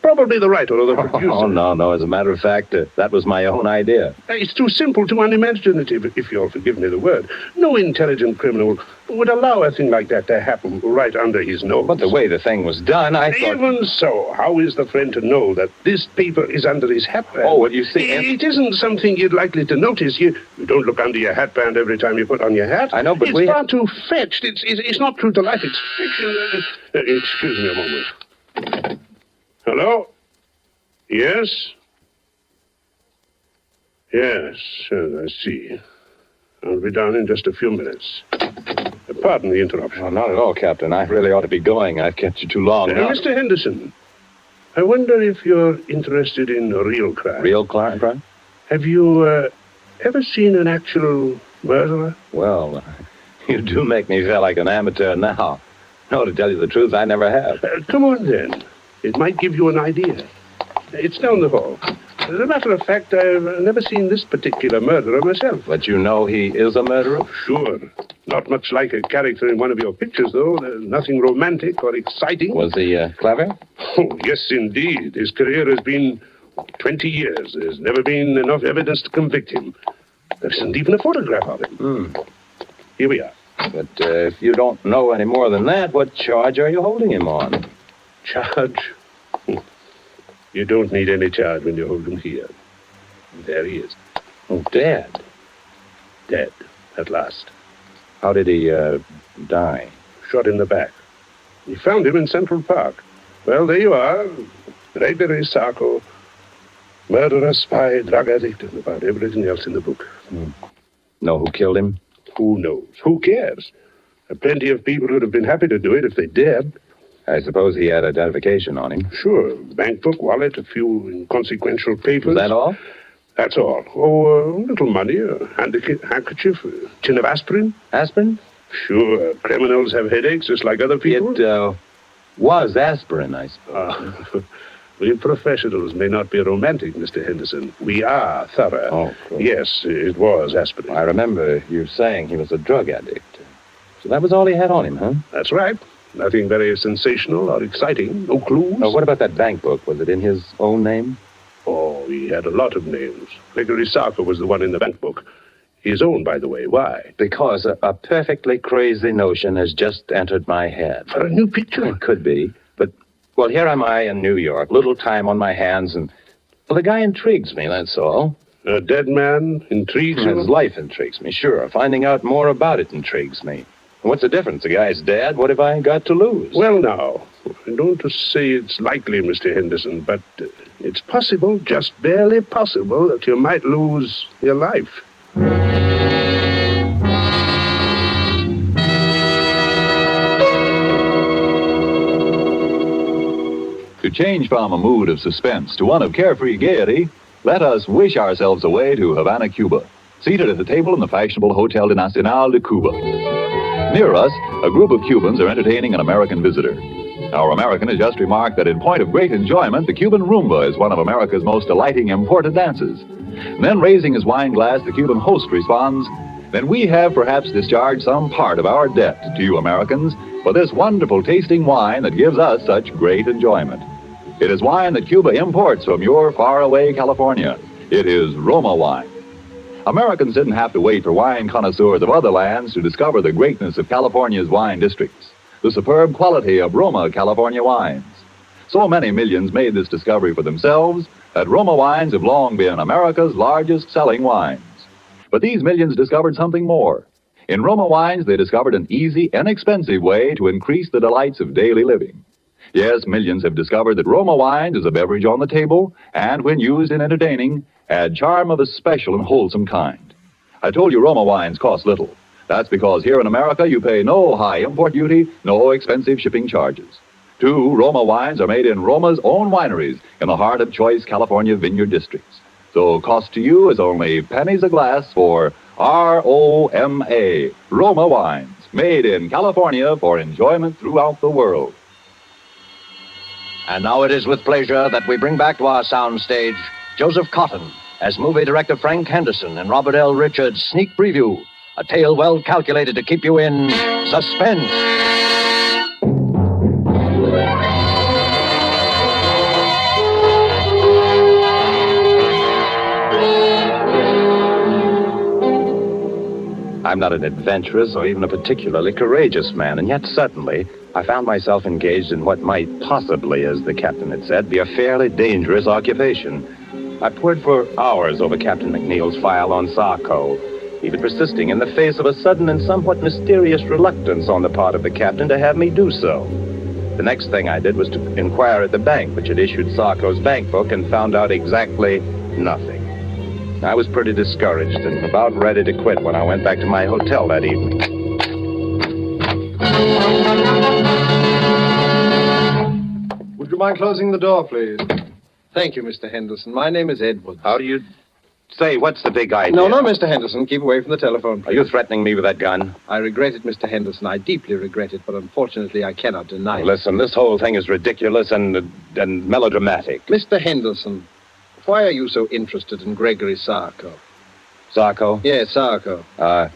Probably the writer or the producer. Oh, no. As a matter of fact, that was my own idea. It's too simple, too unimaginative, if you'll forgive me the word. No intelligent criminal would allow a thing like that to happen right under his nose. But the way the thing was done, I thought... Even so, how is the friend to know that this paper is under his hatband? Oh, well, you see... It isn't something you're likely to notice. You don't look under your hatband every time you put on your hat. I know, but it's far too fetched. It's not true to life. It's fiction. Excuse me a moment. Hello? Yes? Yes, I see. I'll be down in just a few minutes. Pardon the interruption. Oh, not at all, Captain. I really ought to be going. I've kept you too long now. Mr. Henderson, I wonder if you're interested in real crime. Real crime? Have you ever seen an actual murderer? Well, you do make me feel like an amateur now. No, to tell you the truth, I never have. Come on, then. It might give you an idea. It's down the hall. As a matter of fact, I've never seen this particular murderer myself. But you know he is a murderer? Sure. Not much like a character in one of your pictures, though. Nothing romantic or exciting. Was he clever? Oh, yes, indeed. His career has been 20 years. There's never been enough evidence to convict him. There isn't even a photograph of him. Here we are. But if you don't know any more than that, what charge are you holding him on? Charge? You don't need any charge when you hold him here. There he is. Oh, dead. Dead, at last. How did he die? Shot in the back. We found him in Central Park. Well, there you are. Gregory Sarko. Murderer, spy, drug addict, and about everything else in the book. Know who killed him? Who knows? Who cares? There are plenty of people who'd have been happy to do it if they dared. I suppose he had identification on him. Sure. Bank book, wallet, a few inconsequential papers. Was that all? That's all. Oh, a little money, a handkerchief, a tin of aspirin. Aspirin? Sure. Criminals have headaches just like other people. It was aspirin, I suppose. We professionals may not be romantic, Mr. Henderson. We are thorough. Oh, cool. Yes, it was aspirin. I remember you saying he was a drug addict. So that was all he had on him, huh? That's right. Nothing very sensational or exciting. No clues. Oh, what about that bank book? Was it in his own name? Oh, he had a lot of names. Gregory Sarko was the one in the bank book. His own, by the way. Why? Because a perfectly crazy notion has just entered my head. For a new picture? It could be. But, well, here am I in New York, little time on my hands, and, well, the guy intrigues me, that's all. A dead man intrigues you? His life intrigues me, sure. Finding out more about it intrigues me. What's the difference? The guy's dead. What have I got to lose? Well, now, I don't want to say it's likely, Mr. Henderson, but it's possible, just barely possible, that you might lose your life. To change from a mood of suspense to one of carefree gaiety, let us wish ourselves away to Havana, Cuba, seated at a table in the fashionable Hotel Nacional de Cuba. Near us, a group of Cubans are entertaining an American visitor. Our American has just remarked that in point of great enjoyment, the Cuban rumba is one of America's most delighting imported dances. And then, raising his wine glass, the Cuban host responds, "Then we have perhaps discharged some part of our debt to you Americans for this wonderful tasting wine that gives us such great enjoyment. It is wine that Cuba imports from your faraway California. It is Roma wine." Americans didn't have to wait for wine connoisseurs of other lands to discover the greatness of California's wine districts, the superb quality of Roma California wines. So many millions made this discovery for themselves that Roma wines have long been America's largest selling wines. But these millions discovered something more. In Roma wines, they discovered an easy, inexpensive way to increase the delights of daily living. Yes, millions have discovered that Roma wines is a beverage on the table, and when used in entertaining, add charm of a special and wholesome kind. I told you Roma wines cost little. That's because here in America you pay no high import duty, no expensive shipping charges. 2 Roma wines are made in Roma's own wineries in the heart of choice California vineyard districts. So cost to you is only pennies a glass for R-O-M-A, Roma wines, made in California for enjoyment throughout the world. And now it is with pleasure that we bring back to our soundstage Joseph Cotton as movie director Frank Henderson and Robert L. Richards' sneak preview, a tale well calculated to keep you in suspense. I'm not an adventurous or even a particularly courageous man, and yet suddenly I found myself engaged in what might possibly, as the captain had said, be a fairly dangerous occupation. I pored for hours over Captain McNeil's file on Sarko, even persisting in the face of a sudden and somewhat mysterious reluctance on the part of the captain to have me do so. The next thing I did was to inquire at the bank which had issued Sarko's bank book and found out exactly nothing. I was pretty discouraged and about ready to quit when I went back to my hotel that evening. Would you mind closing the door, please? Thank you, Mr. Henderson. My name is Edwards. How do you say? What's the big idea? No, Mr. Henderson. Keep away from the telephone, please. Are you threatening me with that gun? I regret it, Mr. Henderson. I deeply regret it, but unfortunately I cannot deny it. Listen, this whole thing is ridiculous and melodramatic. Mr. Henderson, why are you so interested in Gregory Sarko? Sarko? Yes, Sarko.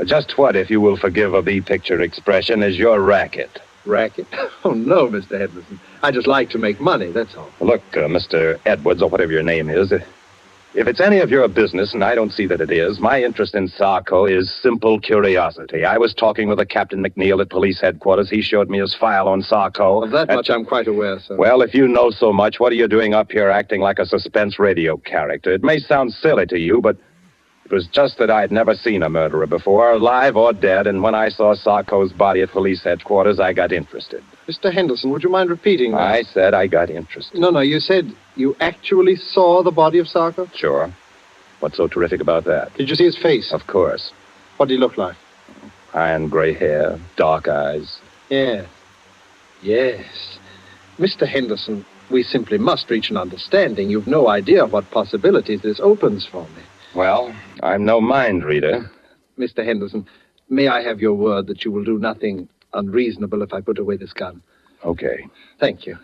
Just what, if you will forgive a B-picture expression, is your racket? Racket? Oh, no, Mr. Henderson. I just like to make money, that's all. Look, Mr. Edwards, or whatever your name is, if it's any of your business, and I don't see that it is, my interest in Sarko is simple curiosity. I was talking with a Captain McNeil at police headquarters. He showed me his file on Sarko. Of that much I'm quite aware, sir. Well, if you know so much, what are you doing up here acting like a suspense radio character? It may sound silly to you, but it was just that I had never seen a murderer before, alive or dead, and when I saw Sarko's body at police headquarters, I got interested. Mr. Henderson, would you mind repeating that? I said I got interested. No, you said you actually saw the body of Sarko? Sure. What's so terrific about that? Did you see his face? Of course. What did he look like? Iron gray hair, dark eyes. Yes. Mr. Henderson, we simply must reach an understanding. You've no idea what possibilities this opens for me. Well, I'm no mind reader. Mr. Henderson, may I have your word that you will do nothing unreasonable if I put away this gun? Okay. Thank you.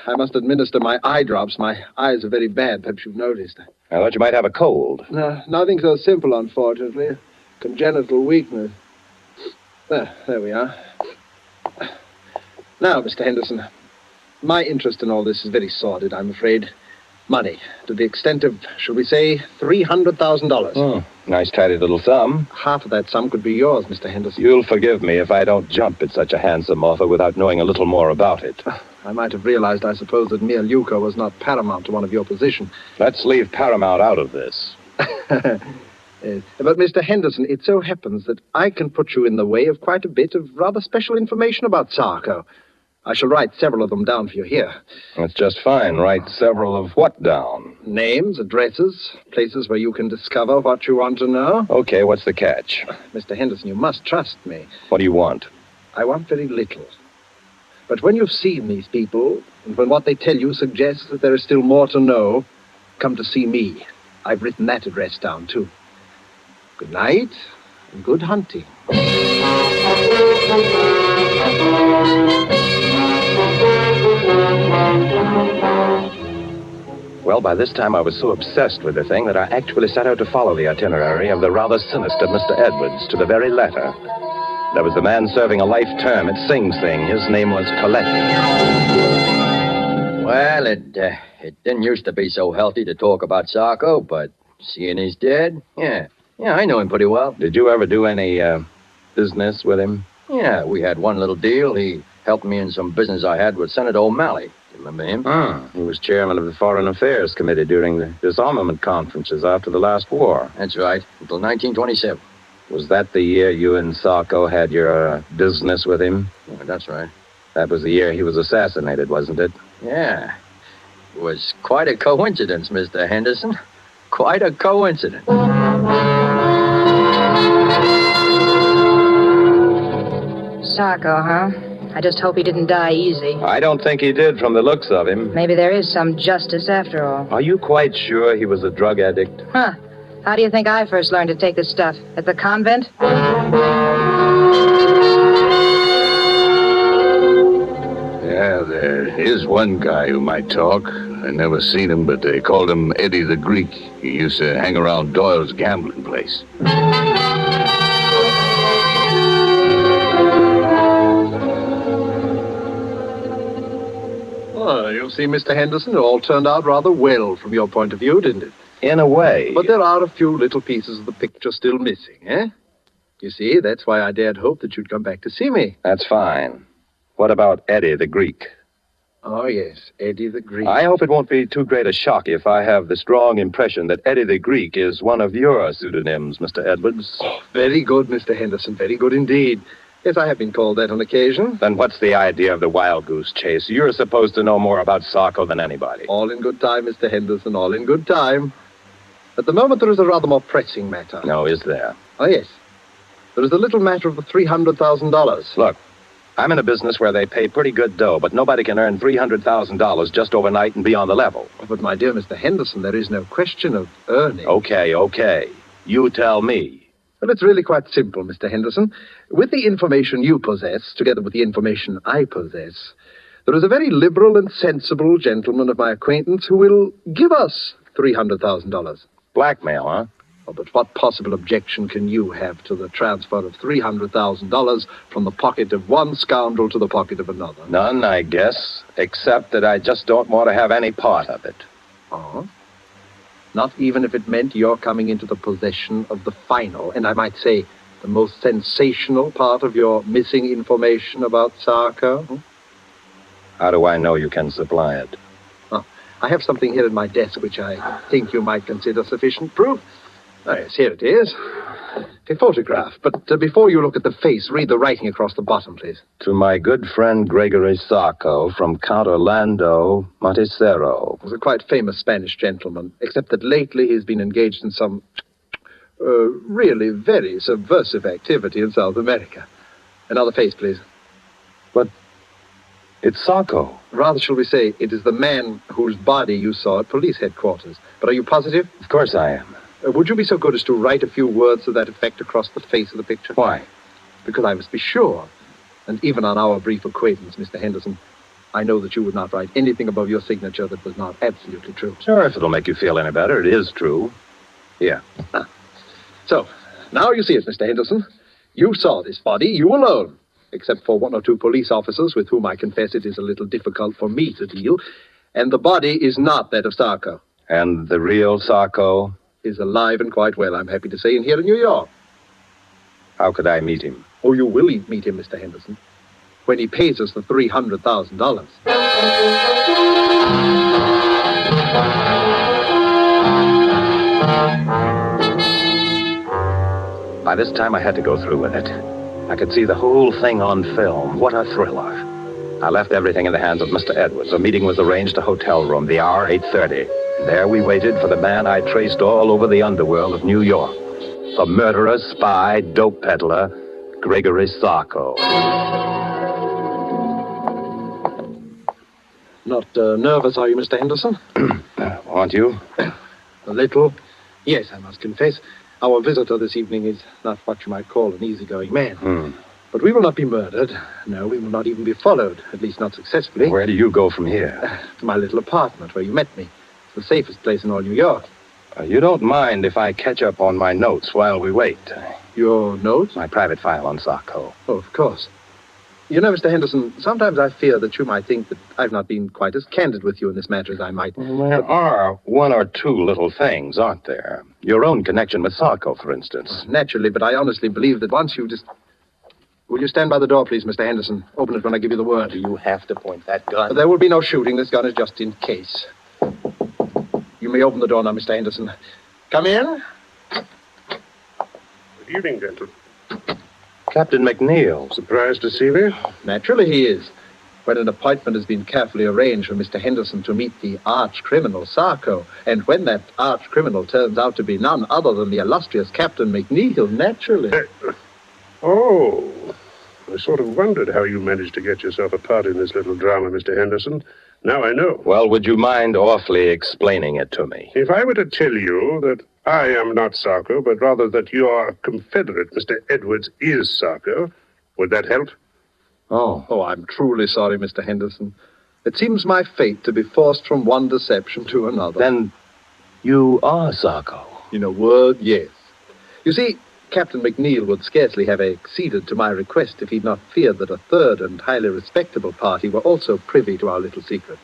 I must administer my eye drops. My eyes are very bad. Perhaps you've noticed. I thought you might have a cold. No, nothing so simple, unfortunately. Congenital weakness. There we are. Now, Mr. Henderson, my interest in all this is very sordid, I'm afraid. Money, to the extent of, shall we say, $300,000. Oh, nice tidy little sum. Half of that sum could be yours, Mr. Henderson. You'll forgive me if I don't jump at such a handsome offer without knowing a little more about it. I might have realized, I suppose, that mere lucre was not paramount to one of your position. Let's leave paramount out of this. Yes. But, Mr. Henderson, it so happens that I can put you in the way of quite a bit of rather special information about Sarko. I shall write several of them down for you here. That's just fine. Write several of what down? Names, addresses, places where you can discover what you want to know. Okay, what's the catch? Mr. Henderson, you must trust me. What do you want? I want very little. But when you've seen these people, and when what they tell you suggests that there is still more to know, come to see me. I've written that address down, too. Good night, and good hunting. Well, by this time I was so obsessed with the thing that I actually set out to follow the itinerary of the rather sinister Mr. Edwards to the very letter. There was a man serving a life term at Sing Sing. His name was Coletti. Well, it didn't used to be so healthy to talk about Sarko, but seeing he's dead, yeah, I know him pretty well. Did you ever do any business with him? Yeah, we had one little deal. He helped me in some business I had with Senator O'Malley. You remember him? He was chairman of the Foreign Affairs Committee during the disarmament conferences after the last war. That's right, until 1927. Was that the year you and Sarko had your business with him? Yeah, that's right. That was the year he was assassinated, wasn't it? Yeah. It was quite a coincidence, Mr. Henderson. Quite a coincidence. Sarko, huh? I just hope he didn't die easy. I don't think he did from the looks of him. Maybe there is some justice after all. Are you quite sure he was a drug addict? Huh. How do you think I first learned to take this stuff? At the convent? Yeah, there is one guy who might talk. I never seen him, but they called him Eddie the Greek. He used to hang around Doyle's gambling place. Well, you see, Mr. Henderson, it all turned out rather well from your point of view, didn't it? In a way. But there are a few little pieces of the picture still missing, eh? You see, that's why I dared hope that you'd come back to see me. That's fine. What about Eddie the Greek? Oh, yes, Eddie the Greek. I hope it won't be too great a shock if I have the strong impression that Eddie the Greek is one of your pseudonyms, Mr. Edwards. Oh, very good, Mr. Henderson, very good indeed. Yes, I have been called that on occasion. Then what's the idea of the wild goose chase? You're supposed to know more about Sarko than anybody. All in good time, Mr. Henderson, all in good time. At the moment, there is a rather more pressing matter. No, is there? Oh, yes. There is the little matter of the $300,000. Look, I'm in a business where they pay pretty good dough, but nobody can earn $300,000 just overnight and be on the level. Oh, but, my dear Mr. Henderson, there is no question of earning. Okay. You tell me. Well, it's really quite simple, Mr. Henderson. With the information you possess, together with the information I possess, there is a very liberal and sensible gentleman of my acquaintance who will give us $300,000. Blackmail, huh? Oh, but what possible objection can you have to the transfer of $300,000 from the pocket of one scoundrel to the pocket of another? None, I guess, except that I just don't want to have any part of it. Oh? Not even if it meant your coming into the possession of the final, and I might say, the most sensational part of your missing information about Sarko? How do I know you can supply it? Oh, I have something here at my desk which I think you might consider sufficient proof. Oh, yes, here it is. A photograph. But before you look at the face, read the writing across the bottom, please. To my good friend Gregory Sarko from Count Orlando Monticero. He's a quite famous Spanish gentleman, except that lately he's been engaged in some really very subversive activity in South America. Another face, please. It's Sarko. Rather, shall we say, it is the man whose body you saw at police headquarters. But are you positive? Of course I am. Would you be so good as to write a few words to that effect across the face of the picture? Why? Because I must be sure. And even on our brief acquaintance, Mr. Henderson, I know that you would not write anything above your signature that was not absolutely true. Sure, if it'll make you feel any better, it is true. Here. So, now you see it, Mr. Henderson. You saw this body, you alone, except for one or two police officers with whom I confess it is a little difficult for me to deal. And the body is not that of Sarko. And the real Sarko? Is alive and quite well, I'm happy to say, and here in New York. How could I meet him? Oh, you will meet him, Mr. Henderson, when he pays us the $300,000. By this time, I had to go through with it. I could see the whole thing on film. What a thriller. I left everything in the hands of Mr. Edwards. A meeting was arranged at a hotel room, the hour 8:30. And there we waited for the man I traced all over the underworld of New York. The murderer, spy, dope peddler, Gregory Sarko. Not nervous, are you, Mr. Henderson? Aren't you? A little. Yes, I must confess. Our visitor this evening is not what you might call an easygoing man. But we will not be murdered. No, we will not even be followed, at least not successfully. Where do you go from here? To my little apartment where you met me. It's the safest place in all New York. You don't mind if I catch up on my notes while we wait? Your notes? My private file on Sarko. Oh, of course. You know, Mr. Henderson, sometimes I fear that you might think that I've not been quite as candid with you in this matter as I might. Well, there are one or two little things, aren't there? Your own connection with Sarko, for instance. Naturally, but I honestly believe that once you just... Will you stand by the door, please, Mr. Henderson? Open it when I give you the word. Do you have to point that gun? There will be no shooting. This gun is just in case. You may open the door now, Mr. Henderson. Come in. Good evening, gentlemen. Captain McNeil. Surprised to see me? Naturally he is. When an appointment has been carefully arranged for Mr. Henderson to meet the arch-criminal Sarko, and when that arch-criminal turns out to be none other than the illustrious Captain McNeil, naturally. Oh, I sort of wondered how you managed to get yourself a part in this little drama, Mr. Henderson. Now I know. Well, would you mind awfully explaining it to me? If I were to tell you that I am not Sarko, but rather that your confederate, Mr. Edwards, is Sarko, would that help? Oh, I'm truly sorry, Mr. Henderson. It seems my fate to be forced from one deception to another. Then you are Sarko? In a word, yes. You see, Captain McNeil would scarcely have acceded to my request if he'd not feared that a third and highly respectable party were also privy to our little secret.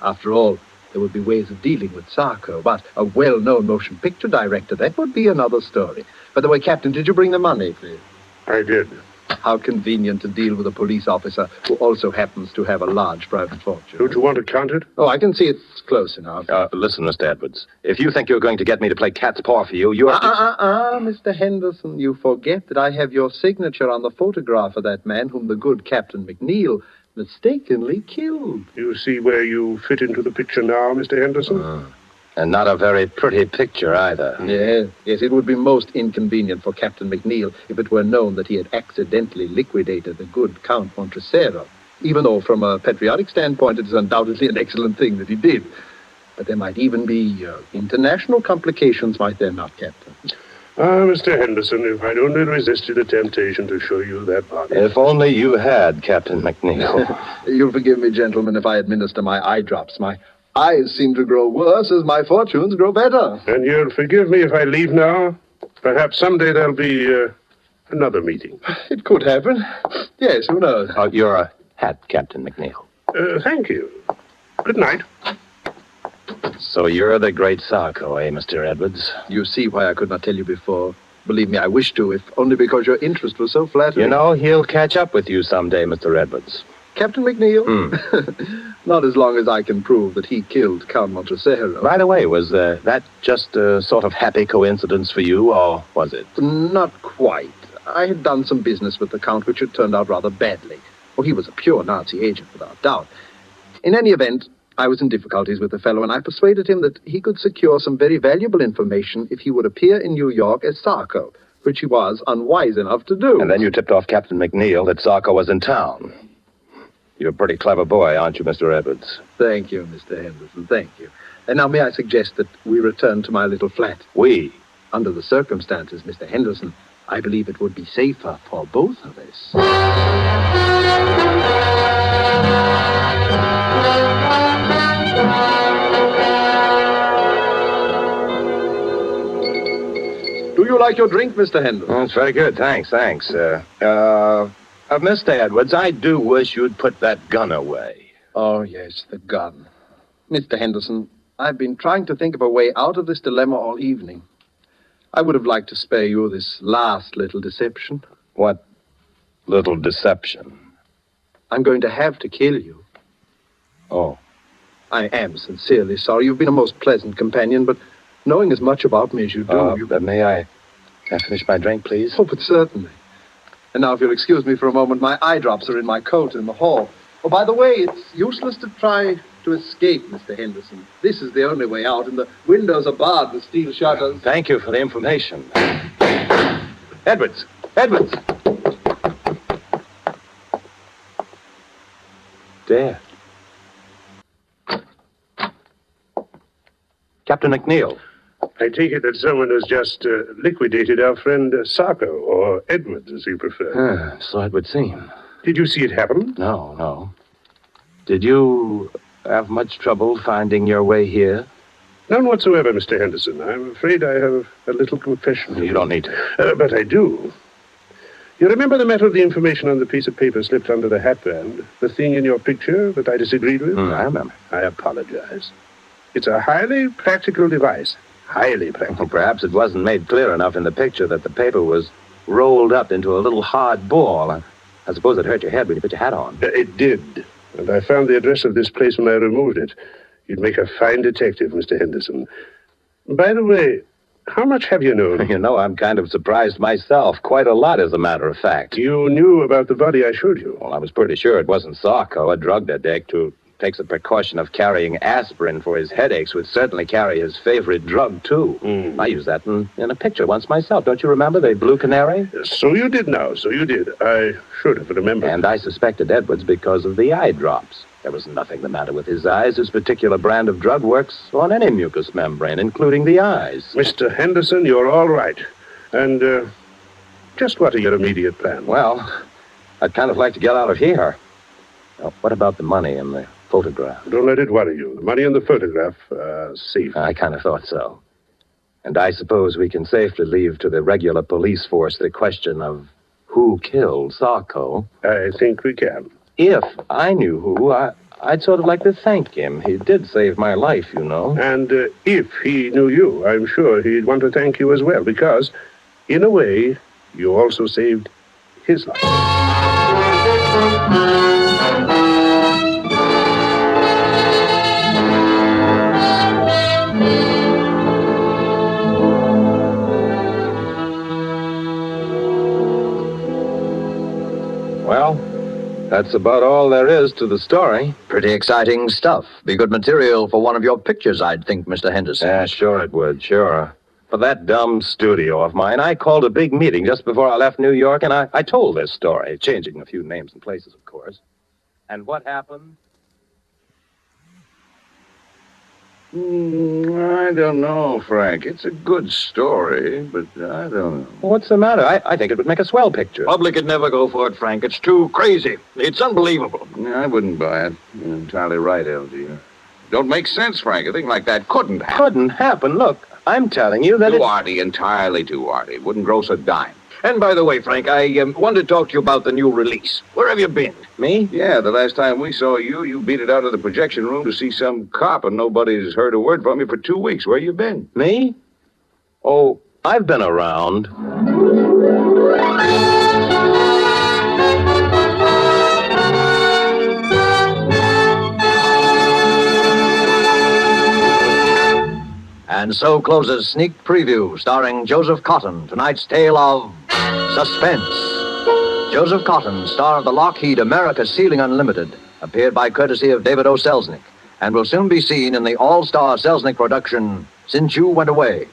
After all, there would be ways of dealing with Sarko, but a well-known motion picture director, that would be another story. By the way, Captain, did you bring the money, please? I did. How convenient to deal with a police officer who also happens to have a large private fortune. Don't you want to count it? Oh, I can see it's close enough. Listen, Mr. Edwards, if you think you're going to get me to play cat's paw for you, you're... Mr. Henderson, you forget that I have your signature on the photograph of that man whom the good Captain McNeil mistakenly killed. You see where you fit into the picture now, Mr. Henderson? And not a very pretty picture either. Yes, it would be most inconvenient for Captain McNeil if it were known that he had accidentally liquidated the good Count Montresero, even though from a patriotic standpoint it is undoubtedly an excellent thing that he did. But there might even be international complications, might there not, Captain? Mr. Henderson, if I'd only resisted the temptation to show you that body. If only you had, Captain McNeil. You'll forgive me, gentlemen, if I administer my eye drops. My eyes seem to grow worse as my fortunes grow better. And you'll forgive me if I leave now? Perhaps someday there'll be another meeting. It could happen. Yes, who knows? Your hat, Captain McNeil. Thank you. Good night. So you're the great Sarko, eh, Mr. Edwards? You see why I could not tell you before. Believe me, I wish to, if only because your interest was so flattering. You know, he'll catch up with you someday, Mr. Edwards. Captain McNeil? Not as long as I can prove that he killed Count Montresero. By the way, was that just a sort of happy coincidence for you, or was it? Not quite. I had done some business with the Count which had turned out rather badly. Oh, he was a pure Nazi agent, without doubt. In any event, I was in difficulties with the fellow, and I persuaded him that he could secure some very valuable information if he would appear in New York as Sarko, which he was unwise enough to do. And then you tipped off Captain McNeil that Sarko was in town. You're a pretty clever boy, aren't you, Mr. Edwards? Thank you, Mr. Henderson, thank you. And now may I suggest that we return to my little flat? We? Under the circumstances, Mr. Henderson, I believe it would be safer for both of us. Do you like your drink, Mr. Henderson? That's very good, thanks. Mr. Edwards, I do wish you'd put that gun away. Oh, yes, the gun. Mr. Henderson, I've been trying to think of a way out of this dilemma all evening. I would have liked to spare you this last little deception. What little deception? I'm going to have to kill you. Oh. I am sincerely sorry. You've been a most pleasant companion, but knowing as much about me as you do... May I finish my drink, please? Oh, but certainly. And now, if you'll excuse me for a moment, my eye drops are in my coat in the hall. Oh, by the way, it's useless to try to escape, Mr. Henderson. This is the only way out, and the windows are barred with steel shutters. Thank you for the information. Edwards! Edwards! Dead. Captain McNeil. I take it that someone has just liquidated our friend Sarko, or Edwards, as you prefer. So it would seem. Did you see it happen? No. Did you have much trouble finding your way here? None whatsoever, Mr. Henderson. I'm afraid I have a little confession. You don't need to. But I do. You remember the matter of the information on the piece of paper slipped under the hatband? The thing in your picture that I disagreed with? I remember. I apologize. It's a highly practical device. Highly practical. Well, perhaps it wasn't made clear enough in the picture that the paper was rolled up into a little hard ball. I suppose it hurt your head when you put your hat on. It did. And I found the address of this place when I removed it. You'd make a fine detective, Mr. Henderson. By the way, how much have you known? You know, I'm kind of surprised myself. Quite a lot, as a matter of fact. You knew about the body I showed you? Well, I was pretty sure it wasn't Sarko, a drug addict who takes the precaution of carrying aspirin for his headaches, would certainly carry his favorite drug, too. I used that in a picture once myself. Don't you remember the blue canary? So you did now, so you did. I should have remembered. And I suspected Edwards because of the eye drops. There was nothing the matter with his eyes. This particular brand of drug works on any mucous membrane, including the eyes. Mr. Henderson, you're all right. And, just what are your immediate plans? Well, I'd kind of like to get out of here. Now, what about the money and the photograph? Don't let it worry you. The money and the photograph are safe. I kind of thought so. And I suppose we can safely leave to the regular police force the question of who killed Sarko. I think we can. If I knew who, I'd sort of like to thank him. He did save my life, you know. And if he knew you, I'm sure he'd want to thank you as well, because, in a way, you also saved his life. Well, that's about all there is to the story. Pretty exciting stuff. Be good material for one of your pictures, I'd think, Mr. Henderson. Yeah, sure it would, sure. For that dumb studio of mine, I called a big meeting just before I left New York, and I told this story, changing a few names and places, of course. And what happened? I don't know, Frank. It's a good story, but I don't know. What's the matter? I think it would make a swell picture. Public would never go for it, Frank. It's too crazy. It's unbelievable. I wouldn't buy it. You're entirely right, LG. Don't make sense, Frank. A thing like that couldn't happen. Couldn't happen? Look, I'm telling you that Too arty, entirely too arty. Wouldn't gross a dime. And by the way, Frank, I wanted to talk to you about the new release. Where have you been? Me? Yeah, the last time we saw you, you beat it out of the projection room to see some cop, and nobody's heard a word from you for 2 weeks. Where you been? Me? Oh, I've been around. And so closes Sneak Preview, starring Joseph Cotton, tonight's tale of Suspense. Joseph Cotton, star of the Lockheed America Ceiling Unlimited, appeared by courtesy of David O. Selznick, and will soon be seen in the all-star Selznick production, Since You Went Away.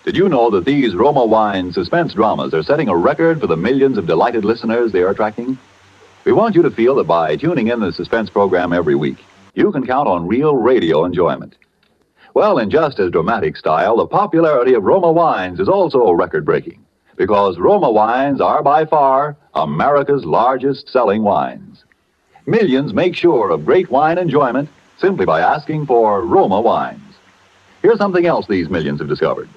Did you know that these Roma Wine suspense dramas are setting a record for the millions of delighted listeners they are attracting? We want you to feel that by tuning in the Suspense program every week, you can count on real radio enjoyment. Well, in just as dramatic style, the popularity of Roma wines is also record-breaking, because Roma wines are by far America's largest selling wines. Millions make sure of great wine enjoyment simply by asking for Roma wines. Here's something else these millions have discovered.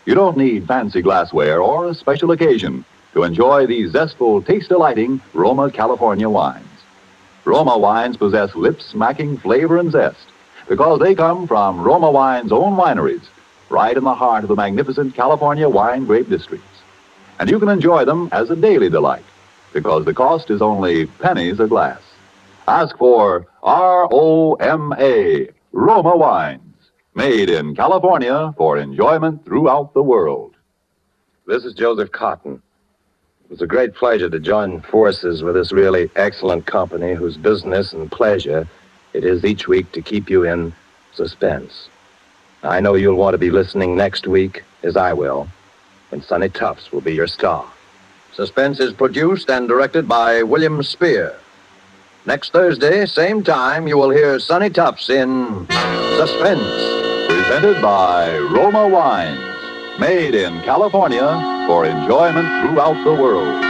You don't need fancy glassware or a special occasion to enjoy these zestful, taste-delighting Roma California wines. Roma wines possess lip-smacking flavor and zest because they come from Roma Wine's own wineries, right in the heart of the magnificent California wine grape districts. And you can enjoy them as a daily delight because the cost is only pennies a glass. Ask for R-O-M-A, Roma wines, made in California for enjoyment throughout the world. This is Joseph Cotton. It was a great pleasure to join forces with this really excellent company whose business and pleasure it is each week to keep you in suspense. I know you'll want to be listening next week, as I will, when Sonny Tufts will be your star. Suspense is produced and directed by William Spear. Next Thursday, same time, you will hear Sonny Tufts in Suspense. Presented by Roma Wines, made in California for enjoyment throughout the world.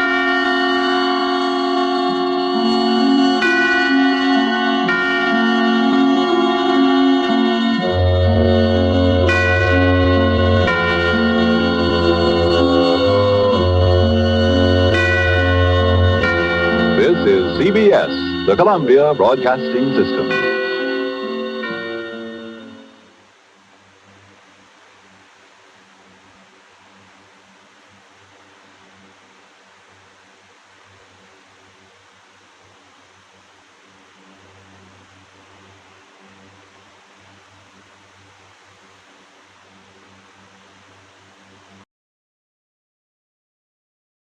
This is CBS, the Columbia Broadcasting System.